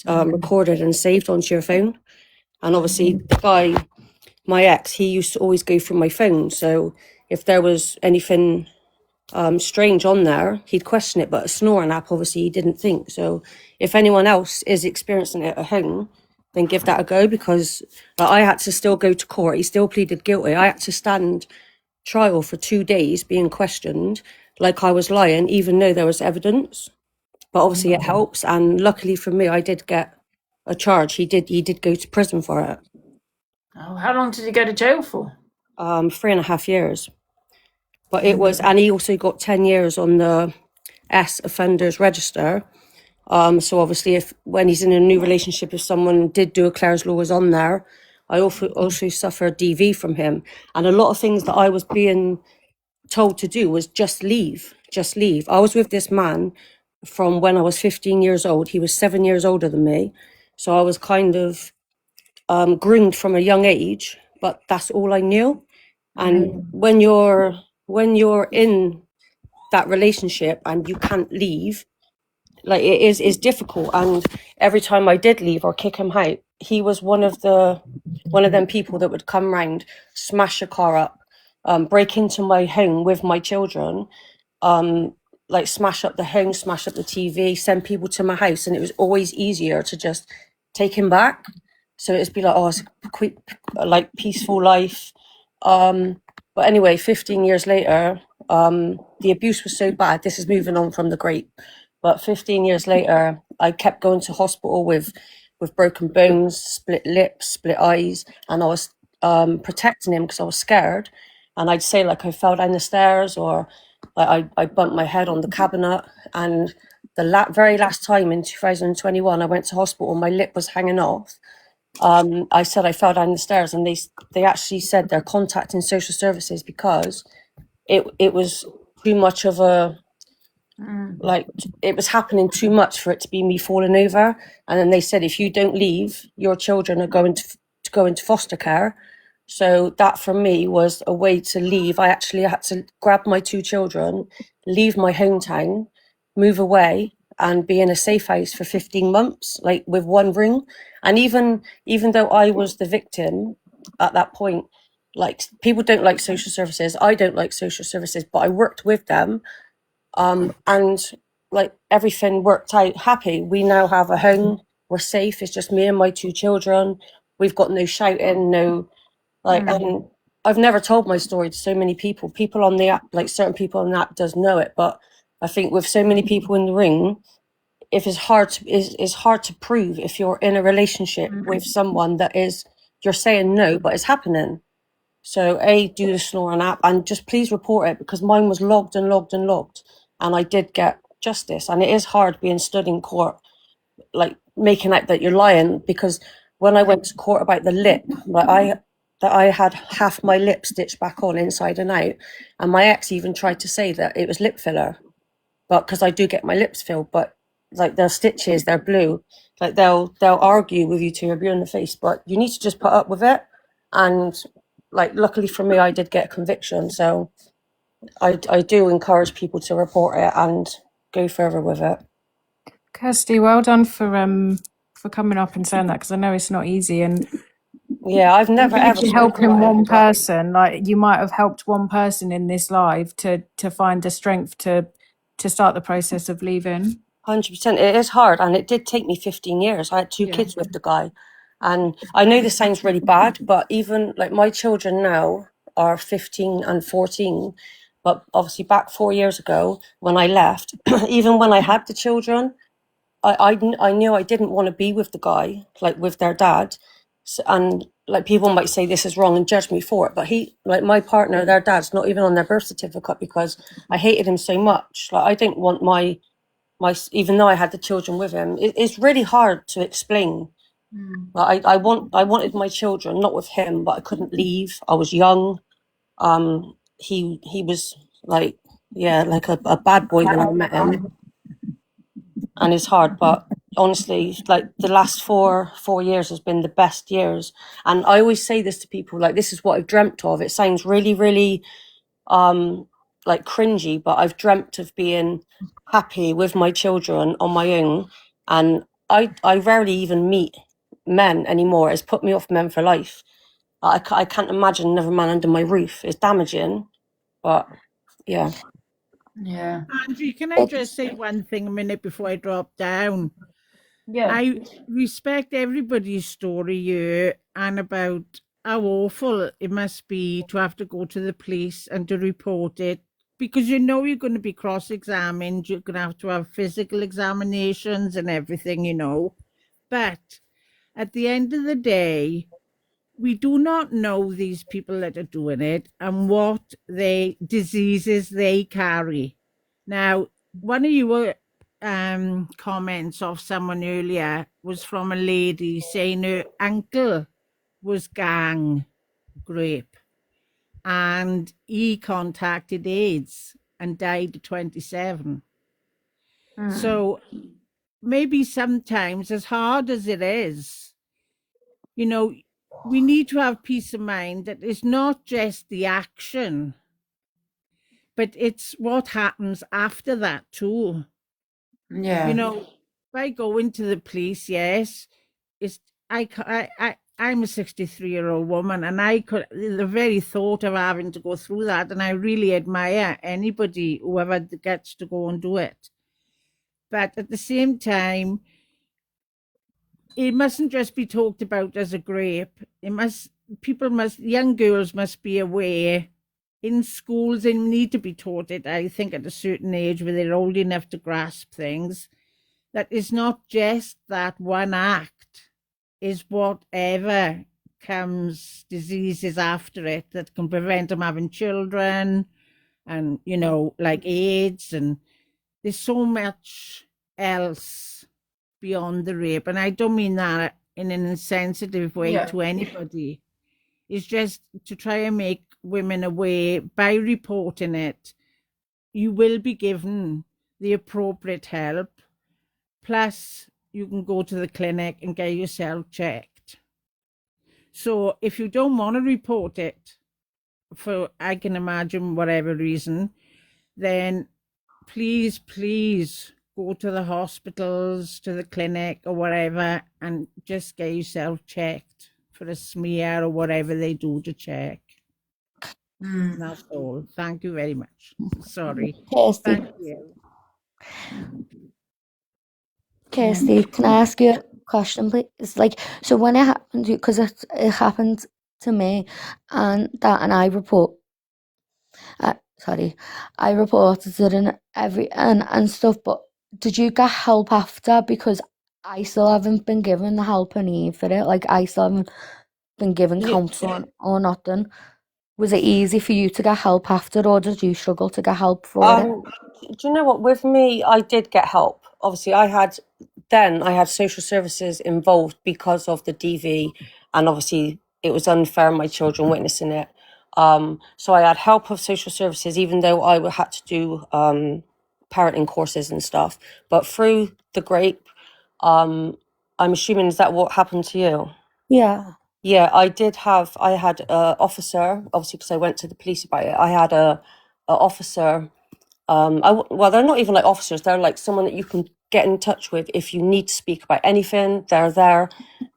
recorded and saved onto your phone. And obviously the guy, my ex, he used to always go through my phone. So if there was anything strange on there, he'd question it. But a snoring app, obviously, he didn't think. So if anyone else is experiencing it at home, then give that a go, because I had to still go to court. He still pleaded guilty. I had to stand trial for 2 days being questioned like I was lying, even though there was evidence. But obviously it helps. And luckily for me, I did get a charge. He did go to prison for it. Oh, how long did he go to jail for? 3.5 years. But it was, and he also got 10 years on the S offenders register. So obviously, when he's in a new relationship, if someone did do a Clare's Law was on there, I also suffered DV from him. And a lot of things that I was being told to do was just leave. I was with this man from when I was 15 years old. He was 7 years older than me. So I was kind of groomed from a young age, but that's all I knew. And when you're in that relationship and you can't leave, like it is difficult. And every time I did leave or kick him out, he was one of them people that would come round, smash a car up, break into my home with my children, like smash up the home, smash up the TV, send people to my house, and it was always easier to just take him back. So it'd be like, oh, it's a quick, like peaceful life. But anyway, 15 years later, the abuse was so bad. This is moving on from the grape, but 15 years later, I kept going to hospital with broken bones, split lips, split eyes, and I was protecting him because I was scared. And I'd say like I fell down the stairs, or like I bumped my head on the cabinet. And the very last time in 2021, I went to hospital, my lip was hanging off. I said I fell down the stairs, and they actually said they're contacting social services because it was too much of a, like, it was happening too much for it to be me falling over. And then they said, if you don't leave, your children are going to go into foster care. So that for me was a way to leave. I actually had to grab my 2 children, leave my hometown, move away, and be in a safe house for 15 months, like with one room. And even though I was the victim at that point, like, people don't like social services. I don't like social services, but I worked with them. And like everything worked out happy. We now have a home. We're safe. It's just me and my 2 children. We've got no shouting, no, like, and I've never told my story to so many people. People on the app, like certain people on the app does know it, but I think with so many people in the ring, if it's hard to prove if you're in a relationship with someone that is, you're saying no, but it's happening. So do the Snoring app, and just please report it, because mine was logged and logged and logged, and I did get justice. And it is hard being stood in court, like making out that you're lying, because when I went to court about the lip, like I had half my lip stitched back on inside and out, and my ex even tried to say that it was lip filler, but because I do get my lips filled, but like they're stitches, they're blue, like they'll argue with you till you're blue in the face, but you need to just put up with it. And like, luckily for me, I did get a conviction, so I do encourage people to report it and go further with it. Kirsty, well done for coming up and saying that, because I know it's not easy. And yeah, I've never ever helping one person, like you might have helped one person in this live to find the strength to start the process of leaving. 100%. It is hard, and it did take me 15 years. I had 2 kids with the guy, and I know this sounds really bad, but even like my children now are 15 and 14, but obviously back 4 years ago when I left, even when I had the children, I knew I didn't want to be with the guy, like with their dad. So, and like people might say this is wrong and judge me for it, but he, like my partner, their dad's not even on their birth certificate, because I hated him so much. Like I didn't want my even though I had the children with him, it's really hard to explain. Like I wanted my children, not with him, but I couldn't leave. I was young. He was like, yeah, like a bad boy when I met him, and it's hard. But honestly, like the last four years has been the best years. And I always say this to people, like, this is what I've dreamt of. It sounds really, really like cringy, but I've dreamt of being happy with my children on my own. And I rarely even meet men anymore. It's put me off men for life. I can't imagine another man under my roof. It's damaging, but yeah. Yeah. Angie, can I just say one thing a minute before I drop down? Yeah. I respect everybody's story here, and about how awful it must be to have to go to the police and to report it, because you know you're going to be cross-examined, you're going to have physical examinations and everything, you know. But at the end of the day, we do not know these people that are doing it and what diseases they carry. Now, one of your comments of someone earlier was from a lady saying her uncle was gang rape, and he contacted AIDS and died at 27. So maybe sometimes, as hard as it is, you know, we need to have peace of mind that it's not just the action, but it's what happens after that too. Yeah. You know, if I go into the police, yes, it's I'm a 63-year-old woman, and the very thought of having to go through that, and I really admire anybody, whoever gets to go and do it. But at the same time, it mustn't just be talked about as a grape. Young girls must be aware. In schools, they need to be taught it, I think, at a certain age where they're old enough to grasp things. That it's not just that one act, is whatever comes, diseases after it that can prevent them having children, and, you know, like AIDS, and there's so much else beyond the rape. And I don't mean that in an insensitive way Yeah. to anybody. It's just to try and make women aware by reporting it. You will be given the appropriate help. Plus, you can go to the clinic and get yourself checked. So if you don't want to report it, for I can imagine whatever reason, then please go to the hospitals, to the clinic or whatever, and just get yourself checked for a smear or whatever they do to check. That's all. Thank you very much. Sorry. Kirsty, Thank you. Kirsty, can I ask you a question, please? It's like, so when it happened to you, because it happened to me, and I I reported it and stuff, but did you get help after? Because I still haven't been given the help I need for it. Like, I still haven't been given Yeah. counselling or nothing. Was it easy for you to get help after, or did you struggle to get help for it? Do you know what? With me, I did get help. Obviously, I had social services involved because of the DV, and obviously it was unfair my children witnessing it. So I had help of social services, even though I had to do parenting courses and stuff. But through the grape, I'm assuming, is that what happened to you? Yeah. Yeah, I had a officer, obviously, because I went to the police about it. I had a officer. Well, they're not even like officers. They're like someone that you can get in touch with if you need to speak about anything. They're there,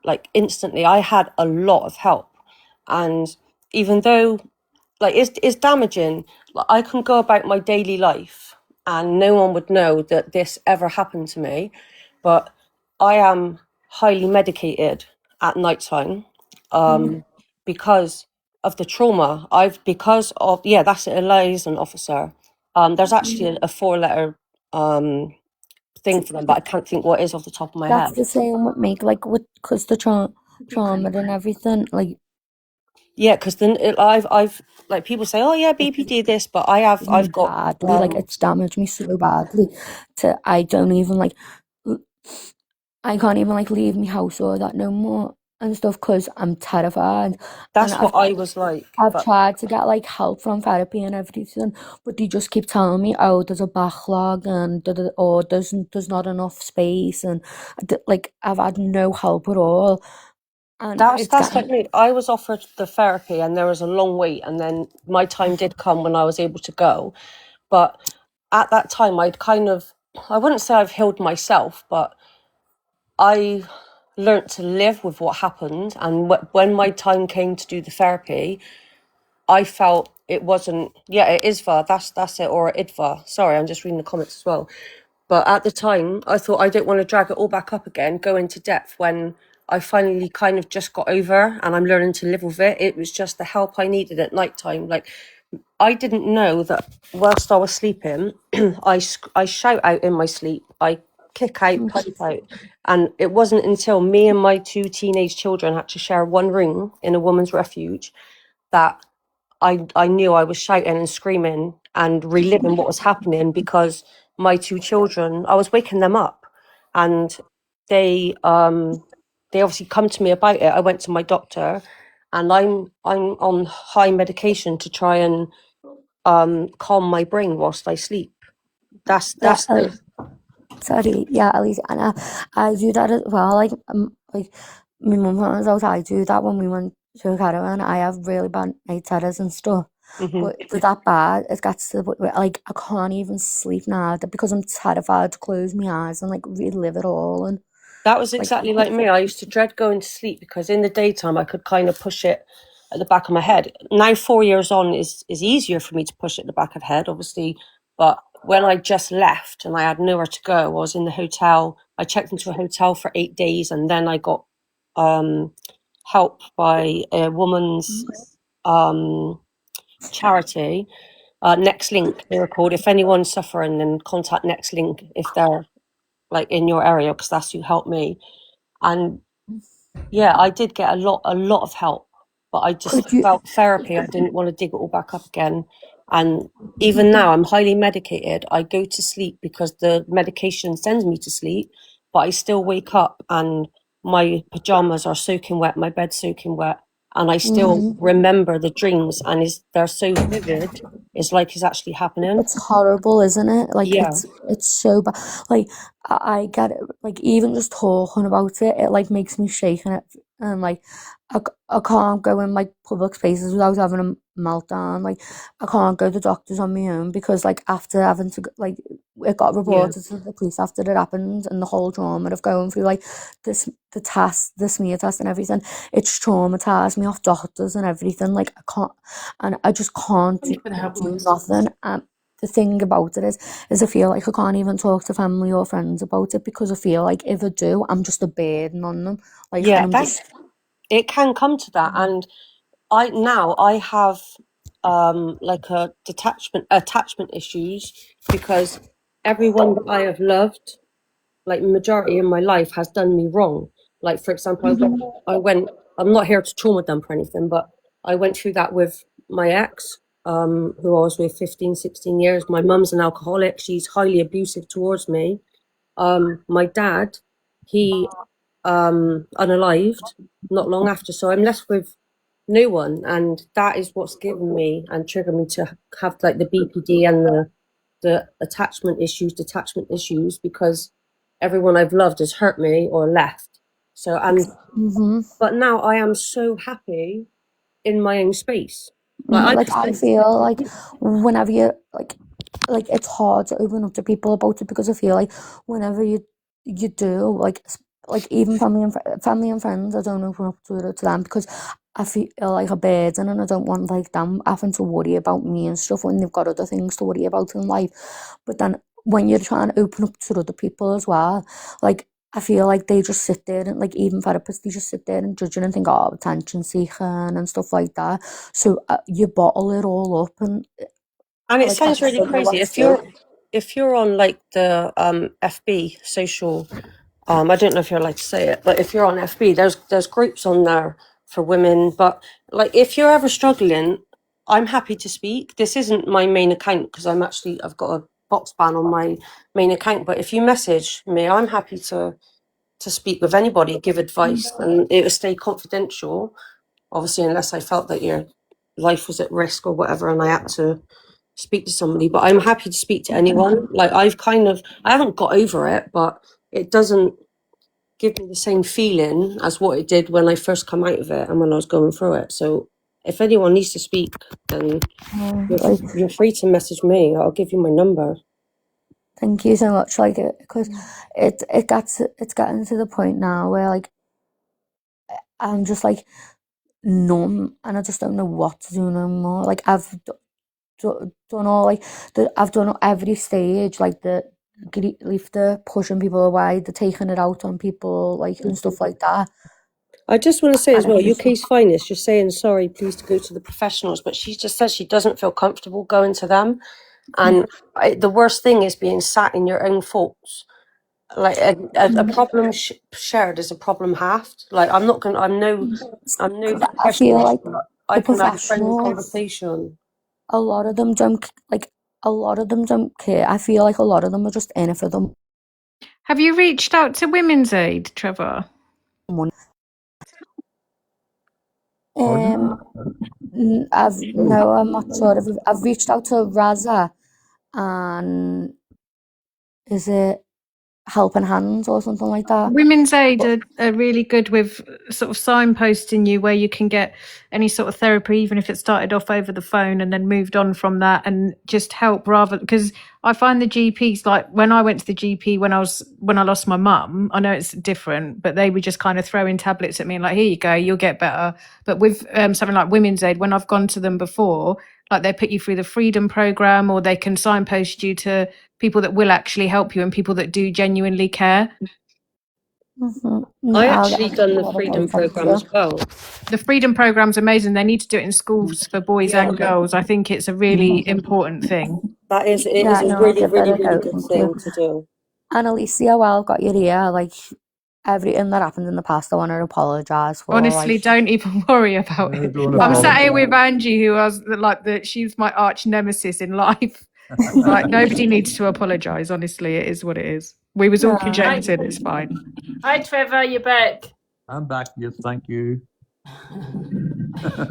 like, instantly. I had a lot of help, and even though, like, it's damaging, like, I can go about my daily life, and no one would know that this ever happened to me. But I am highly medicated at nighttime, because of the trauma. That's it, a liaison officer. There's actually a 4-letter thing for them, but I can't think what it is off the top of my That's head. the same with me, like, because the trauma and everything, like, Yeah, because then I've like, people say, oh yeah, BPD this, but I've got badly, like, it's damaged me so badly I don't even, like, I can't even, like, leave my house or that no more and stuff because I'm terrified. That's And what I was like. I've But tried to get, like, help from therapy and everything, but they just keep telling me, oh, there's a backlog and or there's not enough space, and like, I've had no help at all. And that's like me. I was offered the therapy, and there was a long wait, and then my time did come when I was able to go. But at that time, I wouldn't say I've healed myself, but I learnt to live with what happened. And when my time came to do the therapy, I felt it wasn't. Yeah, it is ISVA. That's it, or IDVA. Sorry, I'm just reading the comments as well. But at the time, I thought, I don't want to drag it all back up again, go into depth, when I finally kind of just got over, and I'm learning to live with it. It was just the help I needed at nighttime. Like, I didn't know that whilst I was sleeping, I shout out in my sleep, I kick out, pipe out. And it wasn't until me and my 2 teenage children had to share one room in a woman's refuge that I knew I was shouting and screaming and reliving what was happening, because my 2 children, I was waking them up, and they obviously come to me about it. I went to my doctor, and I'm on high medication to try and calm my brain whilst I sleep. That's sorry, yeah, at least, and I do that as well. Like, my mum found out I do that when we went to a caravan. I have really bad night terrors and stuff, but they're that bad. It gets to the point where like I can't even sleep now because I'm terrified to close my eyes and like relive it all. And That was like exactly like me. I used to dread going to sleep because in the daytime I could kind of push it at the back of my head. Now 4 years on is easier for me to push it at the back of the head, obviously. But when I just left and I had nowhere to go, I was in the hotel. I checked into a hotel for 8 days, and then I got help by a woman's charity, Next Link, they were called. If anyone's suffering, then contact Next Link if they're like in your area, because that's who helped me. And yeah, I did get a lot of help, but I just could you felt therapy. I didn't want to dig it all back up again. And even now, I'm highly medicated. I go to sleep because the medication sends me to sleep, but I still wake up and my pajamas are soaking wet, my bed's soaking wet, and I still remember the dreams, and they're so vivid. It's like it's actually happening. It's horrible, isn't it? Like Yeah. it's so bad. Like I get it. Like even just talking about it, it like makes me shake, and like I can't go in like public spaces without having a meltdown. Like I can't go to doctors on my own because like after having to like it got Yeah. reported to the police after it happened, and the whole trauma of going through like the test, the smear test and everything. It's traumatized me off doctors and everything. Like I can't, and I just can't do nothing. The thing about it is I feel like I can't even talk to family or friends about it because I feel like if I do, I'm just a burden on them. Like, Yeah, and I'm just it can come to that. And I have like a attachment issues because everyone that I have loved, like majority in my life, has done me wrong. Like for example, I'm not here to trauma dump or anything, but I went through that with my ex, who I was with 15, 16 years. My mum's an alcoholic. She's highly abusive towards me. My dad, he unalived not long after, so I'm left with no one, and that is what's given me and triggered me to have like the BPD and the detachment issues, because everyone I've loved has hurt me or left. So but now I am so happy in my own space. like I feel like whenever you like it's hard to open up to people about it because I feel like whenever you do like even family and friends, I don't open up to them because I feel like a burden, and I don't want like them having to worry about me and stuff when they've got other things to worry about in life. But then when you're trying to open up to other people as well, like I feel like they just sit there and like even therapists, they just sit there and judge and think, oh, attention seeking and stuff like that. So you bottle it all up, and it like, sounds I really don't know crazy. what to do. If you're on like the FB social, I don't know if you're allowed to say it, but if you're on FB, there's groups on there for women. But like if you're ever struggling, I'm happy to speak. This isn't my main account because I've got a box ban on my main account. But if you message me, I'm happy to speak with anybody, give advice, and it will stay confidential, obviously, unless I felt that your life was at risk or whatever, and I had to speak to somebody. But I'm happy to speak to anyone. Like I haven't got over it, but it doesn't give me the same feeling as what it did when I first come out of it and when I was going through it. So if anyone needs to speak, then you're free to message me. I'll give you my number. Thank you so much. Like, because it's getting to the point now where like I'm just like numb, and I just don't know what to do no more. Like I've done all like I've done every stage, like the grief, the pushing people away, the taking it out on people, like and stuff like that. I just want to say as And well, it's UK's Finest, you're saying sorry, please to go to the professionals, but she just says she doesn't feel comfortable going to them. And the worst thing is being sat in your own faults. Like a problem shared is a problem halved. Like I'm no I feel professional, like but I the can have a friendly professionals, conversation. a lot of them don't care. I feel like a lot of them are just in it for them. Have you reached out to Women's Aid, Trevor? I'm not sure. I've reached out to Raza, and is it helping hand or something like that. Women's Aid are really good with sort of signposting you where you can get any sort of therapy, even if it started off over the phone and then moved on from that, and just help rather, because I find the GPs, like when I went to the GP when I lost my mum, I know it's different, but they were just kind of throwing tablets at me and like, here you go, you'll get better. But with something like Women's Aid, when I've gone to them before, like they put you through the Freedom Programme, or they can signpost you to people that will actually help you and people that do genuinely care. Mm-hmm. I I'll actually get done a the lot of Freedom those, thank Programme you. as well. The Freedom Programme's amazing. They need to do it in schools for boys Yeah, and girls. I think it's a really important thing. it is Yeah, a no, I'll really, give that really, a really go, good thank thing you. to do. And Alicia, while I've got you here, like everything that happened in the past, I want to apologise for. Honestly, Like, don't even worry about it. Don't I'm sat apologise. here with Angie, who was she's my arch nemesis in life. Like nobody needs to apologise. Honestly, it is what it is. We was all no, projecting. It's fine. Hi, Trevor, you're back. I'm back. Yes, thank you.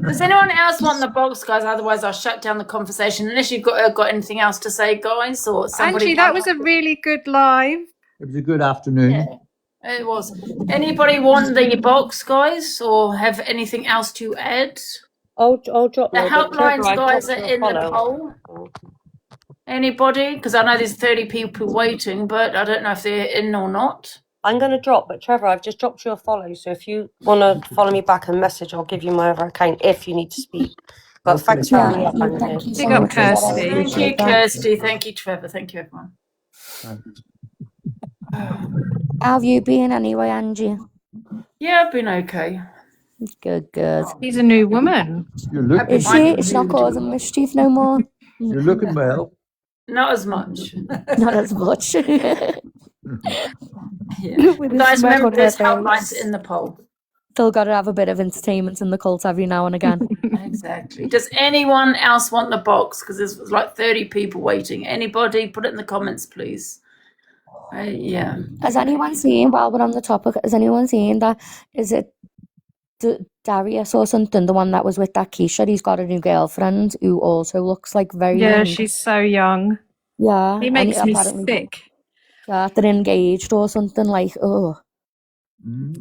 Does anyone else want the box, guys? Otherwise, I'll shut down the conversation. Unless you've got anything else to say, guys, or somebody. Angie, that was a really good live. It was a good afternoon. It was. Anybody want the box, guys, or have anything else to add? I'll drop The my but Trevor, helplines, I guys, dropped are you a in the follow. poll. Anybody? Because I know there's 30 people waiting, but I don't know if they're in or not. I'm going to drop, but Trevor, I've just dropped you a follow. So if you want to follow me back and message, I'll give you my other account if you need to speak. But Okay, thanks for yeah, having me up, thank Angie. you Big so up much for that. I Kirsty. Thank you, appreciate that. Kirsty. Thank you, Trevor. Thank you, everyone. How have you been anyway, Angie? Yeah, I've been okay. Good, good. She's a new woman. You're looking. Is she? Is she not causing mischief no more? You're looking well. Not as much. Not as much. Yeah. With a Guys, smirk remember on her there's helplines face. in the poll. Still got to have a bit of entertainment in the cult every now and again. Exactly. Does anyone else want the box? Because there's like 30 people waiting. Anybody? Put it in the comments, please. Yeah. Has anyone seen, while we're on the topic, has anyone seen that, is it Darius or something, the one that was with that Keisha? He's got a new girlfriend who also looks like very Yeah, young. she's so young. Yeah, He and makes me apparently sick. they're engaged or something, like, oh.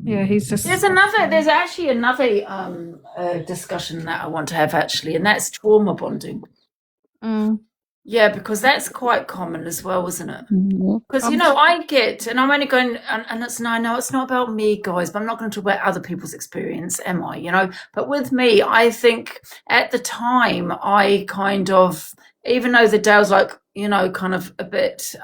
Yeah, he's just. There's actually another discussion that I want to have actually, and that's trauma bonding. Mm. Yeah, because that's quite common as well, isn't it? Mhm. Because I get, and I'm only going, and it's no, it's not about me, guys. But I'm not going to talk about other people's experience, am I? But with me, I think at the time I kind of, even though the day was like, kind of a bit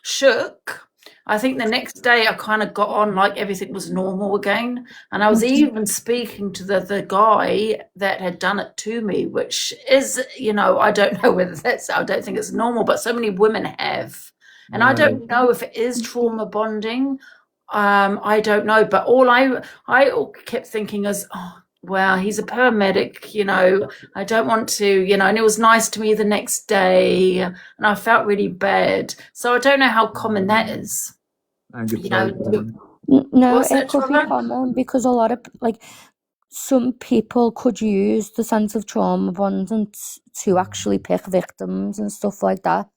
shook. I think the next day I kind of got on like everything was normal again. And I was even speaking to the guy that had done it to me, which is, I don't know whether I don't think it's normal, but so many women have. And I don't know if it is trauma bonding. I don't know. But all I kept thinking is, well, he's a paramedic, I don't want to, and it was nice to me the next day and I felt really bad. So I don't know how common that is. No, What's it that, could be Trevor? common because a lot of, like, some people could use the sense of trauma bonding to actually pick victims and stuff like that.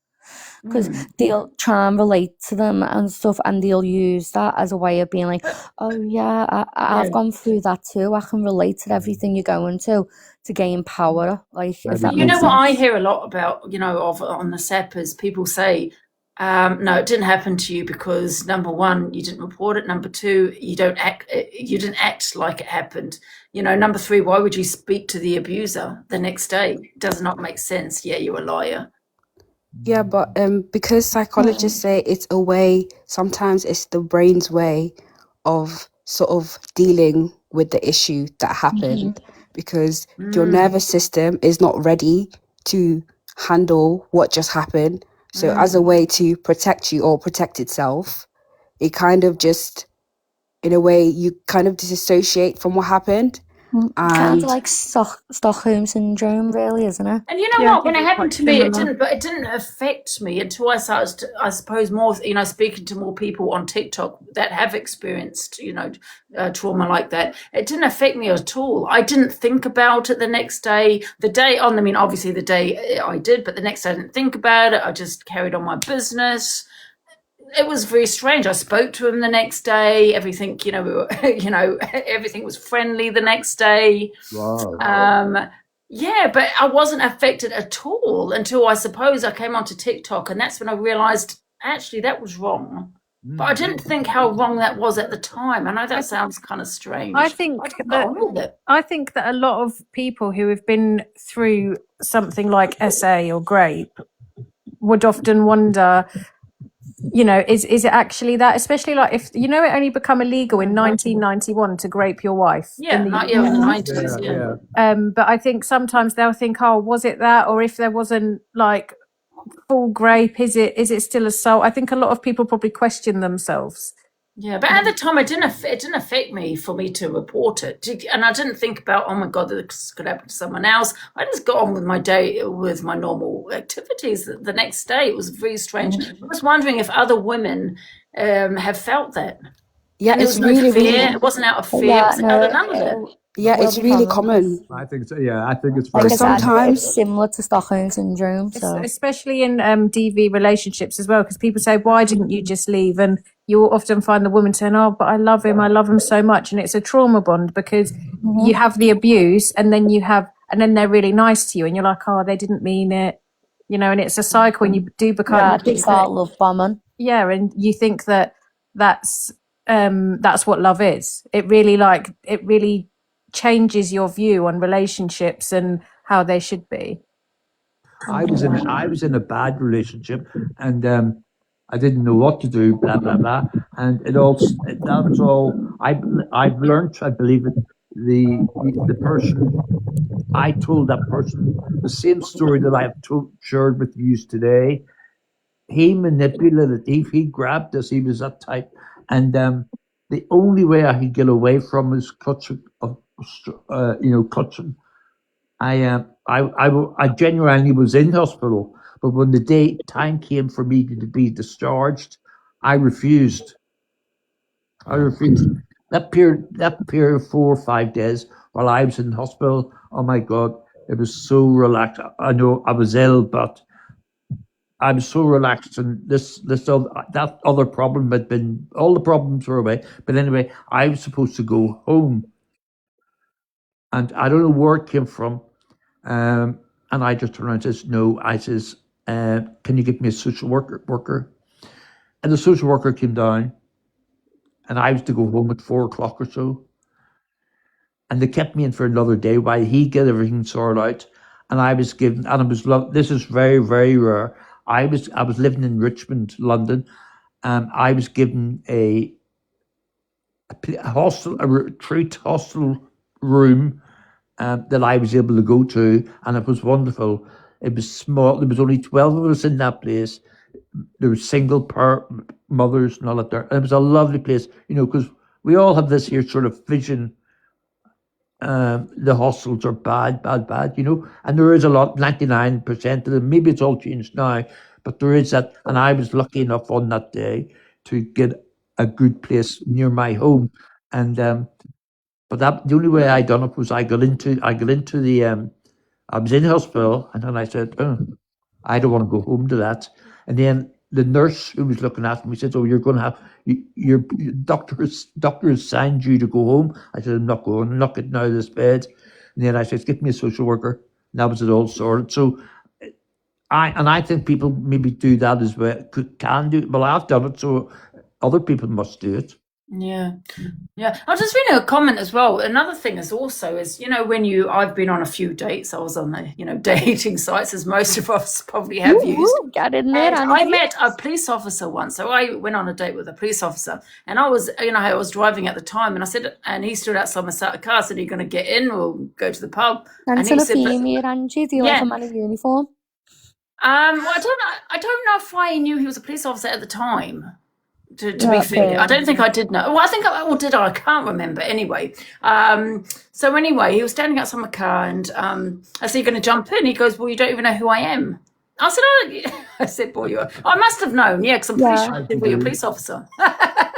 Because they'll try and relate to them and stuff, and they'll use that as a way of being like, oh yeah, I've gone through that too. I can relate to everything you're going to gain power. Like, if that You makes know what I sense. hear a lot about, on the SEP is people say, no, it didn't happen to you because number one, you didn't report it. Number two, you didn't act like it happened. Number three, why would you speak to the abuser the next day? It does not make sense. Yeah, you're a liar. Yeah, but because psychologists say it's a way, sometimes it's the brain's way of sort of dealing with the issue that happened, because your nervous system is not ready to handle what just happened. So as a way to protect you or protect itself, it kind of just, in a way, you kind of disassociate from what happened. Kind of And like Stockholm syndrome, really, isn't it? And you know what? When it happened to me, it didn't affect me until I started, I suppose, more, speaking to more people on TikTok that have experienced, trauma like that. It didn't affect me at all. I didn't think about it the next day. The day on, obviously the day I did, but the next day I didn't think about it. I just carried on my business. it was very strange. I spoke to him the next day. Everything, we were, everything was friendly the next day. Wow. Yeah, but I wasn't affected at all until I suppose I came onto TikTok, and that's when I realised actually that was wrong. But I didn't think how wrong that was at the time. I know that sounds kind of strange. I think just got that on with it. I think that a lot of people who have been through something like SA or Grape would often wonder, is it actually that? Especially like if it only become illegal in 1991 to grape your wife. Yeah, in the in the 90s. Yeah. But I think sometimes they'll think, oh, was it that? Or if there wasn't like full grape, is it still assault? I think a lot of people probably question themselves. Yeah, but at the time, it didn't affect me for me to report it, and I didn't think about, oh my God, this could happen to someone else. I just got on with my day, with my normal activities. The next day, it was very strange. I was wondering if other women have felt that. Yeah, And it it's was no really, fear. really, It wasn't out of fear. It Yeah, was out of none of it. yeah, it's really common. I think so. Yeah, I think it's Like very I said, sometimes- it's similar to Stockholm syndrome. So Especially in DV relationships as well, because people say, why didn't you just leave? And you will often find the woman saying, oh, but I love him so much. And it's a trauma bond because you have the abuse and then they're really nice to you and you're like, oh, they didn't mean it. And it's a cycle and you do become they start love bombing. Yeah, and you think that's what love is. It really changes your view on relationships and how they should be. I was in a bad relationship, and I didn't know what to do. Blah blah blah, and that was all. I've learned. I believe it. The person I told that person the same story that I've shared with you today. He manipulated. He grabbed us. He was that type, and the only way I could get away from his clutching. Clutching. I genuinely was in hospital, but when the time came for me to be discharged, I refused. That period of 4 or 5 days while I was in hospital, oh my God, it was so relaxed. I know I was ill, but I was so relaxed, and that other problem had been, all the problems were away. But anyway, I was supposed to go home, and I don't know where it came from. And I just turned around and says, no. I says, can you get me a social worker? And the social worker came down, and I was to go home at 4 o'clock or so. And they kept me in for another day while he get everything sorted out. And I was given, and it was this is very, very rare. I was living in Richmond, London, and I was given a retreat hostel room that I was able to go to, and it was wonderful. It was small. There was only 12 of us in that place. There were single mothers and all that there. And it was a lovely place, because we all have this here sort of vision. The hostels are bad, and there is a lot, 99% of them. Maybe it's all changed now, but there is that. And I was lucky enough on that day to get a good place near my home, and but the only way I done it was I got into the I was in hospital, and then I said, oh, I don't want to go home to that. And then the nurse who was looking after me said, oh, you're going to have, your doctor has signed you to go home. I said, I'm not going, I'm not getting out of this bed. And then I said, get me a social worker. And that was it all sorted. So I think people maybe do that as well, can do it. Well, I've done it, so other people must do it. Yeah. I was just reading a comment as well. Another thing is also when I've been on a few dates. I was on the dating sites, as most of us probably have used. Get in there, And Angie. I met a police officer once. So I went on a date with a police officer, and I was driving at the time, and I said, and he stood outside my car. I said, "Are you going to get in or go to the pub?" And And to he the said, female, Angie, do you like a man in uniform? well, I don't know if I knew he was a police officer at the time. To be Yeah, fair, okay. I don't think I did know. Well, I think did I? I can't remember. Anyway, so anyway, he was standing outside my car, and I said, "You're going to jump in?" He goes, "Well, you don't even know who I am." I said, "Oh," I said, "Boy, I must have known, yeah, because I'm pretty sure I said, well, you're a police officer."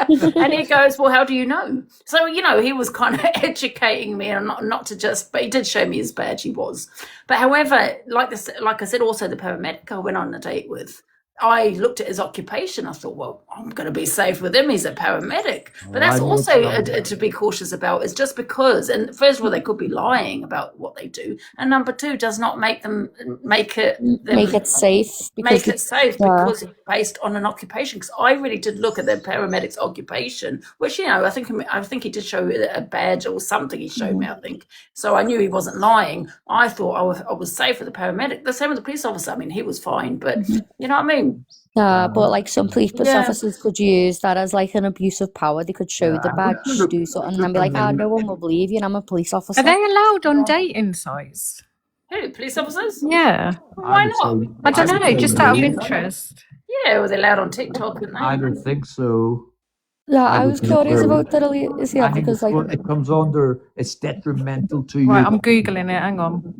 And he goes, "Well, how do you know?" So he was kind of educating me, and not to just, but he did show me his badge. He was, but however, like I said, also the paramedic I went on a date with. I looked at his occupation. I thought, well, I'm going to be safe with him. He's a paramedic. But I that's know also some. to be cautious about. Is just because, and first of all, they could be lying about what they do, and number two, does not make them Make it safe because make it safe yeah. because it's based on an occupation. Because I really did look at the paramedic's occupation, which I think he did show a badge or something. He showed me, I think. So I knew he wasn't lying. I thought I was safe with the paramedic. The same with the police officer. I mean, he was fine, but you know what I mean. But like some police Yeah. officers could use that as like an abuse of power. They could show the badge, do something, and then be like, no one will believe you, and I'm a police officer. Are they allowed on dating sites? Who, police officers? Yeah. Why not? I don't know, just out of interest. Yeah, well, they're allowed on TikTok, aren't they? I don't think so. Yeah, I I would was think curious so. about that, Alicia, I think because like it comes under, it's detrimental to Right, you. I'm Googling it, hang on.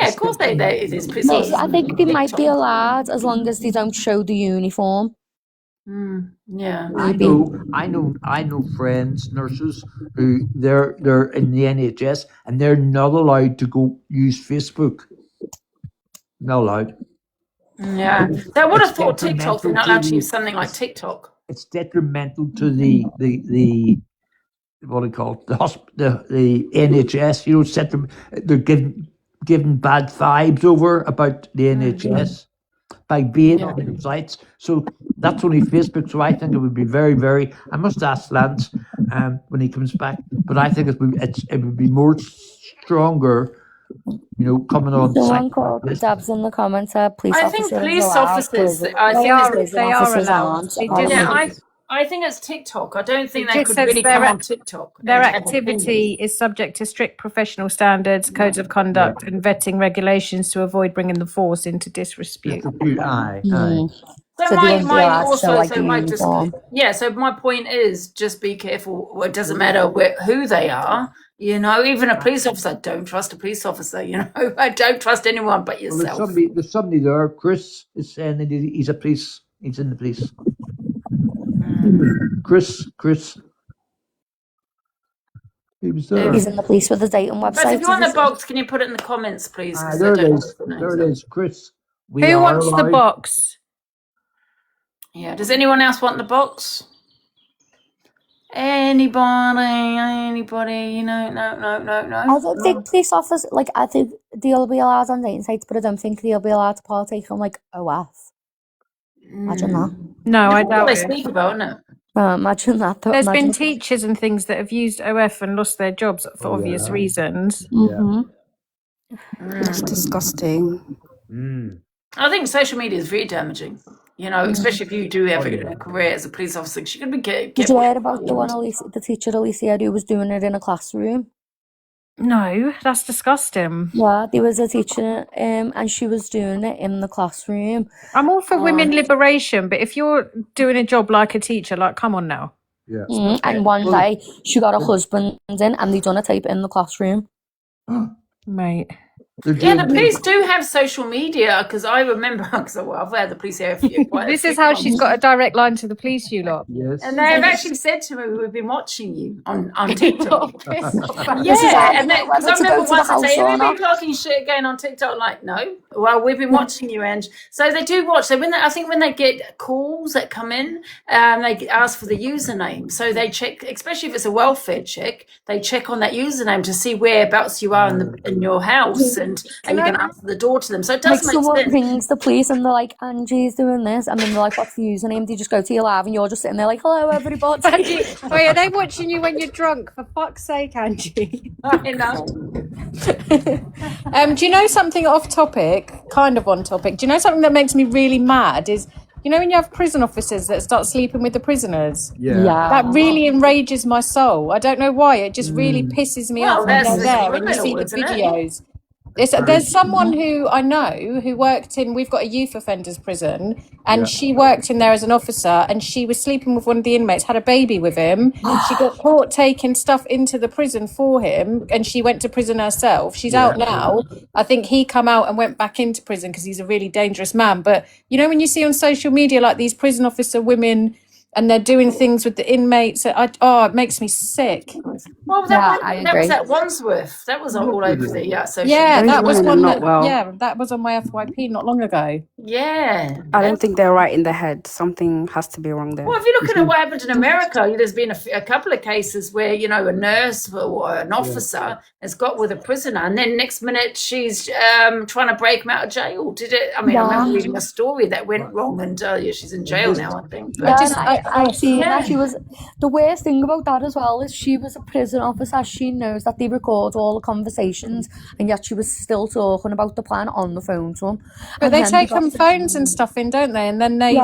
Yeah, of course it is. Police no, officers I think on they might be TikTok. allowed as long as they don't show the uniform. Yeah. Maybe. I know friends, nurses who they're in the NHS and they're not allowed to go use Facebook. Not allowed. Yeah. So I would have It's thought TikTok, they're not allowed to use detrimental something like TikTok. It's detrimental to the what do you call it, the NHS. You know, they're giving bad vibes over about the NHS by being on the sites. So that's only Facebook. So I think it would be very, very. I must ask Lance when he comes back, but I think it would be more stronger. You know, coming on Someone site. called Dabs in the comments said police I think officers police allowed, officers, but I think prison they are officers allowed. aren't, They apparently. Yeah, I think it's TikTok. I don't think It they just could says really come on TikTok. Their and have activity is subject to strict professional standards, codes of conduct, and vetting regulations to avoid bringing the force into disrepute. Aye. Mm. So So they wouldn't be allowed to show like the uniform. so my point is just be careful. Well, it doesn't matter who they are. You know, even a police officer, don't trust a police officer. You know, I don't trust anyone but Well, yourself. there's somebody there. Chris is saying that he's a police. He's in the police. Chris. He was there. He's in the police with the dating But website. if you want the box, can you put it in the comments, please? 'Cause I There it don't is. know the There names. it is. Chris. Who wants the box? Yeah. Does anyone else want the box? Anybody? No. I don't think police officers, like, I think they'll be allowed on dating sites, but I don't think they'll be allowed to partake on, like, OF. Imagine that. No, I doubt They it. speak about, isn't it? Imagine that. Though. There's Imagine been teachers and things that have used OF and lost their jobs for obvious reasons. It's disgusting. I think social media is very damaging. You know, especially if you do have a career as a police officer, you're going to be Did you hear about the one the teacher Alicia who was doing it in a classroom? No, that's disgusting. Yeah, there was a teacher and she was doing it in the classroom. I'm all for women liberation, but if you're doing a job like a teacher, like, come on now. Yeah. And one day she got her husband in and they done a tape in the classroom. Mate. Yeah, the police do have social media because I remember because I've had the police here. This is how she's got a direct line to the police, you lot. Yes. And they've actually said to me, "We've been watching you on TikTok." This is how and they then know because I whether to go remember to the once I house say, or "Have you not. been talking shit again on TikTok?" I'm like, no. Well, we've been watching you, and so they do watch. So I think when they get calls that come in, they ask for the username. So they check, especially if it's a welfare check, they check on that username to see whereabouts you are in your house, and you can answer the door to them. So it Like does make someone sense. rings the police and they're like, Angie's doing this, and then they're like, what's the username? They just go to your live and you're just sitting there like, hello everybody. Angie, wait, are they watching you when you're drunk? For fuck's sake, Angie. I know. Do you know something off topic, kind of on topic? Do you know something that makes me really mad is, you know when you have prison officers that start sleeping with the prisoners? Yeah. That really enrages my soul. I don't know why. It just really pisses me Well, off when that's they're there and you criminal, see the isn't it? videos. There's someone who I know who worked in, we've got a youth offenders prison, and she worked in there as an officer, and she was sleeping with one of the inmates, had a baby with him. She got caught taking stuff into the prison for him, and she went to prison herself. She's out now. I think he come out and went back into prison because he's a really dangerous man. But you know when you see on social media like these prison officer women and they're doing things with the inmates. It makes me sick. Well, Yeah, I that was agree. at Wandsworth. That was all over the social Yeah, media. that was women are one not that. well. Yeah, that was on my FYP not long ago. Yeah. I don't think they're right in the head. Something has to be wrong there. Well, if you're looking at what happened in America, there's been a couple of cases where, a nurse or an officer has got with a prisoner, and then next minute she's trying to break him out of jail. I remember reading a story that went wrong, and she's in jail now, I think. Yeah, I've seen that. She was the worst thing about that as well is she was a prison officer. She knows that they record all the conversations, and yet she was still talking about the plan on the phone to him. But And they then take got them to- phones and stuff in, don't they? And then they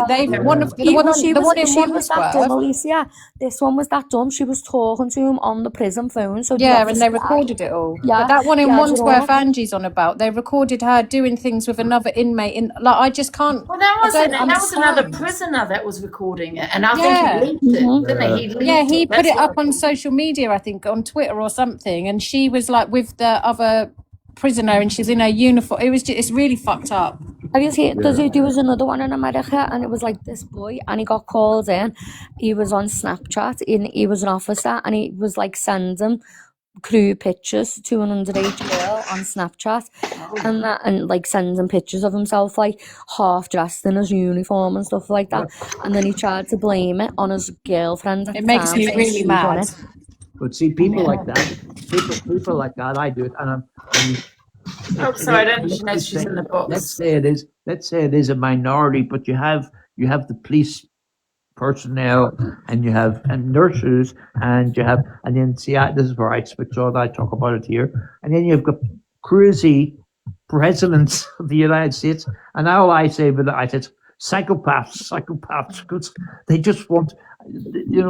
one of the Even one she the was, one in she was that dumb, Wandsworth. Alicia. This one was that dumb. She was talking to him on the prison phone. So the Yeah, and they officer- recorded it all. Yeah, But that one in yeah, Wandsworth, yeah. Angie's on about. They recorded her doing things with another inmate. I just can't. Well, that I was don't that was another understand. prisoner that was recording it, and I Yeah. think he leaked it, didn't he? He leaked Yeah, he it. put That's it up what- on social media, I think, on Twitter or something, and she was like with the other prisoner, and she's in her uniform. It's really fucked up. Have you seen? There was another one in America, and it was like this boy, and he got called in. He was on Snapchat, and he was an officer, and he was like sending crude pictures to an underage girl on Snapchat, and like sending pictures of himself like half dressed in his uniform and stuff like that. And then he tried to blame it on his girlfriend. At It the makes time, me saying really she'd done mad. it. But see, people like that, people like that, I do it, and Oh, sorry, I don't think she knows she's in the box. let's say it is a minority, but you have the police personnel, and you have nurses, and then see, this is where I switch on. I talk about it here, and then you've got crazy presidents of the United States, and all I say with it, I said psychopaths, because they just want, they're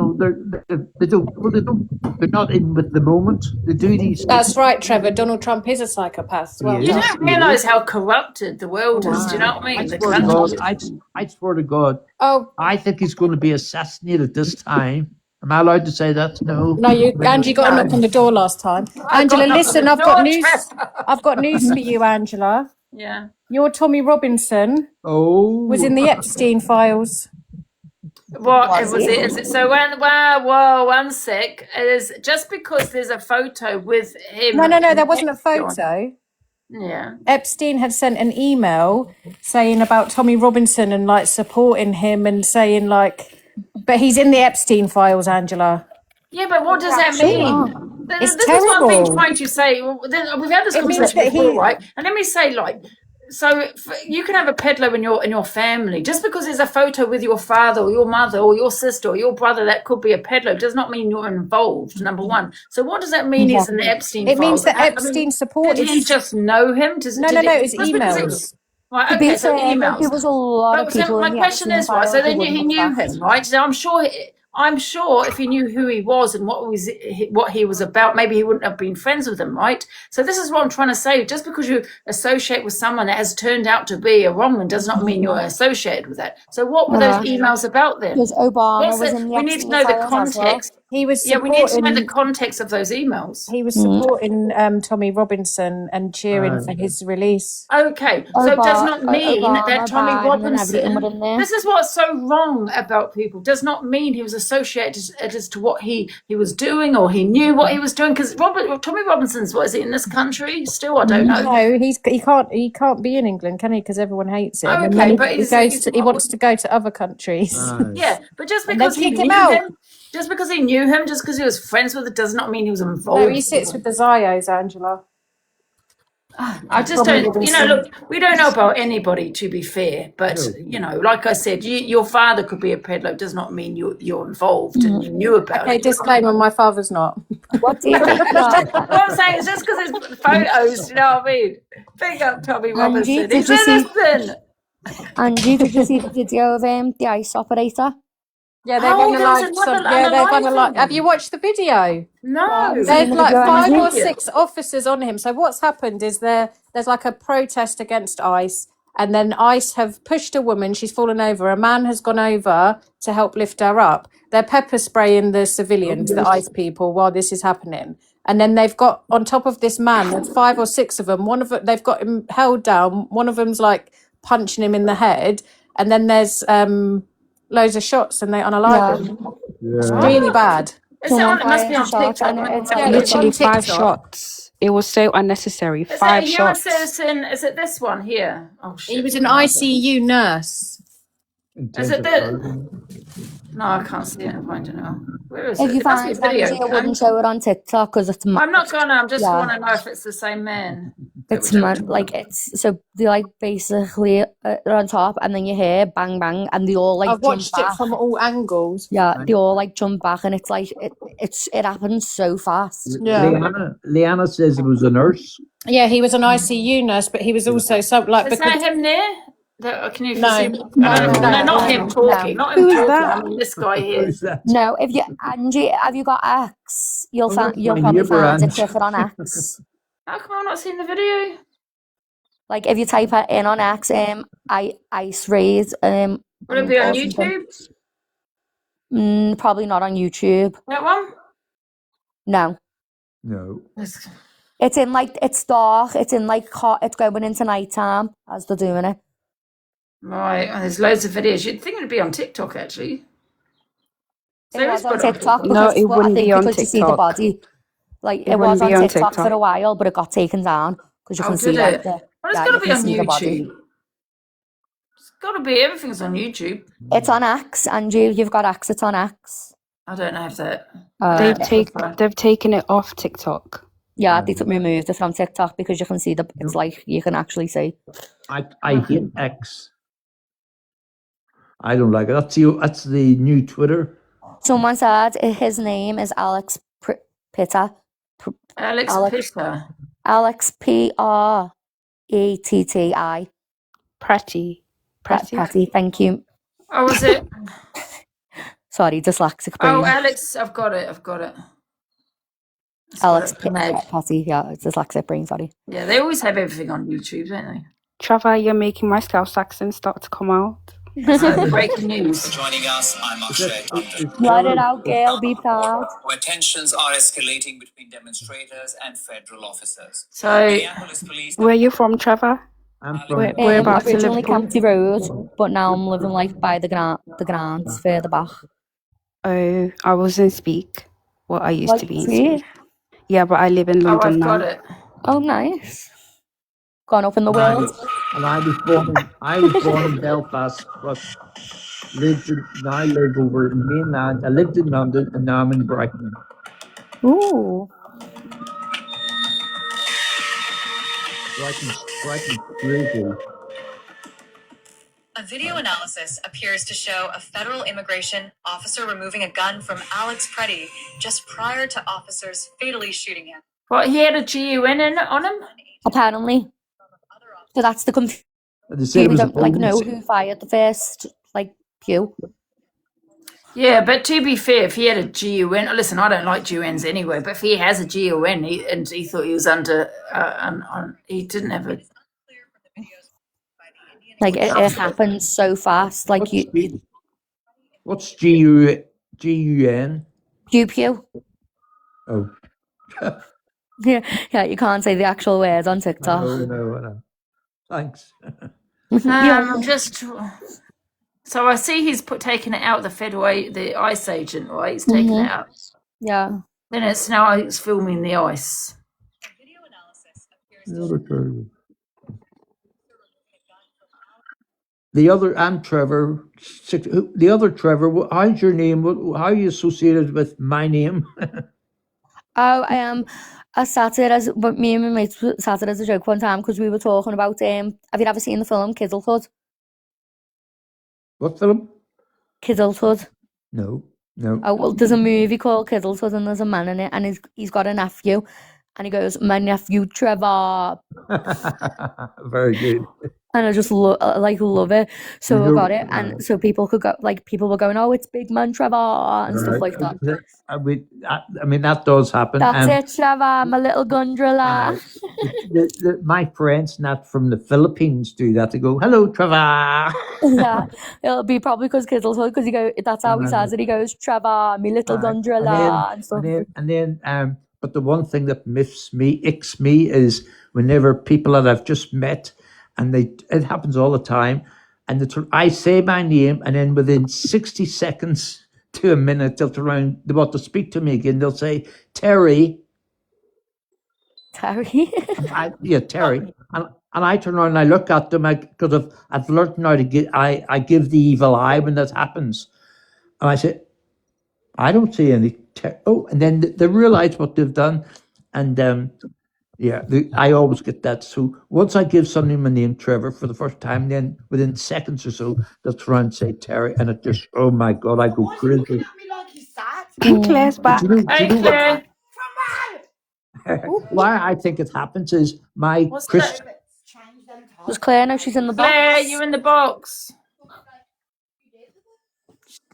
not in with the moment. They do these. That's right, Trevor. Donald Trump is a psychopath. Well You done. don't realise how corrupted the world is. Do you know what I mean? The swear to country. God, I swear to God. Oh, I think he's going to be assassinated this time. Am I allowed to say that? No. No, Angie got a knock on the door last time. Angela, knocked on listen, the I've got door, news. Trevor. I've got news for you, Angela. Yeah. Your Tommy Robinson Oh. was in the Epstein files. What was it? Is it so? One sec. Is just because there's a photo with him? No, there wasn't a photo. Yeah. Epstein had sent an email saying about Tommy Robinson and like supporting him and saying like, but he's in the Epstein files, Angela. Yeah, but what does that mean? It's This is what I've been terrible. trying to say. We've had this It means conversation that before, he- right? And let me say, like, so you can have a peddler in your family just because there's a photo with your father or your mother or your sister or your brother that could be a peddler does not mean you're involved. Number one. So what does that mean? He's in the Epstein It means files? that Epstein supported. Did he just know him? No, it's just because emails. Right, To be okay, so fair, emails. there was a lot of But so people my in the question Epstein is, right, so files then who he wouldn't knew look back. him, right? So I'm sure if he knew who he was and what he was about, maybe he wouldn't have been friends with him, right? So this is what I'm trying to say. Just because you associate with someone that has turned out to be a wrong one does not mean you're associated with that. So what were those emails about then? Because Obama What's was it? in the We need to Epstein know the files as well. context. He was Yeah, we need to know the supporting. context of those emails. He was supporting Tommy Robinson and cheering for his release. Okay, so it does not mean Obama, that Tommy Biden and everything were in Robinson. there. This is what's so wrong about people. Does not mean he was associated as to what he was doing or he knew what he was doing. Because Tommy Robinson's what is he in this country still? I don't know. No, he can't be in England, can he? Because everyone hates him. And Okay, then but he wants to go to other countries. Yeah, but just And they because he kick him knew out. him, just because he knew him, just because he was friends with it, does not mean he was involved. No, he sits with the Zios, Angela. I just Tommy don't, Robinson. look, we don't know about anybody, to be fair, but, like I said, your father could be a peddler, does not mean you're involved and you knew about Okay, it. disclaimer, my father's not. What do you think? What I'm saying is just because it's photos, you know what I mean? Big up Tommy Robinson. did He's you see- innocent. Angie, did you see the video of the ICE operator? Yeah, they're Oh, going to there was like. another- Yeah, they're another going to like. thing. Have you watched the video? No. There's There's like video, 5 or Angie. 6 officers on him. So what's happened is there's like a protest against ICE, and then ICE have pushed a woman. She's fallen over. A man has gone over to help lift her up. They're pepper spraying the civilians, the ICE people, while this is happening. And then they've got on top of this man. There's 5 or 6 of them. One of them, they've got him held down. One of them's like punching him in the head, and then there's loads of shots and they unalive Yeah. them. It's Yeah. really bad. Is it Someone on? It must be fires on a shot TikTok. and it's Yeah, like it's on Literally 5 TikTok. shots. It was so unnecessary. Is it 5 a US shots. citizen? Is it this one here? Oh shit! He was an no, I don't- ICU nurse. Is it the? No, I can't see it. I don't know. Where is if it? you It must be a find video. Angie, I wouldn't show it on TikTok because it's I'm not gonna. I'm just yeah. want to know if it's the same man. It's like it's so they like basically they're on top and then you hear bang bang and they all like I've jump watched back. it from all angles. Yeah, they all like jump back and it's like it happens so fast. Yeah. Leanna says it was a nurse. Yeah, he was an ICU nurse, but he was also so like Is because that him there? Can you No. see? No, No, not him talking. Not him Who's talking. that? I mean, this guy here. No, if you Angie, have you got X? You'll Oh, find that's you'll my probably neighbour, find it Ange. quicker on X. How come I'm not seeing the video? Like if you type it in on X, ice raid, Will it be on or something. YouTube? Probably not on YouTube. That one? No. No. It's in like it's dark. It's in like it's going into nighttime as they're doing it. Right, and there's loads of videos. You'd think it'd be on TikTok actually. It was on put it TikTok No, because it well, I wouldn't think be on because you see the TikTok. body. Like It it was wouldn't on be on TikTok for a TikTok. while, but it got taken down because you Oh, can did see like it? the Well, it's yeah, got to you be can on see the body. YouTube. It's got to be. Everything's on YouTube. It's on X, Angie. You've got X. It's on X. I don't have that. They've taken it off TikTok. Yeah, they removed it from TikTok because you can see the. It's like you can actually see. I hate X. I don't like it. That's the new Twitter. Someone said his name is Alex Pitta. Alex Pitta. Alex Pretti. Pretty. Thank you. Oh, was it? Sorry, dyslexic brain. Oh, Alex. I've got it. Alex Meg. Petty, yeah, it's dyslexic brain, sorry. Yeah, they always have everything on YouTube, don't they? Trevor, you're making my Scouse accent start to come out. Breaking news. Joining us, I'm Akshay Tandon. Let it out, Gail, be proud. Where tensions are escalating between demonstrators and federal officers. So, Minneapolis police. Where are you from, Trevor? I'm from Whereabouts in Originally Liverpool? County Road, but now I'm living like by the grants further back. Oh, I was in Speak. Well, I used to be in See? Speak. Yeah, but I live in London I've now. got it. Oh, nice. Gone up in the world. And I was born in Belfast, but now I live over in mainland. I lived in London and now I'm in Brighton. Ooh. Brighton's crazy. A video analysis appears to show a federal immigration officer removing a gun from Alex Pretti just prior to officers fatally shooting him. What, he had a GUN on him? Apparently. So that's the confusion. They said it We was a don't like know police. who fired the first pew. Yeah, but to be fair, if he had a GUN, listen, I don't like GUNs anyway, but if he has a GUN and he thought he was under, he didn't have a. Like it happens so fast. Like What's GUN? pew pew. Oh. Yeah, you can't say the actual words on TikTok. No. Thanks. Just. So I see he's taking it out, the ICE agent, right? He's taking it out. Yeah. Then it's now it's filming the ICE. I'm Trevor. The other Trevor, how's your name? How are you associated with my name? Oh, I started as, but me and my mates started as a joke one time because we were talking about, have you ever seen the film Kiddlehood? What film? Kiddlehood. No. Oh, well, there's a movie called Kiddlehood and there's a man in it and he's got a nephew and he goes, my nephew Trevor. Very good. And I just love it. So I got it, and so people could go, people were going, "Oh, it's Big Man Trevor" and stuff like that. I mean, that does happen. That's it, Trevor, my little Gundrella. My friends, not from the Philippines, do that. They go, "Hello, Trevor." Yeah, it'll be probably because Kiddlehood, because that's how he says it. He goes, "Trevor, my little Gundrella," and stuff. And then, but the one thing that icks me is whenever people that I've just met. And it happens all the time. and I say my name, and then within 60 seconds to a minute, they'll turn around, they want to speak to me again. They'll say, Terry. Terry. Terry. And I turn around and I look at them because I've learned now to give, I give the evil eye when that happens. And I say, I don't see any. And then they realize what they've done. And I always get that. So once I give somebody my name, Trevor, for the first time, then within seconds or so, they'll try and say Terry. And it just, oh my God, I go crazy. Claire's back. Hey, Claire. Why I think it happens is What's that? Was Claire? No, she's in the box. Claire, you're in the box.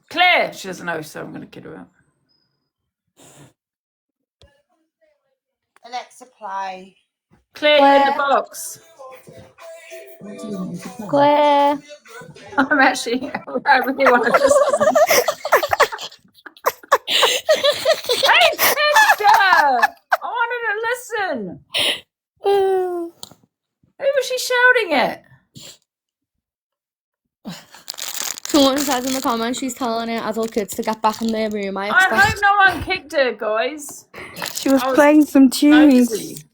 Claire, she doesn't know, so I'm going to get her out. Alexa, play. Claire, you're in the box. Claire. I'm actually, I really want to listen. Hey, Tinder! I wanted to listen. Who was she shouting at? Someone says in the comments she's telling her adult kids to get back in their room. I hope no one kicked her, guys. She was playing some tunes.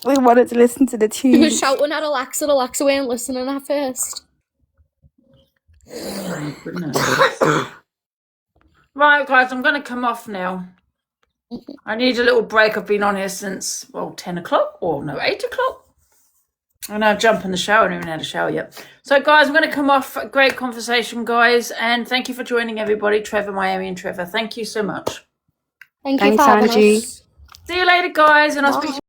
We wanted to listen to the tunes. She was shouting at Alexa. Alexa weren't listening at first. Right, guys, I'm going to come off now. I need a little break. I've been on here since, 10 o'clock. Or no, 8 o'clock. And I'll jump in the shower. I haven't even had a shower yet. So, guys, I'm going to come off. Great conversation, guys. And thank you for joining, everybody. Trevor, Miami, and Trevor. Thank you so much. Thanks, Angie. See you later, guys. And I'll speak to you.